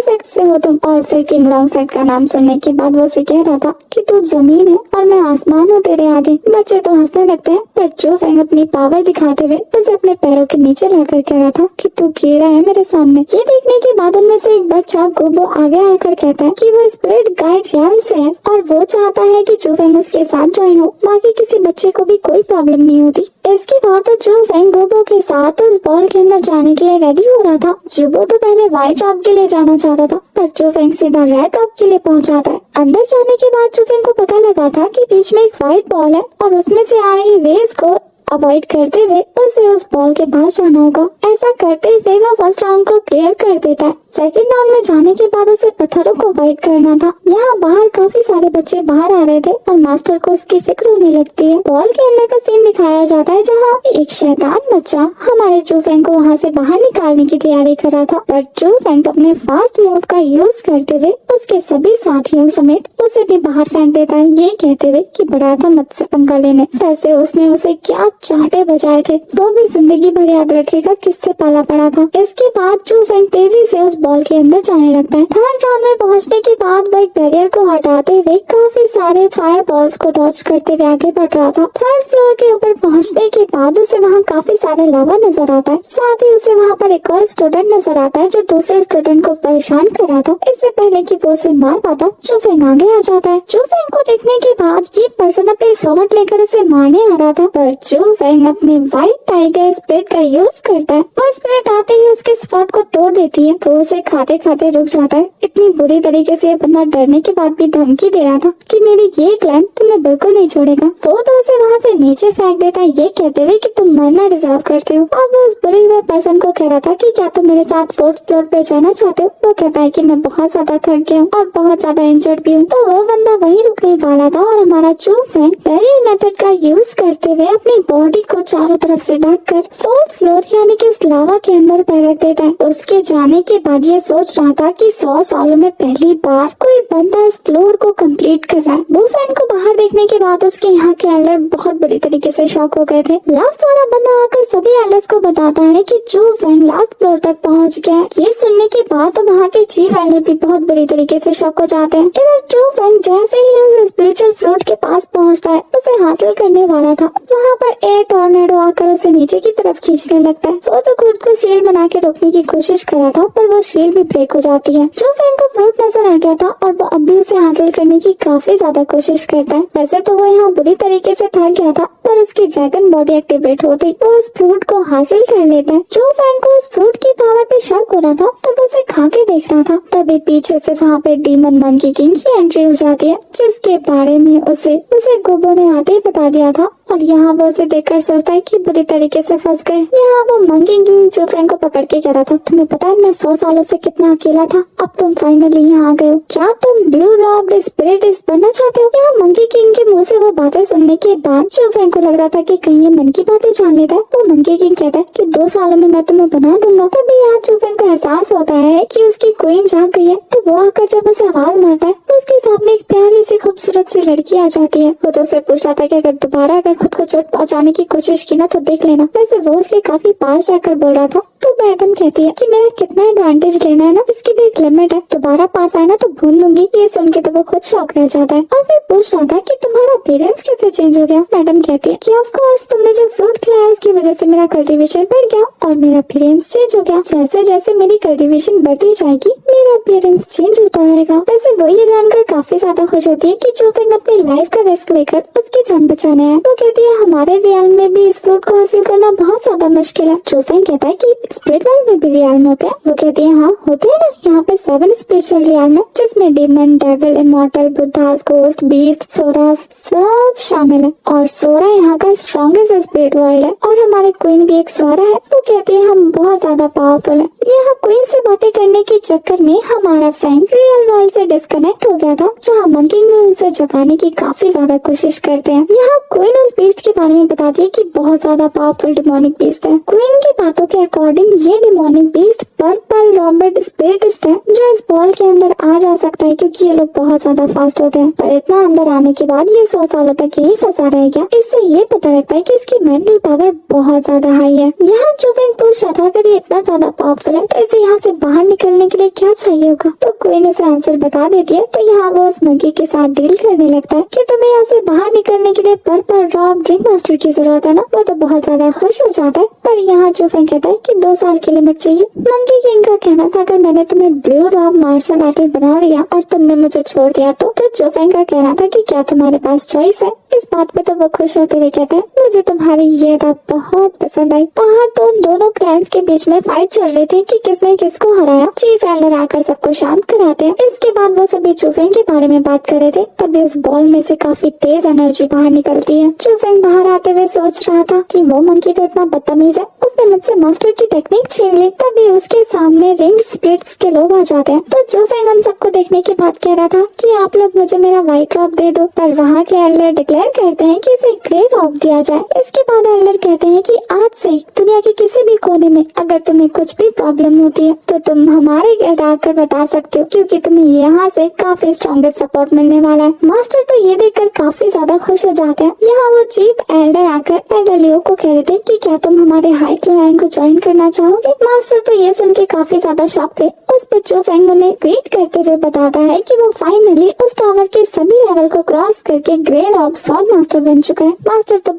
सेक्ट से हो तुम, और फिर किंग लॉन्ग सेक्ट का नाम सुनने के बाद वो उसे कह रहा था कि तू जमीन है और मैं आसमान हूँ तेरे आगे। बच्चे तो हंसने लगते हैं पर जो फैंग अपनी पावर दिखाते हुए उसे अपने पैरों के नीचे लाकर कह रहा था कि तू कीड़ा है मेरे सामने। ये देखने के बाद उनमें से एक बच्चा गोबो आगे आकर कहता है कि वो स्पिरिट गाइड रियाल से है और वो चाहता है कि जो फैंग उसके साथ ज्वाइन हो, बाकी किसी बच्चे को भी कोई प्रॉब्लम नहीं होती। इसके बाद जो फैंग गोबो के साथ उस बॉल के अंदर जाने के लिए रेडी हो रहा था। जुबो तो पहले व्हाइट ड्रॉप के लिए जाना चाहता था पर जो फैंग सीधा रेड ड्रॉप के लिए पहुंच जाता है। अंदर जाने के बाद जो फैंग को पता लगा था कि बीच में एक व्हाइट बॉल है और उसमें से आ रही रेस को अवॉइड करते हुए उसे उस बॉल के पास जाना होगा। ऐसा करते हुए वो फर्स्ट राउंड को क्लियर कर देता है। सेकंड राउंड में जाने के बाद उसे पत्थरों को अवॉइड करना था। यहाँ बाहर काफी सारे बच्चे बाहर आ रहे थे और मास्टर को उसकी फिक्र होने लगती है। बॉल के अंदर का सीन दिखाया जाता है जहाँ एक शैतान बच्चा हमारे चू फैंग को वहाँ से बाहर निकालने की तैयारी कर रहा था, पर चू फैंग अपने फास्ट मूव का यूज करते हुए उसके सभी साथियों समेत उसे भी बाहर फेंक देता है, ये कहते हुए कि बड़ा था मुझसे पंगा लेने। वैसे उसने उसे क्या चांटे बजाए थे वो भी जिंदगी भर याद रखेगा किससे पाला पड़ा था। इसके बाद चू फैंग तेजी से उस बॉल के अंदर जाने लगता है। थर्ड राउंड में पहुंचने के बाद वो एक बैरियर को हटाते हुए काफी सारे फायर बॉल्स को डॉच करते हुए आगे बढ़ रहा था। थर्ड फ्लोर के ऊपर पहुंचने के बाद उसे वहाँ काफी सारे लावा नजर आता है। साथ ही उसे वहाँ पर एक और स्टूडेंट नजर आता है जो दूसरे स्टूडेंट को परेशान कर रहा था। इससे पहले कि वो उसे मार पाता चू फैंग आगे आ जाता है। चू फैंग को देखने के बाद ये पर्सन अपने स्वॉर्ड लेकर उसे मारने आ रहा था, पर चू फैंग अपने व्हाइट टाइगर स्पिरिट का यूज करता है। वो स्पिरिट आते ही उसके स्वॉर्ड को तोड़ देती है। वो उसे खाते खाते रुक जाता है। इतनी बुरी तरीके से ये बंदा डरने के बाद भी धमकी दे रहा था कि मेरी ये क्लैन तुम्हें बिल्कुल नहीं छोड़ेगा। वो तो उसे वहाँ से नीचे फेंक देता है, ये कहते हुए कि तुम मरना डिजर्व करते हो। अब वो उस बुरे हुए पर्सन को कह रहा था कि क्या तुम मेरे साथ 4th फ्लोर पे जाना चाहते हो। वो कहता है कि मैं बहुत ज्यादा थक गया हूँ और बहुत ज्यादा इंजर्ड भी हूँ। तो वो बंदा वहीं रुकने वाला था और हमारा चू फैंग बैरियर मेथड का यूज करते हुए अपनी बॉडी को चारों तरफ से ढककर 4th फ्लोर यानी कि उस लावा के अंदर पैर रख देता है। उसके जाने के बाद ये सोच रहा था कि 100 सालों में पहली बार कोई बंदा इस फ्लोर को कंप्लीट कर रहा है। वो फैन को बाहर देखने के बाद उसके यहाँ के एल्डर बहुत बुरी तरीके से शॉक हो गए थे। लास्ट वाला बंदा आकर सभी एल्डर्स को बताता है कि चू फैंग लास्ट फ्लोर तक पहुँच गया है। ये सुनने के बाद तो वहाँ के चीफ एल्डर भी बहुत बुरी तरीके से शॉक हो जाते हैं। इधर चू फैंग जैसे ही उस स्पिरिचुअल फ्रूट के पास पहुँचता है उसे हासिल करने वाला था, वहाँ पर एयर टॉर्नेडो आकर उसे नीचे की तरफ खींचने लगता है। वो तो खुद को शील्ड बना के रोकने की कोशिश कर रहा था पर वो शील्ड भी ब्रेक हो जाती है। चू फैंग को फ्रूट नजर आ गया था और वो अब भी उसे हासिल करने की काफी ज्यादा कोशिश करता है। वैसे तो वो यहाँ बुरी तरीके से थक गया था पर उसकी ड्रैगन बॉडी एक्टिवेट होती वो उस फ्रूट को हासिल कर लेता है। चू फैंग को उस फ्रूट की पावर पे शक हो रहा था तो वो उसे खा के देख रहा था। तभी पीछे से वहाँ पे डीमन मंकी किंग की एंट्री हो जाती है जिसके बारे में उसे गोबो ने आते ही बता दिया था और यहाँ वो उसे देखकर सोचता है कि बुरी तरीके से फंस गए। यहाँ वो मंकी किंग चू फैंग को पकड़ के कह रहा था, तुम्हें पता है मैं 100 सालों से कितना अकेला था, अब तुम फाइनली यहाँ आ गए हो। क्या तुम ब्लू रॉब्ड स्पिरिटिस्ट बनना चाहते हो? यहाँ मंकी किंग के मुंह से वो बातें सुनने के बाद चू फैंग को लग रहा था कि कहीं ये मन की बातें जान लेता है। तो मंकी किंग कहता है कि 2 सालों में मैं तुम्हें बना दूंगा। तभी यहाँ चू फैंग को एहसास होता है कि उसकी क्वीन जाग गई है। तो वो आकर जब उसे आवाज मारता है तो उसके सामने एक प्यारी सी खूबसूरत सी लड़की आ जाती है। वो तो उसे पूछ रहा था कि अगर दोबारा खुद को चोट पहुँचाने की कोशिश की ना तो देख लेना। वैसे वो उसके काफी पास जाकर बोल रहा था। तो मैडम कहती है कि मेरा कितना एडवांटेज लेना है ना इसकी भी एक लिमिट है, दोबारा पास आए ना तो भूल लूंगी। ये सुन के तो वो खुद शॉक रह जाता है और फिर पूछ रहा था कि तुम्हारा अपीयरेंस कैसे चेंज हो गया। मैडम कहती है कि ऑफ कोर्स तुमने जो फ्रूट खिलाया उसकी वजह से मेरा कल्टीवेशन बढ़ गया और मेरा अपीयरेंस चेंज हो गया। जैसे जैसे मेरी कल्टीवेशन बढ़ती जाएगी मेरा अपीयरेंस चेंज होता रहेगा। वैसे वो ये जानकर काफी ज्यादा खुश होती है कि चू फैंग अपनी लाइफ का रिस्क लेकर उसकी जान बचाने आया। वो कहती है हमारे रियाल में भी इस फ्रूट को हासिल करना बहुत ज्यादा मुश्किल है। चूफेंग कहता है कि स्पिरिट वर्ल्ड में भी रियाल होते हैं। वो कहती है हाँ होते हैं ना, यहाँ पे 7 स्पिरिचुअल रियाल है जिसमें demon, devil, immortal, Buddhas, ghost, beast, सोरास सब शामिल है। और सोरा यहाँ का स्ट्रॉन्गेस्ट स्पिरिट वर्ल्ड है और हमारे क्वीन भी एक सोरा है। वो कहती है हम बहुत ज्यादा पावरफुल है। यहाँ क्वीन से बातें करने के चक्कर में हमारा फैंग रियल वर्ल्ड से डिस्कनेक्ट हो गया था, जहाँ मंकी ने उसे जगाने की काफी ज्यादा कोशिश करते हैं। यहाँ क्वीन उस बीस्ट के बारे में बताती है कि बहुत ज्यादा पावरफुल डिमोनिक बीस्ट है। क्वीन की बातों के अकॉर्डिंग ये डिमोनिक बीस्ट पर्पल रॉबर्ट स्पिरिटिस्ट है जो इस बॉल के अंदर आ जा सकता है, क्योंकि ये लोग बहुत ज्यादा फास्ट होते हैं। पर इतना अंदर आने के बाद ये 100 सालों तक यही फंसा रह गया। इससे ये पता लगता है कि इसकी मेंटल पावर बहुत ज्यादा हाई है। यहाँ चूफेंग पूछ रहा था अगर ये इतना ज्यादा पावरफुल है तो इसे यहाँ से बाहर निकलने के लिए क्या चाहिए होगा, तो क्वीन उसे आंसर बता देती है। तो यहाँ वो उस मंकी के साथ डील करने लगता है कि तुम्हें यहाँ से बाहर निकलने के लिए पर्पल रॉब ड्रिंक मास्टर की जरूरत है ना। वो तो बहुत ज्यादा खुश हो जाता है। पर यहाँ चूफेंग कहता है कि 2 साल की लिमिट चाहिए। मंकी किंग का कहना था अगर मैंने तुम्हें ब्लू रॉब मार्शल आर्टिस्ट बना लिया और तुमने मुझे छोड़ दिया तो चूफेंग का कहना था कि क्या तुम्हारे पास चॉइस है। इस बात पे तो वो खुश होते हुए कहते हैं मुझे तुम्हारी ये बात बहुत पसंद आई। बाहर तो उन दोनों क्लैंस के बीच में फाइट चल रही थी कि किसने किसको हराया। चीफ एल्डर आकर सबको शांत कराते हैं। इसके बाद वो सभी चूफेंग के बारे में बात कर रहे थे। तभी उस बॉल में से काफी तेज एनर्जी बाहर निकलती है। चूफेंग बाहर आते हुए सोच रहा था कि वो मंकी तो इतना बदतमीज है, उसने मुझसे मास्टर की टेक्निक छीन ली। तभी उसके सामने रिंग स्पिरिट्स के लोग आ जाते हैं। तो चूफेंग उन सबको देखने के बाद कह रहा था कि आप लोग मुझे मेरा व्हाइट रॉब दे दो, पर वहाँ के एल्डर डिक्लेयर करते हैं कि इसे ग्रे रॉब दिया जाए। इसके बाद एल्डर कहते हैं कि आज से दुनिया के किसी भी कोने में अगर तुम्हें कुछ भी प्रॉब्लम होती है तो तुम हमारे गिल्ड आकर बता सकते हो, क्योंकि तुम्हें यहाँ से काफी स्ट्रॉन्गेस्ट सपोर्ट मिलने वाला है। मास्टर तो ये देखकर काफी ज्यादा खुश हो जाते हैं। यहाँ वो चीफ एल्डर आकर एल्डर लियो को कह रहे थे कि क्या तुम हमारे हाई क्लाइन को ज्वाइन करना चाहोगे। मास्टर तो ये सुन के काफी ज्यादा शॉक थे। उस पर चूफेंग उन्हें ग्रीट करते हुए बताता है कि वो फाइनली उस टावर के सभी लेवल को क्रॉस करके ग्रे रॉब स्वॉर्ड मास्टर बन चुका है। मास्टर तो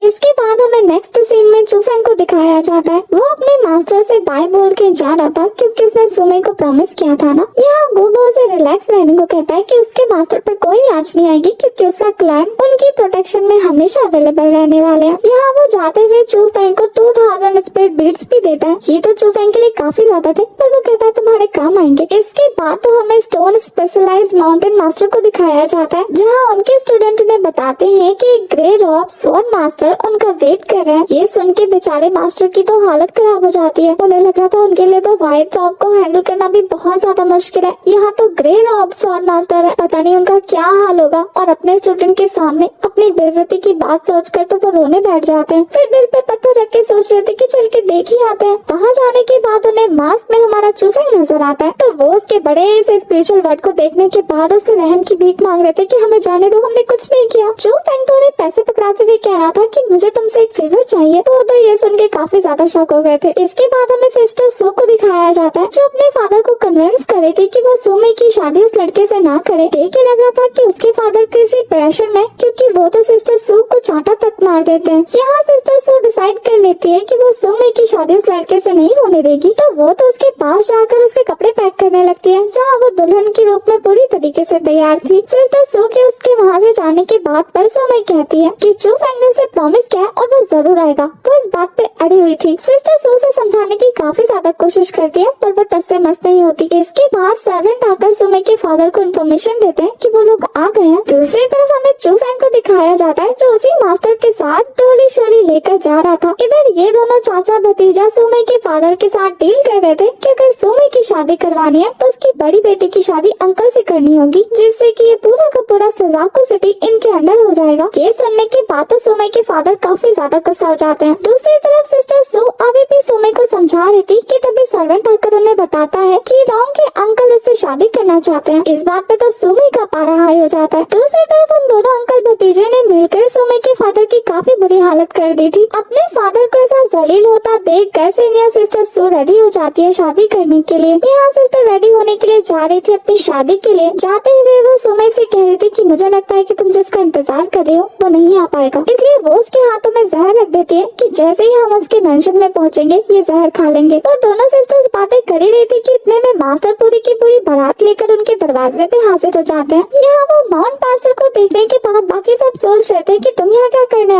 इसके बाद हमें नेक्स्ट सीन में चूफेंग को दिखाया जाता है। वो अपने मास्टर से बाय बोल के जा रहा था क्योंकि उसने सुमे को प्रॉमिस किया था ना। यहाँ गुबो उसे रिलैक्स रहने को कहता है कि उसके मास्टर पर कोई आंच नहीं आएगी क्योंकि उसका क्लैन उनकी प्रोटेक्शन में हमेशा अवेलेबल रहने वाले हैं। यहाँ वो जाते हुए चूफेंग को 2000 स्पिरिट बीट्स भी देता है। ये तो चूफेंग के लिए काफी ज्यादा थे, पर वो कहता है तुम्हारे काम आएंगे। इसके बाद तो हमें स्टोन स्पेशलाइज्ड माउंटेन मास्टर को दिखाया जाता है, जहाँ उनके स्टूडेंट उन्हें बताते हैं कि ग्रे रॉब स्वॉर्ड मास्टर उनका वेट कर रहे हैं। ये सुन के बेचारे मास्टर की तो हालत खराब हो जाती है। उन्हें लग रहा था उनके लिए तो व्हाइट रॉब को हैंडल करना भी बहुत ज्यादा मुश्किल है। यहाँ तो ग्रे रॉब स्वॉर्ड मास्टर है, पता नहीं उनका क्या हाल होगा। और अपने स्टूडेंट के सामने अपनी बेइज्जती की बात सोचकर तो वो रोने बैठ जाते हैं। फिर दिल पे पत्थर रख के सोच रहे थे कि चल के देख ही आते हैं। वहाँ जाने के बाद उन्हें मास्क में हमारा चूफेंग नजर आता है। तो वो उसके बड़े से स्पिरिचुअल वर्ड को देखने के बाद उससे रहम की भीख मांग रहे थे कि हमें जाने दो, हमने कुछ नहीं किया। चूफेंग तो उन्हें पैसे पकड़ाते हुए कह रहा था कि मुझे तुमसे एक फेवर चाहिए। वो तो ये सुन के काफी ज्यादा शॉक हो गए थे। इसके बाद हमें सिस्टर सू को दिखाया जाता है, जो अपने फादर को कन्विंस करे थी कि वो सुमे की शादी उस लड़के से ना करे। देख के लग रहा था कि उसके फादर किसी प्रेशर में, क्योंकि वो तो सिस्टर सू को चांटा तक मार देते हैं। यहाँ सिस्टर सू डिसाइड कर लेती है कि वो सुमे की शादी उस लड़के से नहीं होने देगी। तो वो तो उसके पास जाकर उसके कपड़े पैक करने लगती है, जहाँ वो दुल्हन के रूप में पूरी तरीके से तैयार थी। सिस्टर सू के उसके वहाँ से जाने के बाद पर सुमे कहती है कि चूफेंग ने उसे प्रॉमिस किया और वो जरूर आएगा। वो इस बात पे अड़ी हुई थी। सिस्टर सू से समझाने की काफी ज्यादा कोशिश करती है, पर वो टस से मस नहीं होती। इसके बाद सर्वेंट आकर सुमे के फादर को इन्फॉर्मेशन देते हैं कि वो लोग आ गए हैं। दूसरी तरफ हमें चूफेंग को दिखाया जाता है, जो उसी मास्टर के साथ टोली शोली लेकर जा रहा था। इधर ये दोनों चाचा भतीजा सुमे के फादर के साथ डील कर रहे थे कि अगर सुमे की शादी करवानी है तो उसकी बड़ी बेटी की शादी अंकल से करनी होगी, जिससे कि ये पूरा का पूरा सुजाकू सिटी इनके अंडर हो जाएगा। ये सुनने के बाद तो सुमे के फादर काफी ज्यादा गुस्सा हो जाते हैं। दूसरी तरफ सिस्टर सू अभी भी सुमे को समझा रही थी कि तभी सर्वेंट आकर उन्हें बताता है कि रॉन्ग के अंकल उससे शादी करना चाहते हैं। इस बात पे तो सुमे का पारा हाई हो जाता है। दूसरी तरफ उन दोनों अंकल भतीजे ने मिलकर सुमे के फादर की काफी बुरी हालत कर दी थी। अपने फादर को ऐसा जलील होता देख कर सीनियर सिस्टर सू रेडी हो जाती है शादी करने के लिए। यहाँ सिस्टर रेडी होने के लिए जा रही थी अपनी शादी के लिए। जाते हुए वो सुमे से कह रही थी कि मुझे लगता है कि तुम जिसका इंतजार कर रही हो वो नहीं आ पाएगा, इसलिए वो उसके हाथों में जहर रख देती है कि जैसे ही हम उसके मेंशन में पहुंचेंगे ये जहर खा लेंगे। तो दोनों सिस्टर्स बातें कर ही रही थी कि इतने में मास्टर पूरी की पूरी बारात लेकर उनके दरवाजे पे हाजिर हो जाते हैं। यहाँ वो माउंट मास्टर को देखने के बाद बाकी सब सोच रहे थे कि तुम यहाँ क्या करने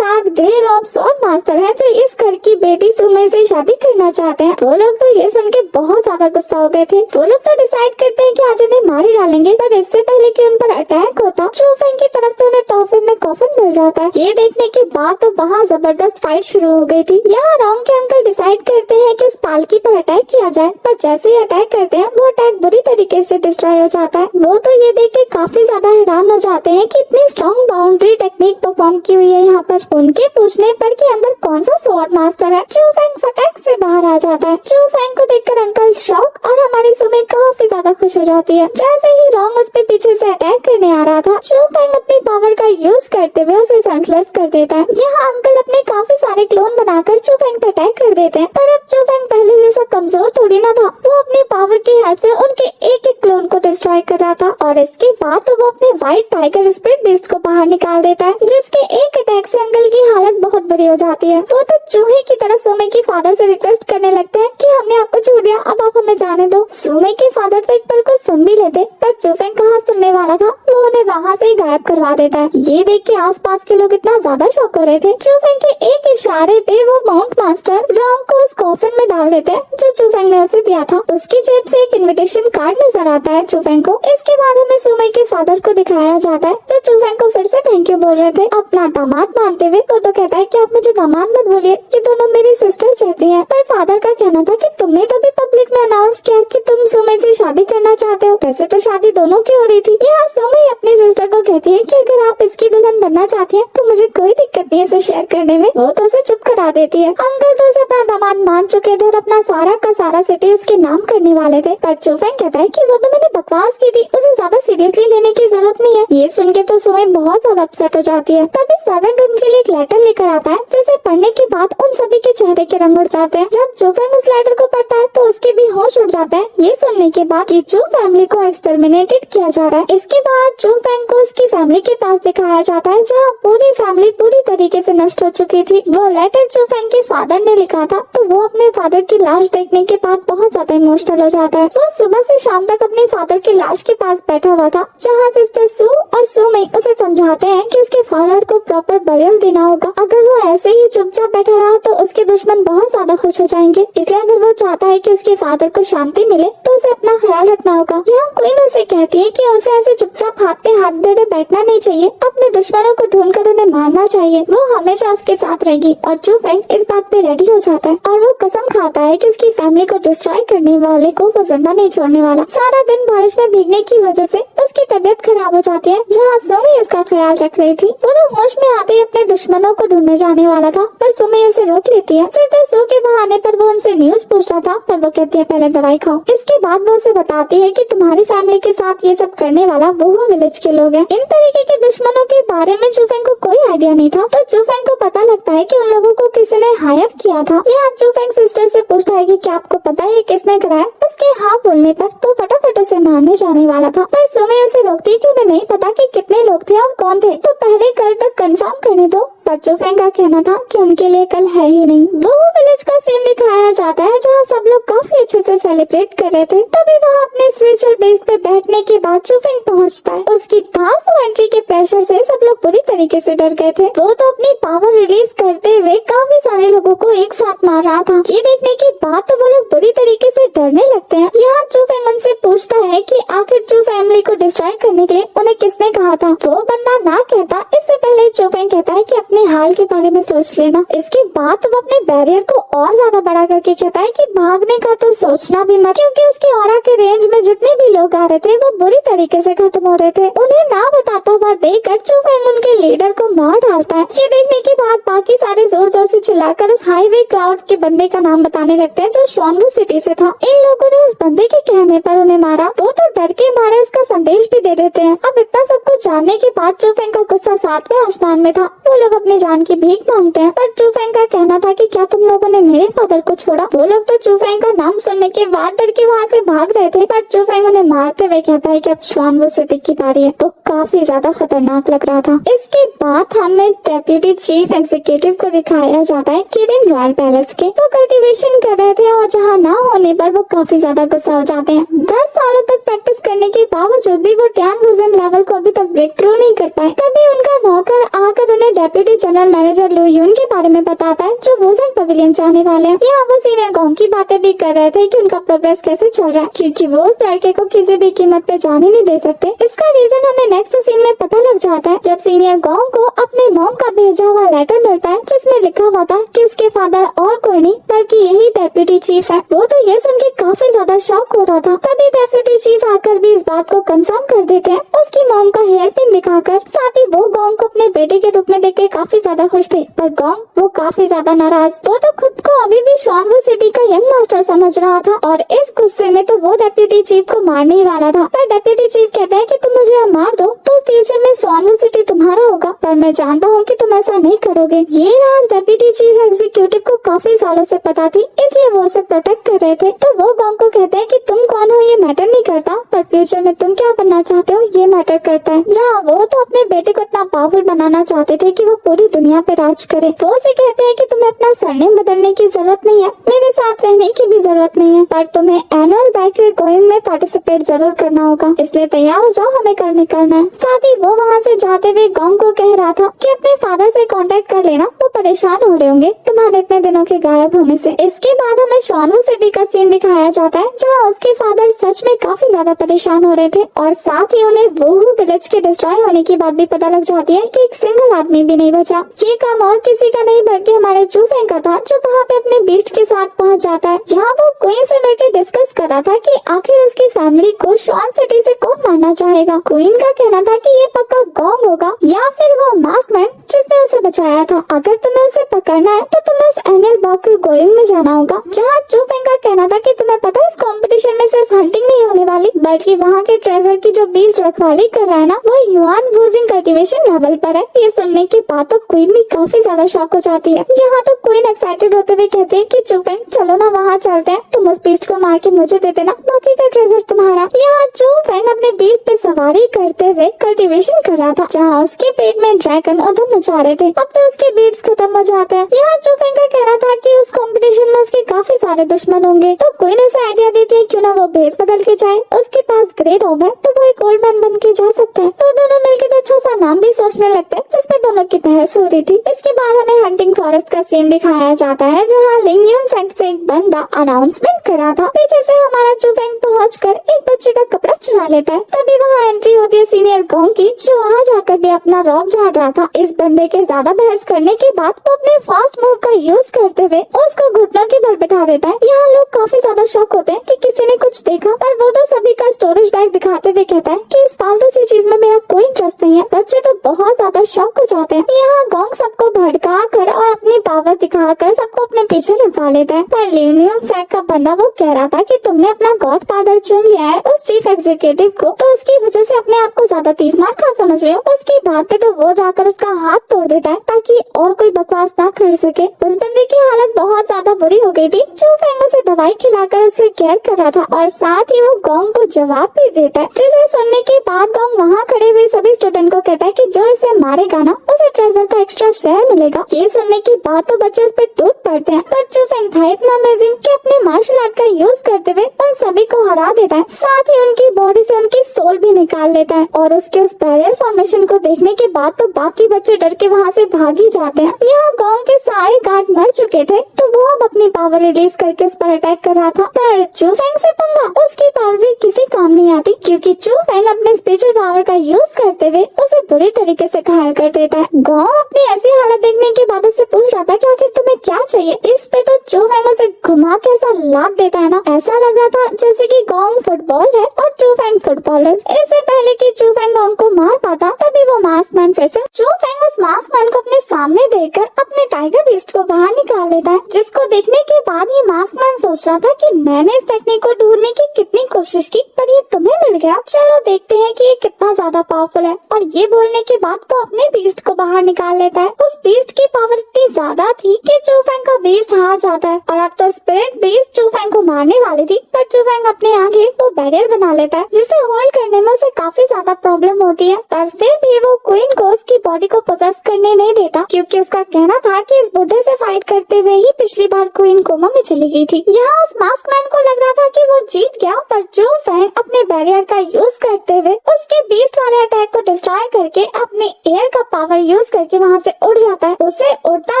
ग्रे रॉब स्वॉर्ड मास्टर है जो इस घर की बेटी सुमे से शादी करना चाहते हैं। वो लोग तो ये सुन के बहुत ज्यादा गुस्सा हो गए थे। वो लोग तो डिसाइड करते हैं कि आज उन्हें मार ही डालेंगे, पर इससे पहले कि उन पर अटैक होता चू फेंग की तरफ से उन्हें तोहफे में कॉफिन मिल जाता है। ये देखने के बाद तो वहाँ जबरदस्त फाइट शुरू हो गई थी। यहाँ रॉन्ग के अंकल डिसाइड करते हैं कि उस पालकी पर अटैक किया जाए, पर जैसे ही अटैक करते हैं वो अटैक बुरी तरीके से डिस्ट्रॉय हो जाता है। वो तो ये देख के काफी ज्यादा हैरान हो जाते हैं कि इतनी स्ट्रॉन्ग बाउंड्री टेक्निक परफॉर्म की हुई है यहाँ पर। उनके पूछने पर कि अंदर कौन सा स्वॉर्ड मास्टर है, चू फेंग फटाक से बाहर आ जाता है। चू फेंग को देखकर अंकल शॉक और हमारी सुमे काफी ज्यादा खुश हो जाती है। जैसे ही रॉन्ग उस पे पीछे से अटैक करने आ रहा था, चू फेंग अपनी पावर का यूज करते हुए उसे सेंसलेस कर देता है। यहाँ अंकल अपने काफी सारे क्लोन बनाकर चू फेंग पे अटैक कर देते हैं, पर अब चू फेंग पहले जैसा कमजोर थोड़ी ना था। वो अपनी पावर की हेल्प से उनके एक एक क्लोन को डिस्ट्रॉय कर रहा था और इसके बाद तो वो अपने व्हाइट टाइगर स्पिरिट बीस्ट को बाहर निकाल देता है, जिसके एक अटैक से अंकल की हालत बहुत बुरी हो जाती है। वो तो चूहे की तरह सुमे के फादर से रिक्वेस्ट करने लगते हैं कि हमने आपको छोड़ दिया, अब आप हमें जाने दो। सुमे के फादर तो एक पल को सुन भी लेते, पर चू फेंग कहाँ सुनने वाला था, वो उन्हें वहाँ से ही गायब करवा देता है। ये देख के आसपास के लोग इतना ज्यादा शॉक हो रहे थे। चू फेंग के एक इशारे पे वो माउंट मास्टर रॉन्ग को उस कॉफिन में डाल देते हैं जो चू फेंग ने उसे दिया था। उसकी जेब से एक इनविटेशन कार्ड नजर आता है चू फेंग को। इसके बाद हमें सुमे के फादर को दिखाया जाता है जो चू फेंग को फिर से थैंक यू बोल रहे थे अपना दामाद मानते हुए। वो तो कहता है कि आप मुझे दामाद मत बोलिए, ये दोनों मेरी सिस्टर चाहती हैं। पर फादर का कहना था कि तुमने तो भी पब्लिक में अनाउंस किया कि तुम सुमे से शादी करना चाहते हो, वैसे तो शादी दोनों की हो रही थी। यहाँ सुमे अपनी सिस्टर को कहती है कि अगर आप इसकी दुल्हन बनना चाहती है तो मुझे कोई दिक्कत नहीं है इसे शेयर करने में। वो तो उसे चुप करा देती है। अंकल तो उसे अपना दामाद मान चुके थे और अपना सारा का सारा सिटी उसके नाम करने वाले थे, पर चू फेंग कहता है कि वो तो मैंने बकवास की थी, उसे ज्यादा सीरियसली लेने की जरूरत नहीं है। ये सुन के तो सुमे बहुत ज्यादा अपसेट हो जाती है। तभी सर्वेंट उनके लिए एक लेटर लेकर आता है जिसे पढ़ने के बाद उन सभी के चेहरे के रंग उड़ जाते हैं। जब चू फेंग उस लेटर को पढ़ता है तो उसके भी होश उड़ जाता है ये सुनने के बाद कि चू फैमिली को एक्सटर्मिनेटेड किया जा रहा है। इसके बाद चू फेंग को उसकी फैमिली के पास दिखाया जाता है जहाँ पूरी फैमिली पूरी तरीके से नष्ट हो चुकी थी। वो लेटर चू फेंग के फादर ने लिखा था, तो वो अपने फादर की लाश देखने के बाद बहुत ज्यादा इमोशनल हो जाता है। वो सुबह से शाम तक अपने फादर की लाश के पास बैठा हुआ था, जहाँ सिस्टर सू और सुमे उसे समझाते हैं कि उसके फादर को प्रॉपर बरियल देना होगा। अगर वो ऐसे ही चुपचाप बैठा रहा तो उसके दुश्मन बहुत ज्यादा खुश हो जाएंगे, इसलिए अगर वो चाहता है कि उसके फादर को शांति मिले तो उसे अपना ख्याल रखना होगा। यहाँ क्वीन उसे कहती है कि उसे ऐसे चुपचाप हाथ पे हाथ धरे बैठना नहीं चाहिए, अपने दुश्मनों को ढूंढकर उन्हें मारना चाहिए, वो हमेशा उसके साथ रहेगी। और चू फेंग इस बात पे रेडी हो जाता है और वो कसम खाता है कि उसकी फैमिली को डिस्ट्रॉय करने वाले को वो जिंदा नहीं छोड़ने वाला। सारा दिन बारिश में भीगने की वजह से उसकी तबीयत खराब हो जाती है, जहाँ सुमे उसका ख्याल रख रही थी। वो तो होश में आते ही अपने दुश्मनों को ढूंढने जाने वाला था, पर सुमे उसे रोक लेती है। सिस्टर सू के बहाने पर वो उनसे न्यूज पूछता था, पर वो कहती है पहले दवाई खाओ। इसके बाद वो उसे बताती है कि तुम्हारी फैमिली के साथ ये सब करने वाला वो विलेज के लोग हैं। इन तरीके के दुश्मनों के बारे में चू फेंग को कोई आइडिया नहीं था, तो चू फेंग को पता लगता है कि उन लोगों को किसी ने हायर किया था। यहाँ चू फेंग सिस्टर से पूछता है कि क्या आपको पता है किसने कराया। उसके हाँ बोलने पर वो फटाफट उसे मारने जाने वाला था, पर सुमे उसे रोकती है कि उन्हें नहीं पता कि कितने लोग थे और कौन थे, तो पहले कल तक कंफर्म करने दो। पर चू फेंग का कहना था कि उनके लिए कल है ही नहीं। वो विलेज का सीन दिखाया जाता है जहाँ सब लोग काफी अच्छे से सेलिब्रेट कर रहे थे। तभी वहाँ अपने स्पिरिचुअल बेस पे बैठने के बाद चू फेंग पहुँचता है। उसकी धांसू एंट्री के प्रेशर से सब लोग पूरी तरीके से डर गए थे। वो तो अपनी पावर रिलीज करते हुए काफी सारे लोगों को एक साथ मार रहा था। ये देखने के बाद तो वो लोग बुरी तरीके से डरने लगते हैं। यहाँ चू फेंग उनसे पूछता है कि आखिर चू फैमिली को डिस्ट्रॉय करने के लिए उन्हें किसने कहा था। वो बंदा ना कहता इससे पहले चू फेंग कहता है कि अपने हाल के बारे में सोच लेना। इसके बाद वो अपने बैरियर को और ज्यादा बड़ा करके कहता है कि भागने का तो सोचना भी मत, क्योंकि उसके ऑरा के रेंज में जितने भी लोग आ रहे थे वो बुरी तरीके से खत्म हो रहे थे। उन्हें ना बताता हुआ देखकर चू फेंग उनके लीडर को मार डालता है। ये देखने के बाद बाकी सारे जोर जोर से चिल्लाकर उस हाईवे क्लाउड के बंदे का नाम बताने लगते हैं जो श्वानवू सिटी से था। इन लोगों ने उस बंदे के कहने पर उन्हें मारा। वो तो डर के मारे उसका संदेश भी दे देते हैं। अब इतना सब कुछ जानने के बाद चू फेंग का गुस्सा 7वें आसमान में था। वो लोग अपनी जान की भीख मांगते हैं, पर चू फेंग का कहना था कि क्या तुम लोगों ने मेरे फादर को छोड़ा। वो लोग तो चू फेंग का नाम सुनने के बाद डर के वहाँ से भाग रहे थे, पर चू फेंग उन्हें मारते हुए कहता है कि अब श्वानवू सिटी की बारी है। तो काफी ज्यादा खतरनाक लग रहा था। इसके बाद हमें डेप्यूटी चीफ एग्जीक्यूटिव को दिखाया जाता है किरिन रॉयल पैलेस के। वो कल्टीवेशन कर रहे थे और जहाँ ना होने पर वो काफी ज्यादा गुस्सा हो जाते हैं। 10 सालों तक प्रैक्टिस करने के बावजूद बावजूद भी वो टैन फ्यूजन लेवल को अभी तक ब्रेक थ्रू नहीं कर पाए। तभी उनका नौकर आकर उन्हें डेप्यूटी जनरल मैनेजर लू यून के बारे में बताता है जो वुजेंग पवेलियन जाने वाले हैं। यहाँ वो सीनियर गोंग की बातें भी कर रहे थे कि उनका प्रोग्रेस कैसे चल रहा है, क्योंकि वो उस लड़के को किसी भी कीमत पे जाने नहीं दे सकते। इसका रीजन हमें नेक्स्ट सीन में पता लग जाता है जब सीनियर गोंग को अपने मॉम का भेजा हुआ लेटर मिलता है जिसमें लिखा हुआ था कि उसके फादर और कोई नहीं बल्कि यही डेप्यूटी चीफ है। वो तो ये सुन के काफी ज्यादा शॉक हो रहा था। तभी डेप्यूटी चीफ आकर भी इस बात को कंफर्म कर देते हैं उसकी मॉम का हेयर पिन दिखाकर। साथ ही वो गोंग को अपने बेटे के रूप में देख के काफी ज्यादा खुश थे, पर गोंग वो काफी ज्यादा नाराज। वो तो खुद को अभी भी शॉनवू सिटी का यंग मास्टर समझ रहा था और इस गुस्से में तो वो डेप्यूटी चीफ को मारने ही वाला था। पर डेप्यूटी चीफ कहता है कि तुम मुझे मार दो तो फ्यूचर में शॉनवू सिटी तुम्हारा होगा, पर मैं जानता हूँ कि तुम ऐसा नहीं करोगे। ये राज डेप्यूटी चीफ एग्जीक्यूटिव को काफी सालों से पता थी, इसलिए वो उसे प्रोटेक्ट कर रहे थे। तो वो गोंग को कहते हैं कि तुम कौन हो ये मैटर नहीं करता, पर फ्यूचर में तुम क्या बनना चाहते हो ये मैटर करता है। जहाँ वो तो अपने बेटे को इतना पावरफुल बनाना चाहते थे कि वो पूरी दुनिया पे राज करे। वो उसे कहते हैं कि तुम्हें अपना सरनेम बदलने की जरूरत नहीं है, मेरे साथ रहने की भी जरूरत नहीं है, पर तुम्हें एनुअल बाइक गोइंग में पार्टिसिपेट जरूर करना होगा, इसलिए तैयार हो जाओ, हमें कल निकलना है। साथ ही वो वहाँ से जाते हुए गोंग को कह रहा था कि अपने फादर से कांटेक्ट कर लेना, वो परेशान हो रहे होंगे तुम्हारे इतने दिनों के गायब होने से। इसके बाद हमें शॉनवू सिटी का सीन दिखाया जाता है जहाँ उसके फादर सच में काफी ज्यादा परेशान हो रहे थे और साथ ही उन्हें वुहू विलेज के डिस्ट्रॉय होने की बात भी पता लग जाती है कि एक सिंगल आदमी भी नहीं बचा। ये काम और किसी का नहीं बल्कि हमारे चू फेंग का था जो वहाँ पे अपने बीस्ट के साथ पहुँच जाता है। यहाँ वो क्वीन से मिलकर डिस्कस कर रहा था कि आखिर उसकी फैमिली को शॉन सिटी से कौन मारना चाहेगा। क्वीन का कहना था कि ये पक्का गोंग होगा या फिर वो मास्कमैन जिसने उसे बचाया था। अगर तुम्हें उसे पकड़ना है तो तुम्हें उस एनुअल बाइक गोइंग में जाना होगा। जहाँ चू फेंग का कहना था कि तुम्हें पता है इस कंपटीशन में सिर्फ हंटिंग नहीं होने वाली बल्कि वहाँ के ट्रेजर की जो बीस्ट रखवाली कर रहा है ना वो युआन वूजिंग कल्टीवेशन लेवल पर है। ये सुनने के बाद तो क्वीन भी काफी ज्यादा शॉक हो जाती है। यहाँ तो क्वीन एक्साइटेड होते हुए कहते हैं कि चू फेंग चलो ना वहाँ चलते हैं, तुम उस बीस्ट को मार के मुझे दे देना, बाकी का ट्रेजर तुम्हारा। यहाँ चू फेंग अपने बीस्ट पे सवारी करते हुए कल्टीवेशन कर रहा था जहाँ उसके पेट में ड्रैगन उधम मचा रहे थे। अब तो उसके बीट्स खत्म हो जाते हैं। यहाँ चू फेंग का कहना था कि उस कंपटीशन में उसके काफी सारे दुश्मन होंगे, तो क्वीन उसे आइडिया देती है क्यों ना वो भेस बदल के जाए, उसके पास ग्रेट ऑफ है तो वो एक ओल्ड मैन बन के जा सकता है। तो दोनों मिलकर तो अच्छा सा नाम भी सोचने लगते हैं जिसमें दोनों की बहस हो रही थी। इसके बाद हमें हंटिंग फॉरेस्ट का सीन दिखाया जाता है जहाँ लिंग यून सेंट से एक बंदा अनाउंसमेंट करा था। पीछे से हमारा चू फेंग पहुंचकर एक बच्चे का कपड़ा चुरा लेता है। तभी वहाँ एंट्री होती है सीनियर गोंग की जो वहाँ जाकर भी अपना रौब झाड़ रहा था। इस बंदे के ज्यादा बहस करने के बाद वो अपने फास्ट मूव का यूज करते हुए उसको घुटनों के बल बिठा देता है। यहाँ लोग काफी ज्यादा शॉक होते हैं कि किसी ने कुछ देखा, पर वो तो सभी का स्टोरेज बैग दिखाते हुए कहता है कि इस फालतू सी चीज में मेरा कोई इंटरेस्ट नहीं है। बच्चे तो बहुत ज्यादा शॉक हो जाते हैं। यहाँ गोंग सबको भड़का कर और अपनी पावर दिखाकर सबको अपने पीछे लगा लेता है। पर लिंग सेट का बंदा वो कह रहा था कि तुमने अपना गॉड फादर चुन लिया है उस चीफ एग्जीक्यूटिव को, तो उसकी वजह से अपने आप को ज्यादा 30 मार खा समझ रहे हो। उसकी बात पे तो वो जाकर उसका हाथ तोड़ देता है ताकि और कोई बकवास ना कर सके। उस बंदे की हालत बहुत ज्यादा बुरी हो गई थी। चू फेंग उसे दवाई खिलाकर उसे केयर कर रहा था और साथ ही वो गोंग को जवाब भी देता है, जिसे सुनने के बाद गोंग वहाँ खड़े हुए सभी स्टूडेंट को कहता है कि जो इसे मारेगा ना उसे ट्रेजर का एक्स्ट्रा शेयर मिलेगा। ये सुनने के बाद तो बच्चे उस पर टूट पड़ते हैं, पर चू फेंग था इतना अमेजिंग कि अपने मार्शल आर्ट का यूज करते हुए उन सभी को हरा देता है। साथ ही उनकी बॉडी से उनकी सोल भी निकाल लेता है और उसके उस बैरियर फॉर्मेशन को देखने के बाद तो बाकी बच्चे डर के वहाँ से भाग ही जाते हैं। यहाँ गोंग के सारे गार्ड मर चुके थे तो वो अब अपनी पावर रिलीज करके उस पर अटैक कर रहा था, पर चू फेंग से पंगा। उसकी पावर भी किसी काम नहीं आती क्योंकि चू फेंग अपने स्पिरिचुअल पावर का यूज करते हुए उसे बुरी तरीके से घायल कर देता है। गोंग अपनी ऐसी हालत देखने के बाद उससे पूछ जाता है कि आखिर तुम्हें क्या चाहिए। इस पे तो चू फेंग उसे घुमा के ऐसा लात देता है ना, ऐसा लग रहा था जैसे कि गोंग फुटबॉल है और चू फेंग फुटबॉलर। इससे पहले कि चू फेंग गोंग को मार पाता तभी वो मास्कमैन फिर से चू फेंग उस मास्कमैन को अपने सामने देखकर अपने टाइगर बीस्ट को बाहर निकाल लेता है, जिसको देखने के बाद ये मास्कमैन सोच रहा था कि मैंने इस टेक्निक को ढूंढने की कितनी कोशिश की पर ये तुम्हें मिल गया, चलो देखते हैं कि ये कितना ज्यादा पावरफुल है। और ये बोलने के बाद तो अपने बीस्ट को बाहर निकाल लेता है। उस बीस्ट की पावर इतनी ज्यादा थी कि चू फेंग का बीस्ट हार जाता है और अब तो स्पिरिट बीस्ट चू फेंग को मारने वाली थी, पर चू फेंग अपने आगे वो बैरियर बना लेता है जिसे होल्ड करने में उसे काफी ज्यादा प्रॉब्लम प्रॉब्लम होती है, पर फिर भी वो क्वीन को उसकी बॉडी को पोजेस करने नहीं देता, क्योंकि उसका कहना था कि इस बुढ़े से फाइट करते हुए ही पिछली बार क्वीन कोमा में चली गई थी। यहाँ उस मास्क मैन को लग रहा था कि वो जीत गया, पर चू फैंग अपने बैरियर का यूज करते हुए उसके बीस्ट वाले अटैक को डिस्ट्रॉय करके अपने एयर का पावर यूज करके वहाँ से उड़ जाता है। उसे उड़ता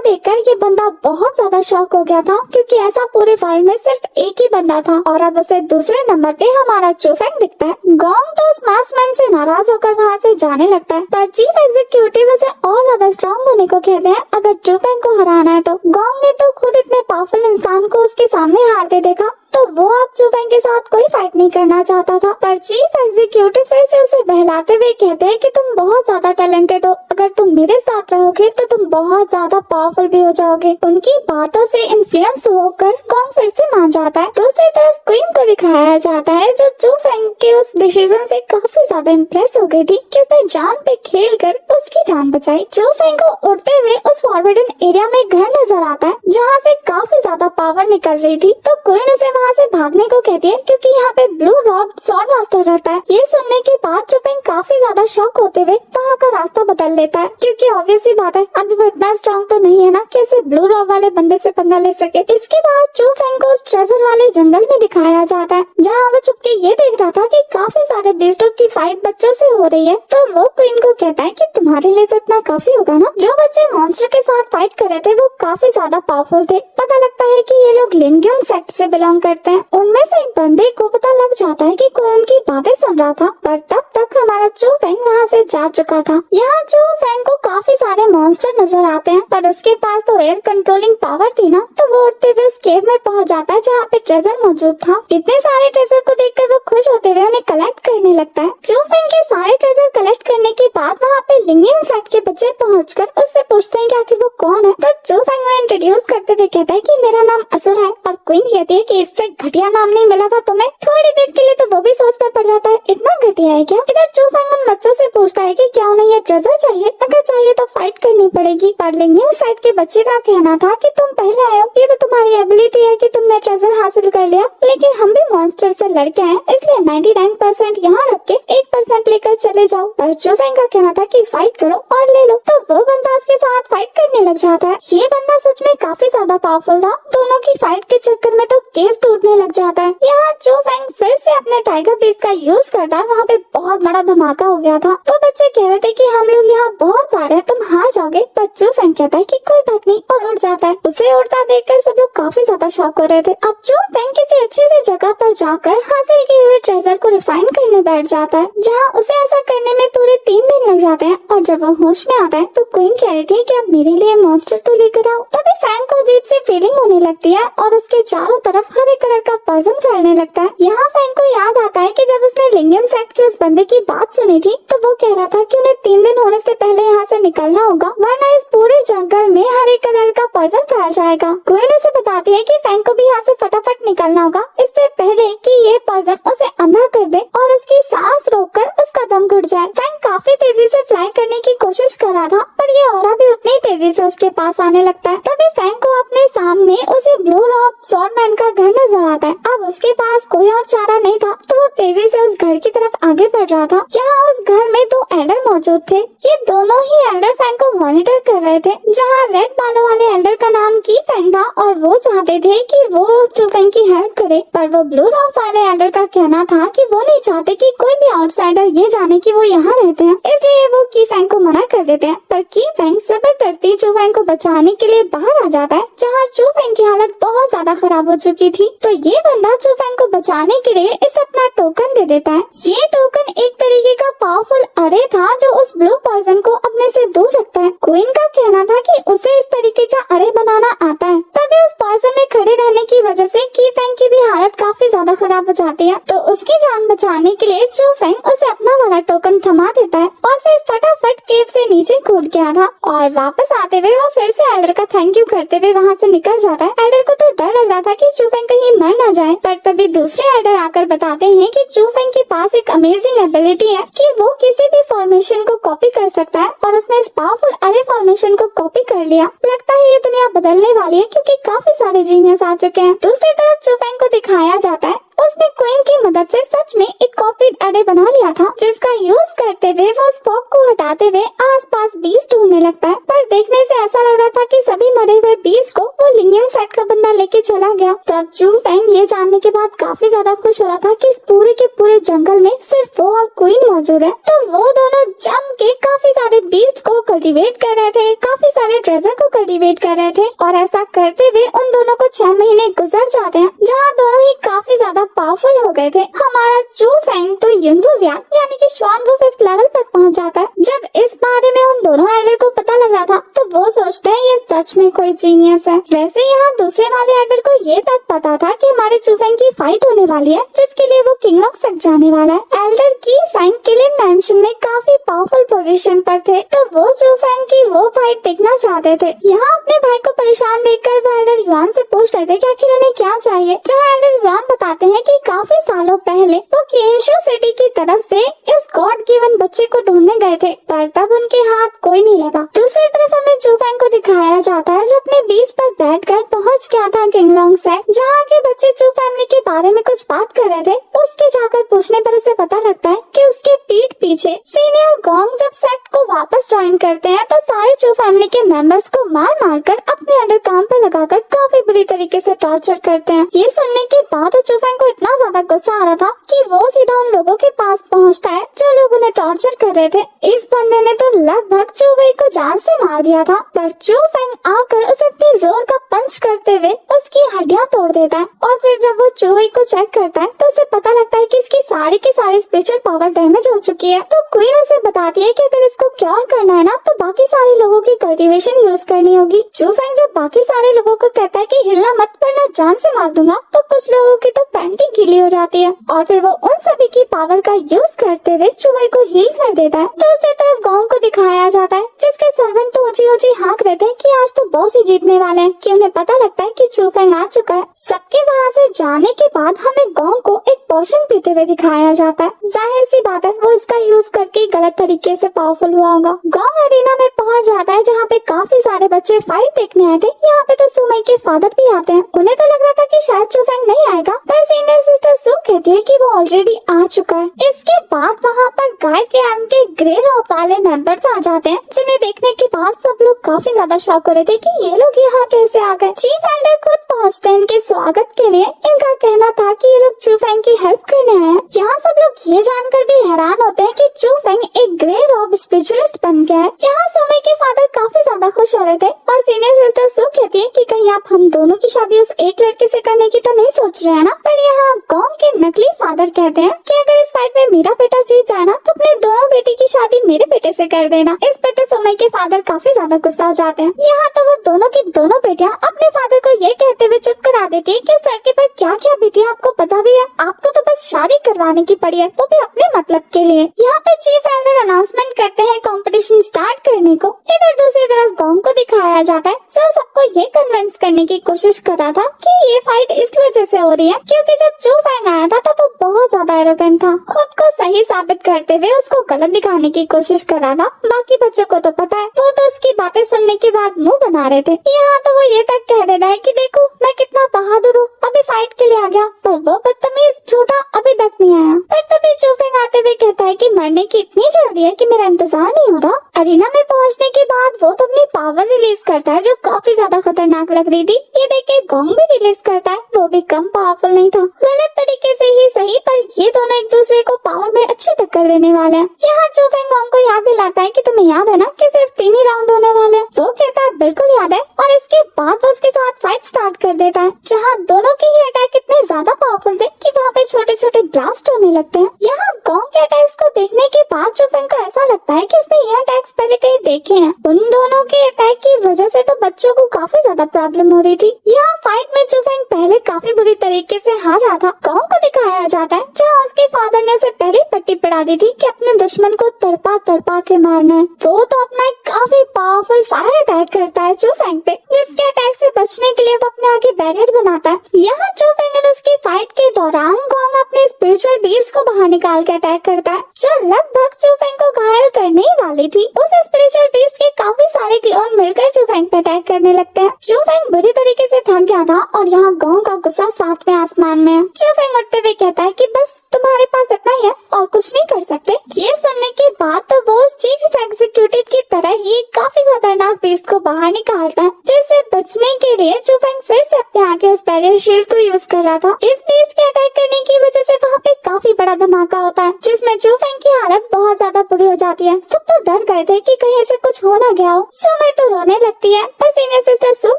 देखकर ये बंदा बहुत ज्यादा शॉक हो गया था, क्योंकि ऐसा पूरे वर्ल्ड में सिर्फ एक ही बंदा था। और अब उसे दूसरे नंबर पे हमारा चू फैंग दिखता है। गोंग तो उस मास्कमैन से नाराज होकर वहाँ से जाने लगता है, पर चीफ एग्जीक्यूटिव उसे और ज्यादा स्ट्रॉन्ग होने को कहते हैं अगर चू फैंग को हराना है तो। गोंग ने तो खुद इतने पावरफुल इंसान को उसके सामने हारते देखा, तो वो अब चू फैंग के साथ कोई फाइट नहीं करना चाहता था। पर चीफ एग्जीक्यूटिव फिर से उसे बहलाते हुए कहते हैं कि तुम बहुत ज्यादा टैलेंटेड हो, अगर तुम मेरे साथ रहोगे तो तुम बहुत ज्यादा पावरफुल भी हो जाओगे। उनकी बातों से इन्फ्लुएंस होकर गोंग फिर से मान जाता है। दूसरी तरफ क्वीन को दिखाया जाता है, जो चू फैंग के उस डिसीजन से काफी ज्यादा इम्प्रेस हो गई थी कि उसने जान पे खेल कर उसकी जान बचाई। चू फैंग को उड़ते हुए उस फॉरबिडन एरिया में घर नजर आता है, जहाँ से काफी ज्यादा पावर निकल रही थी, तो क्वीन उसे वहाँ से भागने को कहती है, क्योंकि यहाँ पे ब्लू रॉब स्वॉर्ड मास्टर रहता है। ये सुनने के बाद चू फैंग काफी ज्यादा शॉक होते हुए वहाँ का रास्ता बदल लेता है, क्योंकि ऑब्वियस ही बात है अभी वो इतना स्ट्रॉन्ग तो नहीं है ना कि ऐसे ब्लू रॉब वाले बंदे से पंगा ले सके। इसके बाद चू फैंग को उस ट्रेजर वाले जंगल में दिखाया जाता है, जहाँ वो चुपके ये देख रहा था कि काफी सारे बीस्टों की फाइट बच्चों से हो रही है। तो वो क्वीन को कहता है कि तुम्हारे लिए तो इतना काफी होगा ना। जो बच्चे मॉन्स्टर के साथ फाइट कर रहे थे वो काफी ज्यादा पावरफुल थे। पता लगता है कि ये लोग लिंग्यून सेक्ट से बिलोंग करते हैं। उनमें से एक बंदे को पता लग जाता है कि कोई उनकी बातें सुन रहा था, पर तब तक हमारा चू फैंग वहाँ से जा चुका था। यहाँ चू फैंग को काफी सारे मॉन्स्टर नजर आते हैं, पर उसके पास तो एयर कंट्रोलिंग पावर थी ना, तो वो उड़ते हुए उस केव में पहुँच जाता है जहाँ पे ट्रेजर मौजूद था। इतने सारे ट्रेजर को देखकर वो खुश होते हुए उन्हें कलेक्ट करने लगता है। चू फैंग के सारे ट्रेजर कलेक्ट करने के बाद वहाँ पे लिंगियन सेक्ट के बच्चे पहुँचकर उससे पूछते हैं कि आखिर वो कौन है। तो चू फैंग उन्हें इंट्रोड्यूस करते हुए कहता है कि मेरा नाम असुर है, और क्वीन कहती है कि इससे घटिया नाम नहीं मिला था तुम्हें। थोड़ी देर के लिए तो वो भी सोच में पड़ जाता है, इतना घटिया है क्या। इधर चू फैंग उन बच्चों से पूछता है कि क्या उन्हें ये ट्रेजर चाहिए, अगर चाहिए तो फाइट करनी पड़ेगी। पर लिंगियन साइड के बच्चे का कहना था कि तुम पहले आए हो, ये तो तुम्हारी एबिलिटी है कि तुमने ट्रेजर हासिल कर लिया, लेकिन हम भी मॉन्स्टर से लड़के हैं, इसलिए 99% यहाँ रख के 1% लेकर चले जाओ। पर चू फैंग का कहना था कि फाइट करो और ले लो। तो वो बंदा उसके साथ फाइट करने लग जाता है। ये बंदा सच में काफी ज्यादा पावरफुल था। दोनों की फाइट के चक्कर में तो केव टूटने लग जाता है। यहाँ चू फैंग फिर से अपने टाइगर बीस्ट का यूज करता है। वहाँ पे बहुत बड़ा धमाका हो गया था। वो बच्चे कह रहे थे कि हम लोग यहाँ बहुत सारे हैं, तुम हार जाओगे, पर चू फैंग कहता है कि कोई बात नहीं, और उड़ जाता है। उसे उड़ता देखकर सब लोग काफी ज्यादा शॉक हो रहे थे। अब चू फैंग किसी अच्छी सी जगह पर जाकर हासिल किए हुए ट्रेजर को रिफाइन करने बैठ जाता है, जहाँ उसे ऐसा करने में पूरे 3 दिन लग जाते हैं। और जब वो होश में आता है तो क्वीन कह रही थी कि अब मेरे लिए मॉन्स्टर तो लेकर आओ। तभी फैंग को अजीब सी फीलिंग होने लगती है और उसके चारों तरफ हरे कलर का पॉइजन फैलने लगता है। यहाँ फैंग को याद आता है कि जब उसने लिंगियन सेक्ट के उस बंदे की बात सुनी थी, तो वो कह रहा था कि उन्हें 3 दिन होने से पहले यहाँ से निकलना होगा, वरना इस पूरे जंगल में हरे कलर का पॉइजन फैल जाएगा। क्वीन उसे बताती है कि फैंग को भी यहाँ से फटाफट निकलना होगा, इससे पहले कि ये पॉइजन उसे अंधा कर दे और उसकी सांस रोककर उसका दम घुट जाए। फैंग काफी तेजी से फ्लाई करने की कोशिश कर रहा था, पर ये औरा भी उतनी तेजी से उसके पास आने लगता है। तभी फैंग को अपने सामने उसे ब्लू रॉब स्वॉर्डमैन का घर नजर आता है। अब उसके पास कोई और चारा नहीं था, तो वो तेजी से उस घर की तरफ आगे बढ़ रहा था। यहाँ उस घर में 2 एल्डर मौजूद थे। ये दोनों ही एल्डर फैंग को मॉनिटर कर रहे थे। जहाँ रेड बालों वाले एल्डर का नाम की फैंग था और वो चाहते थे कि वो चू फैंग की हेल्प करे, पर वो ब्लू रॉब वाले एल्डर का कहना था कि वो नहीं चाहते कि कोई भी आउटसाइडर ये जाने कि वो यहाँ रहते हैं, इसलिए वो की फैंग को मना कर देते हैं। पर की फैंग जबरदस्ती चू फैंग को बचाने के लिए बाहर आ जाता है, जहाँ चू फैंग की हालत बहुत ज्यादा खराब हो चुकी थी। तो ये बंदा चू फैंग को बचाने के लिए इसे अपना टोकन दे देता है। ये टोकन एक तरीके का पावरफुल अरे था जो उस ब्लू पॉइजन को अपने से दूर रखता है। क्वीन का कहना था कि उसे इस तरीके का अरे बनाना आता है। तभी उस पॉइजन में खड़े रहने की वजह से की फैंग की भी हालत काफी ज्यादा खराब हो जाती है। तो उसकी जान बचाने के लिए चू फैंग उसे अपना वाला टोकन थमा देता है और फिर फटाफट केव से नीचे कूद गया था। और वापस आते हुए वो फिर से एल्डर का थैंक यू करते हुए वहाँ से निकल जाता है। एल्डर को तो डर लग रहा था कि चू फैंग कहीं मर न जाए, पर तभी दूसरे एल्डर आकर बताते हैं कि चू फैंग के पास एक अमेजिंग एबिलिटी है कि वो किसी भी फॉर्मेशन को कॉपी कर सकता है, और उसने इस पावरफुल अरे फॉर्मेशन को कॉपी कर लिया। लगता है ये दुनिया बदलने वाली है, क्योंकि काफी सारे जीनियस आ चुके हैं। दूसरी तरफ चू फैंग को दिखाया जाता है उसने क्वीन की मदद से सच में एक कॉपीड एरे बना लिया था, जिसका यूज करते हुए वो स्पॉक को हटाते हुए आसपास बीस्ट ढूंढने लगता है। पर देखने से ऐसा लग रहा था कि सभी मरे हुए बीस्ट को वो लिंगियन सेट का बंदा लेके चला गया। तब चू फेंग ये जानने के बाद काफी ज्यादा खुश हो रहा था कि इस पूरे के पूरे जंगल में सिर्फ वो और क्वीन मौजूद है। तो वो दोनों जम के काफी सारे बीस्ट को कल्टीवेट कर रहे थे, काफी सारे ट्रेजर को कल्टीवेट कर रहे थे, और ऐसा करते हुए उन दोनों को 6 महीने गुजर जाते हैं, जहाँ दोनों ही काफी ज्यादा पावरफुल हो गए थे। हमारा चू फेंग तो युनवुयांग यानी कि श्वान वो 5th लेवल पर पहुंच जाता है। जब इस बारे में उन दोनों एल्डर को पता लग रहा था तो वो सोचते हैं ये सच में कोई जीनियस है। वैसे यहाँ दूसरे वाले एल्डर को ये तक पता था कि हमारे चू फेंग की फाइट होने वाली है, जिसके लिए वो किंग ऑफ सेट जाने वाला है। एल्डर की फेंग किलिन मैंशन में काफी पावरफुल पोजीशन पर थे, तो वो चू फेंग की वो फाइट देखना चाहते थे। यहाँ अपने भाई को परेशान देखकर वो एल्डर युआन से पूछ रहे थे कि आखिर उन्हें क्या चाहिए, जहाँ एल्डर युआन बताते हैं कि काफी सालों पहले वो किएंशु सिटी की तरफ से इस गॉड गिवन बच्चे को ढूंढने गए थे, पर तब उनके हाथ कोई नहीं लगा। दूसरी तरफ हमें चू फेंग को दिखाया जाता है जो अपने बीस पर बैठकर पहुंच गया था किंगलोंग से, जहाँ के बच्चे चू फैमिली के बारे में कुछ बात कर रहे थे। उसके जाकर पूछने पर उसे पता लगता है कि उसके पीठ पीछे सीनियर गोंग जब सेक्ट को वापस ज्वाइन करते हैं तो सारे चू फैमिली के मेंबर्स को मार मार कर अपने अंडर काम पर लगाकर काफी बुरी तरीके से टॉर्चर करते हैं। ये सुनने के बाद चू फेंग को इतना ज्यादा गुस्सा आ रहा था कि वो सीधा उन लोगों के पास पहुंचता है जो लोग उन्हें टॉर्चर कर रहे थे। इस बंदे ने तो लगभग चू वेई को जान से मार दिया था, पर चू फेंग आकर उसे इतनी जोर का पंच करते हुए उसकी हड्डियां तोड़ देता है। और फिर जब वो चू वेई को चेक करता है तो उसे पता लगता है कि इसकी सारी की सारी स्पिरिचुअल पावर डैमेज हो चुकी है। तो क्वीन उसे बताती है कि अगर इसको क्योर करना है ना तो बाकी सारे लोगों की कल्टीवेशन यूज करनी होगी। चू फेंग जब बाकी सारे लोगों को कहता है कि हिलना मत वरना जान से मार दूंगा, तो कुछ लोगों की तो पेंटिंग गीली हो जाती है और फिर वो उन सभी की पावर का यूज करते हुए चू वेई को हील कर देता है। तो दूसरी तरफ गोंग को दिखाया जाता है जिसके सर्वेंट तो ऊंची ऊंची हाँक रहे थे कि आज तो बॉस ही जीतने वाले हैं, कि उन्हें पता लगता है कि चू फेंग आ चुका है। सबके वहाँ से जाने के बाद हमें गोंग को एक पोशन पीते हुए दिखाया जाता है। जाहिर सी बात है वो इसका यूज करके गलत तरीके से पावरफुल हुआ होगा। गोंग अरीना में पहुँच जाता है जहाँ पे काफी सारे बच्चे फाइट देखने आए थे। यहाँ पे तो सुमई के फादर भी आते हैं। उन्हें तो लग रहा था कि शायद चू फेंग नहीं आएगा, पर सीनियर सिस्टर सू कहती है कि वो ऑलरेडी आ चुका है। इसके बाद वहाँ पर गाइड गैंग के ग्रे रॉक वाले मेंबर्स आ जाते हैं, जिन्हें देखने के बाद सब लोग काफी ज्यादा शॉक हो रहे थे कि ये लोग यहाँ कैसे आ गए। चीफ एल्डर खुद पहुँचते हैं इनके स्वागत के लिए। इनका कहना था कि ये लोग चू फेंग की हेल्प करने आए हैं। यहाँ सब लोग ये जानकर भी हैरान होते हैं कि चू फेंग एक ग्रे रॉब स्पेशलिस्ट बन गया है। यहाँ सुमई के फादर काफी ज्यादा खुश हो रहे थे और सीनियर सिस्टर सू कहती है कि कहीं आप हम दोनों की शादी उस एक लड़के से करने की तो नहीं सोच रहे हैं ना। पर यहाँ गोंग के नकली फादर कहते हैं कि अगर इस फाइट में मेरा बेटा जीत जाए ना तो अपने दोनों बेटी की शादी मेरे बेटे से कर देना। इस पे तो सुमई के फादर काफी ज्यादा गुस्सा हो जाते हैं। यहाँ तो वो दोनों की दोनों बेटियां अपने फादर को ये कहते हुए चुप करा देती है कि उस लड़के पर क्या क्या बीती आपको पता भी है, आपको तो बस शादी करवाने की पड़ी है, वो भी अपने मतलब के लिए। यहाँ पे चीफ एल्डर अनाउंसमेंट करते हैं कंपटीशन स्टार्ट करने को। इधर दूसरी तरफ गोंग को दिखाया जाता है जो सबको ये कन्विंस करने की कोशिश कर रहा था कि ये फाइट इस वजह से हो रही है क्योंकि जब चू फेंग आया था तब वो बहुत ज्यादा एरोगेंट था, खुद को सही साबित करते हुए उसको गलत दिखाने की कोशिश कर रहा था। बाकी बच्चों को तो पता है, वो तो उसकी बातें सुनने के बाद मुंह बना रहे थे। यहाँ तो वो ये तक कह देता है कि देखो मैं कितना बहादुर हूँ, अभी फाइट के लिए आ गया, पर वो बदतमीज झूठा अभी तक नहीं आया। पर तभी चू फेंग आते हुए कहता है कि मरने की इतनी जल्दी है कि मेरा इंतजार नहीं हो रहा। अरीना में पहुँचने के बाद वो तो अपनी पावर रिलीज करता है जो काफी ज्यादा खतरनाक लग रही थी। ये देख के गोंग भी रिलीज करता है, वो भी कम पावरफुल नहीं था, गलत तरीके से ही सही, पर ये दोनों एक दूसरे को पावर में अच्छी टक्कर देने वाले हैं। यहाँ चू फेंग गोंग को याद दिलाता है कि तुम्हें याद है ना कि सिर्फ 3 ही राउंड होने वाले हैं। वो कहता है बिल्कुल याद है, और इसके बाद वो उसके साथ फाइट स्टार्ट कर देता है जहाँ दोनों के ही अटैक इतने ज्यादा पावरफुल थे कि वहाँ पे छोटे छोटे ब्लास्ट होने लगते हैं। यहाँ गोंग के अटैक्स को देखने के बाद चू फेंग को ऐसा लगता है कि उसने ये अटैक्स पहले कहीं देखे हैं। उन दोनों के अटैक की वजह से तो बच्चों को काफी ज्यादा प्रॉब्लम हो रही थी। यहाँ फाइट में चू फेंग पहले काफी बुरी तरीके से हार रहा था। गोंग को दिखाया जाता है जहाँ उसके फादर ने उसे पहले पट्टी पड़ा दी थी कि अपने दुश्मन को तड़पा तड़पा के मारना है। वो तो अपना एक काफी पावरफुल फायर अटैक करता है चू फेंग पे, जिसके अटैक से बचने के लिए वो अपने आगे बैरियर बनाता है। यहाँ चू फेंग और उसकी फाइट के दौरान गोंग अपने स्पिरिचुअल बीस्ट को बाहर निकाल के अटैक करता है जो लगभग वक्त चूफेंग को घायल करने ही वाली थी, उस स्पिरिचुअल बीस्ट के काफी सारे क्लोन मिलकर चूफेंग पे अटैक करने लगते हैं। चूफेंग बुरी तरीके से थक गया था और यहाँ गॉन्ग का गुस्सा 7वें आसमान में है। चूफेंग उठते हुए कहता है कि बस तुम्हारे पास इतना ही है और कुछ नहीं कर सकते। ये सुनने के बाद तो वो उस चीफ एग्जीक्यूटिव की तरह ही काफी खतरनाक बीस्ट को बाहर निकालता है, जिससे बचने के लिए चूफेंग फिर से अपने आगे उस बैरियर शील्ड को यूज कर रहा था। इस बीस्ट के अटैक करने की वजह से वहाँ पे काफी बड़ा धमाका होता है, जिसमें चूफेंग की हालत बहुत ज्यादा बुरी हो जाती है। सब तो डर गए थे कि कहीं से कुछ हो ना गया हो। सुमई तो रोने लगती है, पर सीनियर सिस्टर सू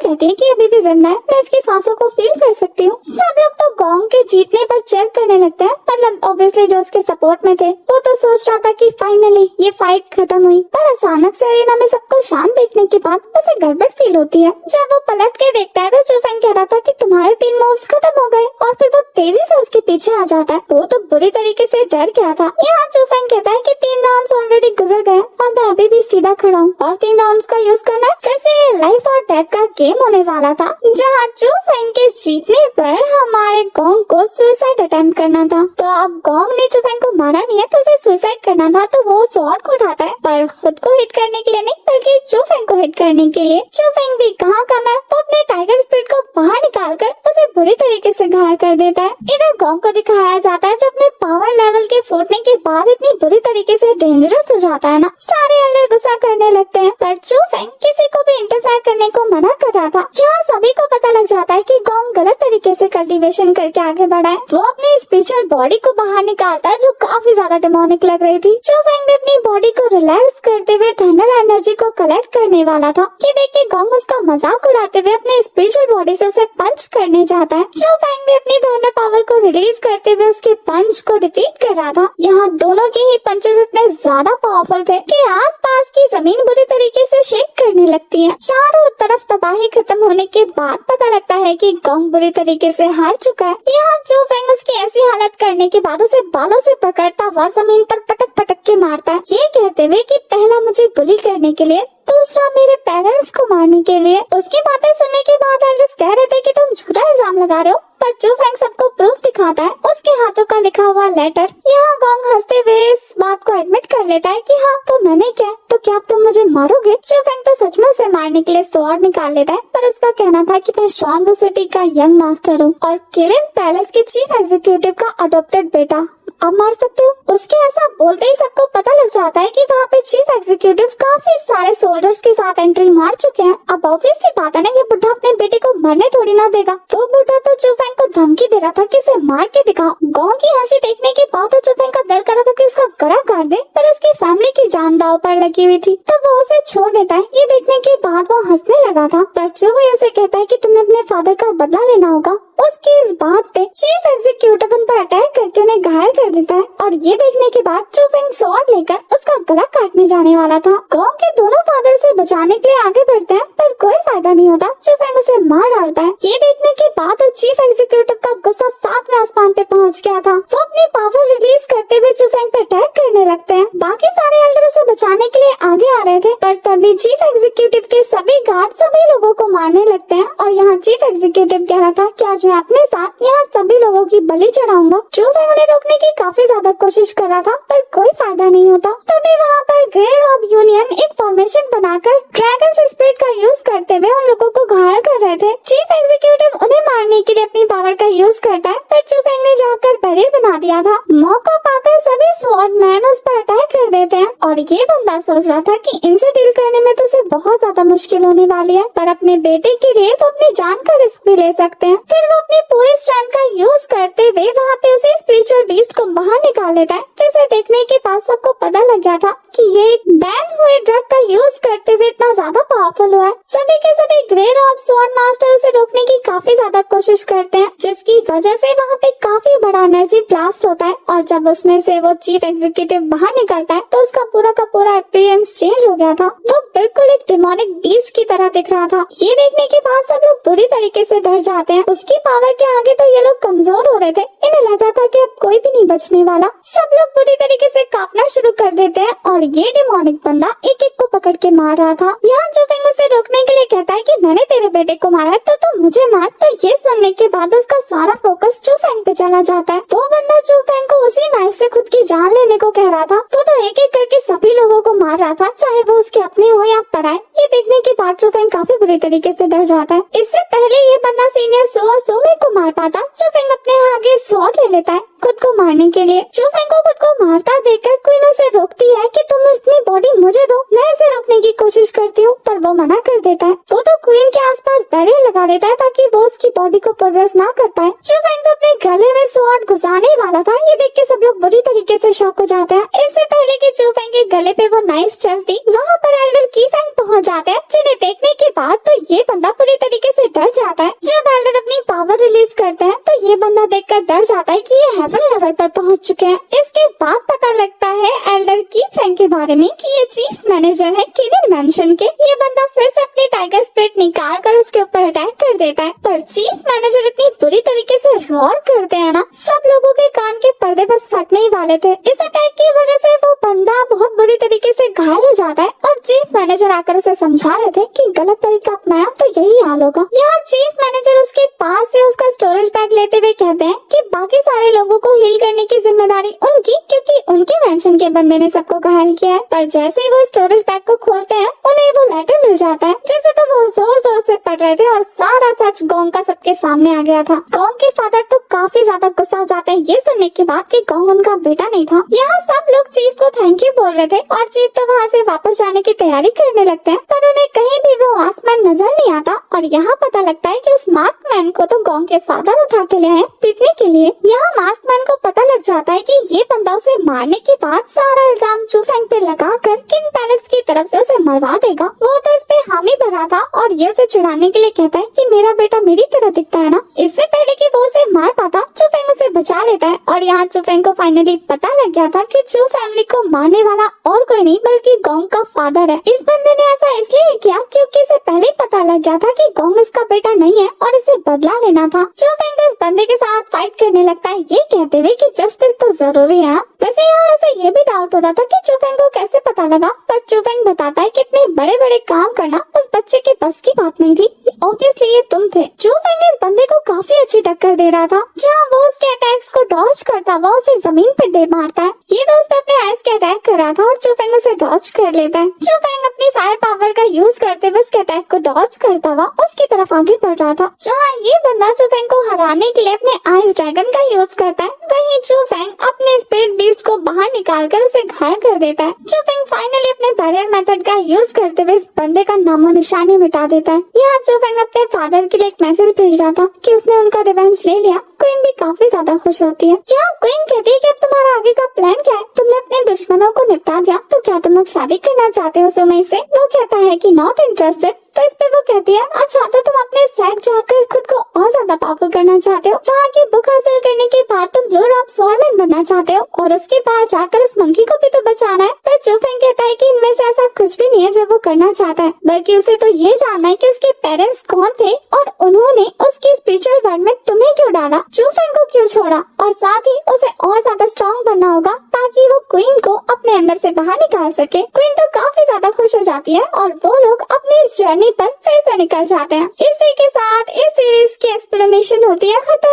कहती है कि अभी भी जिंदा है, मैं इसकी सांसों को फील कर सकती हूँ। सब लोग तो गॉन्ग के जीतने पर चेक करने लगते हैं, मतलब ऑब्वियसली जो उसके सपोर्ट में थे वो तो सोच रहा था कि फाइनली ये फाइट खत्म हुई, पर अचानक से अरीना में सबको शांत देखने के बाद उसे गड़बड़ फील होती है। जब वो पलट के देखता है तो चूफेंग कह रहा था कि तुम्हारे 3 मूव्स खत्म हो गए और फिर वो तेजी से उसके पीछे आ जाता है। वो तो बुरी तरीके से डर गया था। यहाँ चूफेंग कहता है कि 3 राउंड्स ऑलरेडी गुजर गए और मैं अभी भी सीधा खड़ा हूँ और 3 राउंड्स का यूज करना है। वैसे ये लाइफ और डेथ का गेम होने वाला था, जहाँ चूफेंग के जीतने पर हमारे गॉन्ग को सुसाइड अटेम्प्ट करना था। तो अब गॉन्ग ने चूफेंग को मारा नहीं है, तो उसे सुसाइड करना था, तो वो स्वॉर्ड को उठाता है, पर खुद को हिट करने के लिए नहीं बल्कि चूफेंग को हिट करने के लिए। चूफेंग भी कहाँ कम है, तो अपने टाइगर स्पिरिट को बाहर निकालकर उसे बुरी तरीके से घायल कर देता है। इधर गॉन्ग को दिखाया जाता है जो अपने पावर लेवल के फूटने के बाद इतनी बुरी तरीके से डेंजरस हो जाता है ना। सारे एल्डर गुस्सा करने लगते हैं, पर चूफेंग किसी को भी इंटरफेयर करने को मना कर रहा था। यहाँ सभी को पता लग जाता है कि गॉन्ग गलत तरीके से कल्टीवेशन करके आगे बढ़ा है। वो अपनी स्पिरिचुअल बॉडी को बाहर निकालता है जो काफी ज्यादा डेमोनिक लग रही थी। चूफेंग भी अपनी बॉडी को रिलैक्स करते हुए थंडर एनर्जी को कलेक्ट करने वाला था। ये देख के गॉन्ग उसका मजाक उड़ाते हुए अपने स्पिरिचुअल बॉडी से उसे पंच करने जाता है। चूफेंग भी अपनी थंडर पावर को रिलीज करते हुए उसके पंच को डिफीट कर रहा था। यहाँ दोनों के ही पंचेस इतने ज्यादा पावरफुल थे कि आसपास की जमीन बुरी तरीके से शेक करने लगती है। चारों तरफ तबाही खत्म होने के बाद पता लगता है कि गॉन्ग बुरी तरीके से हार चुका है। यहाँ चूफेंग उसकी ऐसी हालत करने के बाद उसे बालों से पकड़ता हुआ जमीन पर पटक पटक के मारता है, ये कहते हुए कि पहला मुझे बुली करने के लिए, दूसरा मेरे पेरेंट्स को मारने के लिए। उसकी बातें सुनने के बाद एल्डर्स कह रहे थे कि तुम झूठा इल्जाम लगा रहे हो, पर चूफेंग सबको प्रूफ दिखाता है, उसके हाथों का लिखा हुआ लेटर। यहाँ गॉन्ग हंसते हुए इस बात को एडमिट कर लेता है कि हाँ तो मैंने क्या, तो क्या तुम मुझे मारोगे? चूफेंग तो सचमुच से मारने के लिए स्वॉर्ड निकाल लेता है, पर उसका कहना था कि मैं श्वान सिटी का यंग मास्टर हूँ और किलिन पैलेस के चीफ एग्जीक्यूटिव का अडॉप्टेड बेटा, अब मार सकते हो। उसके ऐसा बोलते ही सबको पता लग जाता है कि वहाँ पे चीफ एग्जीक्यूटिव काफी सारे सोल्जर्स के साथ एंट्री मार चुके हैं। अब ऑब्वियस सी बात है ना, ये बुढ़ा अपने बेटे को मरने थोड़ी ना देगा। वो बुढ़ा तो चूफेंग को धमकी दे रहा था कि इसे मार के दिखाओ। गॉन्ग की हंसी देखने के बाद तो चूफेंग का दिल कर रहा था कि उसका गला काट दे, पर उसकी फैमिली की जान दांव पर लगी हुई थी, तो वो उसे छोड़ देता है। ये देखने के बाद वो हंसने लगा था, पर चूफेंग उसे कहता है कि तुम्हें अपने फादर का बदला लेना होगा। उसकी इस बात पे चीफ एग्जीक्यूटिव उन पर अटैक करके उन्हें घायल कर देता है, और ये देखने के बाद चूफेंग स्वॉर्ड लेकर उसका गला काटने जाने वाला था। गॉन्ग के दोनों फादर से बचाने के लिए आगे बढ़ते हैं, पर कोई फायदा नहीं होता। चूफेंग उसे मार डालता है। ये देखने के बाद चीफ एग्जीक्यूटिव का गुस्सा 7वें आसमान पे पहुंच गया था। वो अपनी पावर रिलीज करते हुए चूफेंग पे अटैक करने लगते हैं। बाकी सारे एल्डर उसे बचाने के लिए आगे आ रहे थे, पर तभी चीफ एग्जीक्यूटिव के सभी गार्ड सभी लोगों को मारने लगते हैं, और यहाँ चीफ एग्जीक्यूटिव कह रहा था कि आज मैं अपने साथ यहाँ सभी लोगों की बलि चढ़ाऊंगा। चूफेंग उन्हें रोकने की काफी ज्यादा कोशिश कर रहा था, पर कोई फायदा नहीं होता। तभी वहाँ पर ग्रे रॉब यूनियन एक फॉर्मेशन बनाकर ड्रैगन स्पिरिट का यूज करते हुए उन लोगों को घायल कर रहे थे। चीफ एग्जीक्यूटिव उन्हें मारने के लिए अपनी पावर का यूज करता है, पर चूफेंग ने जाकर बैरियर बना दिया था। मौका पाकर सभी स्वॉर्ड मैन उस पर अटैक कर देते हैं, और ये बंदा सोच रहा था कि इनसे डील करने में तो उसे बहुत ज्यादा मुश्किल होने वाली है, पर अपने बेटे के लिए वो अपनी जान का रिस्क भी ले सकते हैं। फिर वो अपनी पूरी स्ट्रेंथ का यूज करते हुए वहाँ पे उसे स्पिरिचुअल बीस्ट को बाहर निकाल लेता है, जिसे देखने के बाद सबको पता लग गया था कि ये एक बैन हुए ड्रग का यूज करते हुए इतना ज्यादा पावरफुल हुआ है। सभी के सभी ग्रे रॉब स्वॉर्ड मास्टर उसे रोकने की काफी ज्यादा कोशिश करते हैं, जिसकी वजह से वहाँ पे काफी बड़ा एनर्जी ब्लास्ट होता है, और जब उसमें से वो चीफ एग्जीक्यूटिव बाहर निकलता है तो उसका पूरा का पूरा अपीयरेंस चेंज हो गया था। वो बिल्कुल एक डिमोनिक बीस्ट की तरह दिख रहा था। ये देखने के बाद सब लोग बुरी तरीके से डर जाते हैं। उसकी पावर के आगे तो ये लोग कमजोर हो रहे थे, इन्हें लगा था कि अब कोई भी नहीं बचने वाला। सब लोग बुरी तरीके से कांपना शुरू कर देते हैं, और ये डिमोनिक बंदा एक एक को पकड़ के मार रहा था। यहाँ चूफेंग उसे रोकने के लिए कहता है कि मैंने तेरे बेटे को मारा तो तू मुझे मार। तो ये सुनने के बाद उसका सारा फोकस चूफेंग पे चला जाता है। वो बंदा चूफेंग को उसी नाइफ से खुद की जान लेने को कह रहा था। वो तो एक एक करके सभी लोगों को मार रहा था, चाहे वो उसके अपने हो या पराए। ये देखने के बाद चूफेंग काफी बुरी तरीके से डर जाता है। इससे पहले ये बंदा सीनियर सू और सुमे को मार पाता, चूफेंग अपने आगे स्वॉर्ड ले लेता है खुद को मारने के लिए। चूफेंग को खुद को मारता देखकर क्वीन उसे रोकती है कि तुम अपनी बॉडी मुझे दो। मैं इसे रोकने की कोशिश करती हूँ पर वो मना कर देता है। वो तो क्वीन के आसपास बैरियर लगा देता है ताकि वो उसकी बॉडी को पोजेस ना कर पाए। चूफेंग तो अपने गले में स्वॉर्ड घुसाने ही वाला था। ये देख के सब लोग बुरी तरीके से शॉक हो जाते हैं। इससे पहले कि चूफेंग के गले पे वो नाइफ चलती, वहाँ पर एल्डर कीफेंग पहुँच जाते हैं, जिन्हें देखने के बाद तो ये बंदा पूरी तरीके से डर जाता है। जब एल्डर अपनी पावर रिलीज करते हैं तो ये बंदा देखकर डर जाता है कि ये हेवन लेवल पर पहुँच चुके हैं। इसके बाद पता लगता है एल्डर कीफेंग के बारे में कि ये चीफ मैनेजर है किनिन मैंशन के। ये बंदा फिर से अपनी टाइगर स्पिरिट निकाल कर उसके ऊपर अटैक कर देता है, पर चीफ मैनेजर इतनी बुरी तरीके से रोर करते हैं ना, सब लोगों के कान के पर्दे बस फटने ही वाले थे। इस अटैक की वजह से वो बंदा बहुत बुरी तरीके से घायल हो जाता है और चीफ मैनेजर आकर उसे समझा रहे थे कि गलत तरीका अपनाया तो यही हाल होगा। यहाँ चीफ मैनेजर उसके पास से उसका स्टोरेज बैग लेते हुए कहते हैं कि बाकी सारे लोगों को हील करने की जिम्मेदारी उनकी, क्योंकि उनके मेंशन के बंदे ने सबको घायल किया है। पर जैसे ही वो स्टोरेज बैग को खोलते हैं उन्हें वो लेटर मिल जाता है, जिसे तो वो जोर जोर से पढ़ रहे थे और सारा सच गोंग का सबके सामने आ गया था। गोंग के फादर तो काफी ज्यादा गुस्सा हो जाते हैं ये सुनने के बाद कि गोंग उनका बेटा नहीं था। यहाँ सब लोग चीफ को थैंक यू बोल रहे थे और चीफ तो वहाँ से वापस जाने की तैयारी करने लगते हैं, पर उन्हें कहीं भी वो आसमान नजर नहीं आता। और यहाँ पता लगता है कि उस मास्क मैन को तो गोंग के फादर उठा के ले आए पीटने के लिए। यहाँ मास्क मैन को पता लग जाता है कि ये बंदा उसे मारने के बाद सारा इल्जाम चूफेंग पे लगाकर किंग पैलेस की तरफ से उसे मरवा देगा। वो तो इस पे हामी भरा था और ये उसे चिढ़ाने के लिए कहता है कि मेरा बेटा मेरी तरह दिखता है ना। इससे पहले कि वो उसे मार पाता चूफेंग उसे बचा लेता है और यहाँ चूफेंग को फाइनली पता लग गया था कि चू फैमिली को मारने वाला और कोई नहीं बल्कि गोंग का फादर है। इस बंदे ने ऐसा इसलिए किया क्योंकि इसे पहले ही पता लग गया था कि गोंग इसका बेटा नहीं है और इसे बदला लेना था। चूफेंग इस बंदे के साथ फाइट करने लगता है ये कहते हुए कि जस्टिस तो जरूरी है। वैसे यहाँ उसे ये भी डाउट हो रहा था कि चूफेंग को कैसे पता लगा, पर चूफेंग बताता है कि इतने बड़े बड़े काम करना उस बच्चे के बस की बात नहीं थी, ऑब्वियसली ये तुम थे। चूफेंग इस बंदे को काफी अच्छी टक्कर दे रहा था। जहाँ वो उसके अटैक्स को डॉज करता वो उसे जमीन पे दे मारता है। ये तो उस पे अपने आइस के अटैक कर रहा था और चूफेंग उसे डॉज कर लेता है। चूफेंग अपनी फायर पावर का यूज करते हुए उसके अटैक को डॉज करता हुआ उसकी तरफ आगे बढ़ रहा था। जहाँ ये बंदा चूफेंग को हराने के लिए अपने आइस ड्रैगन का यूज करता है, वहीं चूफेंग अपने स्पिरिट बीस्ट को बाहर निकालकर उसे घायल कर देता है। चूफेंग फाइनली अपने बैरियर मेथड का यूज करते हुए इस बंदे का नामो निशानी मिटा देता है। यहाँ चूफेंग अपने फादर के लिए एक मैसेज भेज रहा था कि उसने उनका रिवेंज ले लिया। क्वीन भी काफी ज्यादा खुश होती है। यहाँ क्वीन कहती है कि अब तुम्हारा आगे का प्लान क्या है, तुमने अपने दुश्मनों को निपटा दिया तो क्या तुम अब शादी करना चाहते हो सुमई से। वो कहता है कि नॉट इंटरेस्टेड। तो इस पे वो कहती है अच्छा तो तुम अपने सेट जाकर खुद को और ज्यादा पावरफुल करना चाहते हो, वहाँ की बुक हासिल करने के बाद तुम ब्लू रॉब स्वॉर्डमैन बनना चाहते हो और उसके बाद जाकर उस मंकी को भी तो बचाना है। पर चूफेंग कहता है कि इनमें से ऐसा कुछ भी नहीं है जो वो करना चाहता है, बल्कि उसे तो ये जानना है कि उसके पेरेंट्स कौन थे और उन्होंने उसकी स्पिरिचुअल वर्ल्ड में तुम्हें क्यों डाला, चूफेंग को क्यों छोड़ा, और साथ ही उसे और ज्यादा स्ट्रॉन्ग बनना होगा ताकि वो क्वीन को अपने अंदर से बाहर निकाल सके। क्वीन तो काफी ज्यादा खुश हो जाती है और वो लोग अपनी इस जर्नी पर फिर से निकल जाते हैं। इसी के साथ इस सीरीज की एक्सप्लेनेशन होती है खत्म।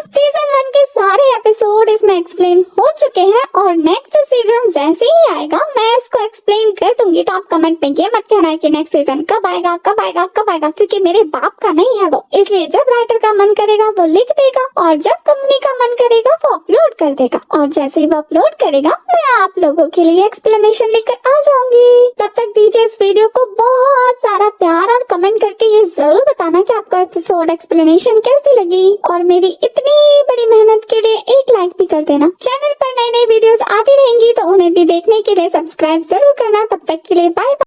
सीजन 1 के सारे एपिसोड इसमें एक्सप्लेन हो चुके हैं और नेक्स्ट सीजन जैसे ही आएगा मैं इसको एक्सप्लेन कर दूंगी। तो आप कमेंट में ये मत कहना है कि नेक्स्ट सीजन कब आएगा कब आएगा कब आएगा, क्योंकि मेरे बाप का नहीं है वो। इसलिए जब राइटर का मन करेगा वो लिख देगा और जब कंपनी का मन करेगा वो अपलोड कर देगा, और जैसे ही वो अपलोड करेगा मैं आप लोगों के लिए एक्सप्लेनेशन लेकर आ जाऊंगी। तब तक दीजिए इस वीडियो को बहुत सारा प्यार और कमेंट करके ये जरूर बताना कि आपको एपिसोड एक्सप्लेनेशन कैसी लगी, और मेरी इतनी बड़ी मेहनत के लिए एक लाइक भी कर देना। चैनल पर नई नई वीडियोस आती रहेंगी तो उन्हें भी देखने के लिए सब्सक्राइब जरूर करना। तब तक के लिए बाय बाय।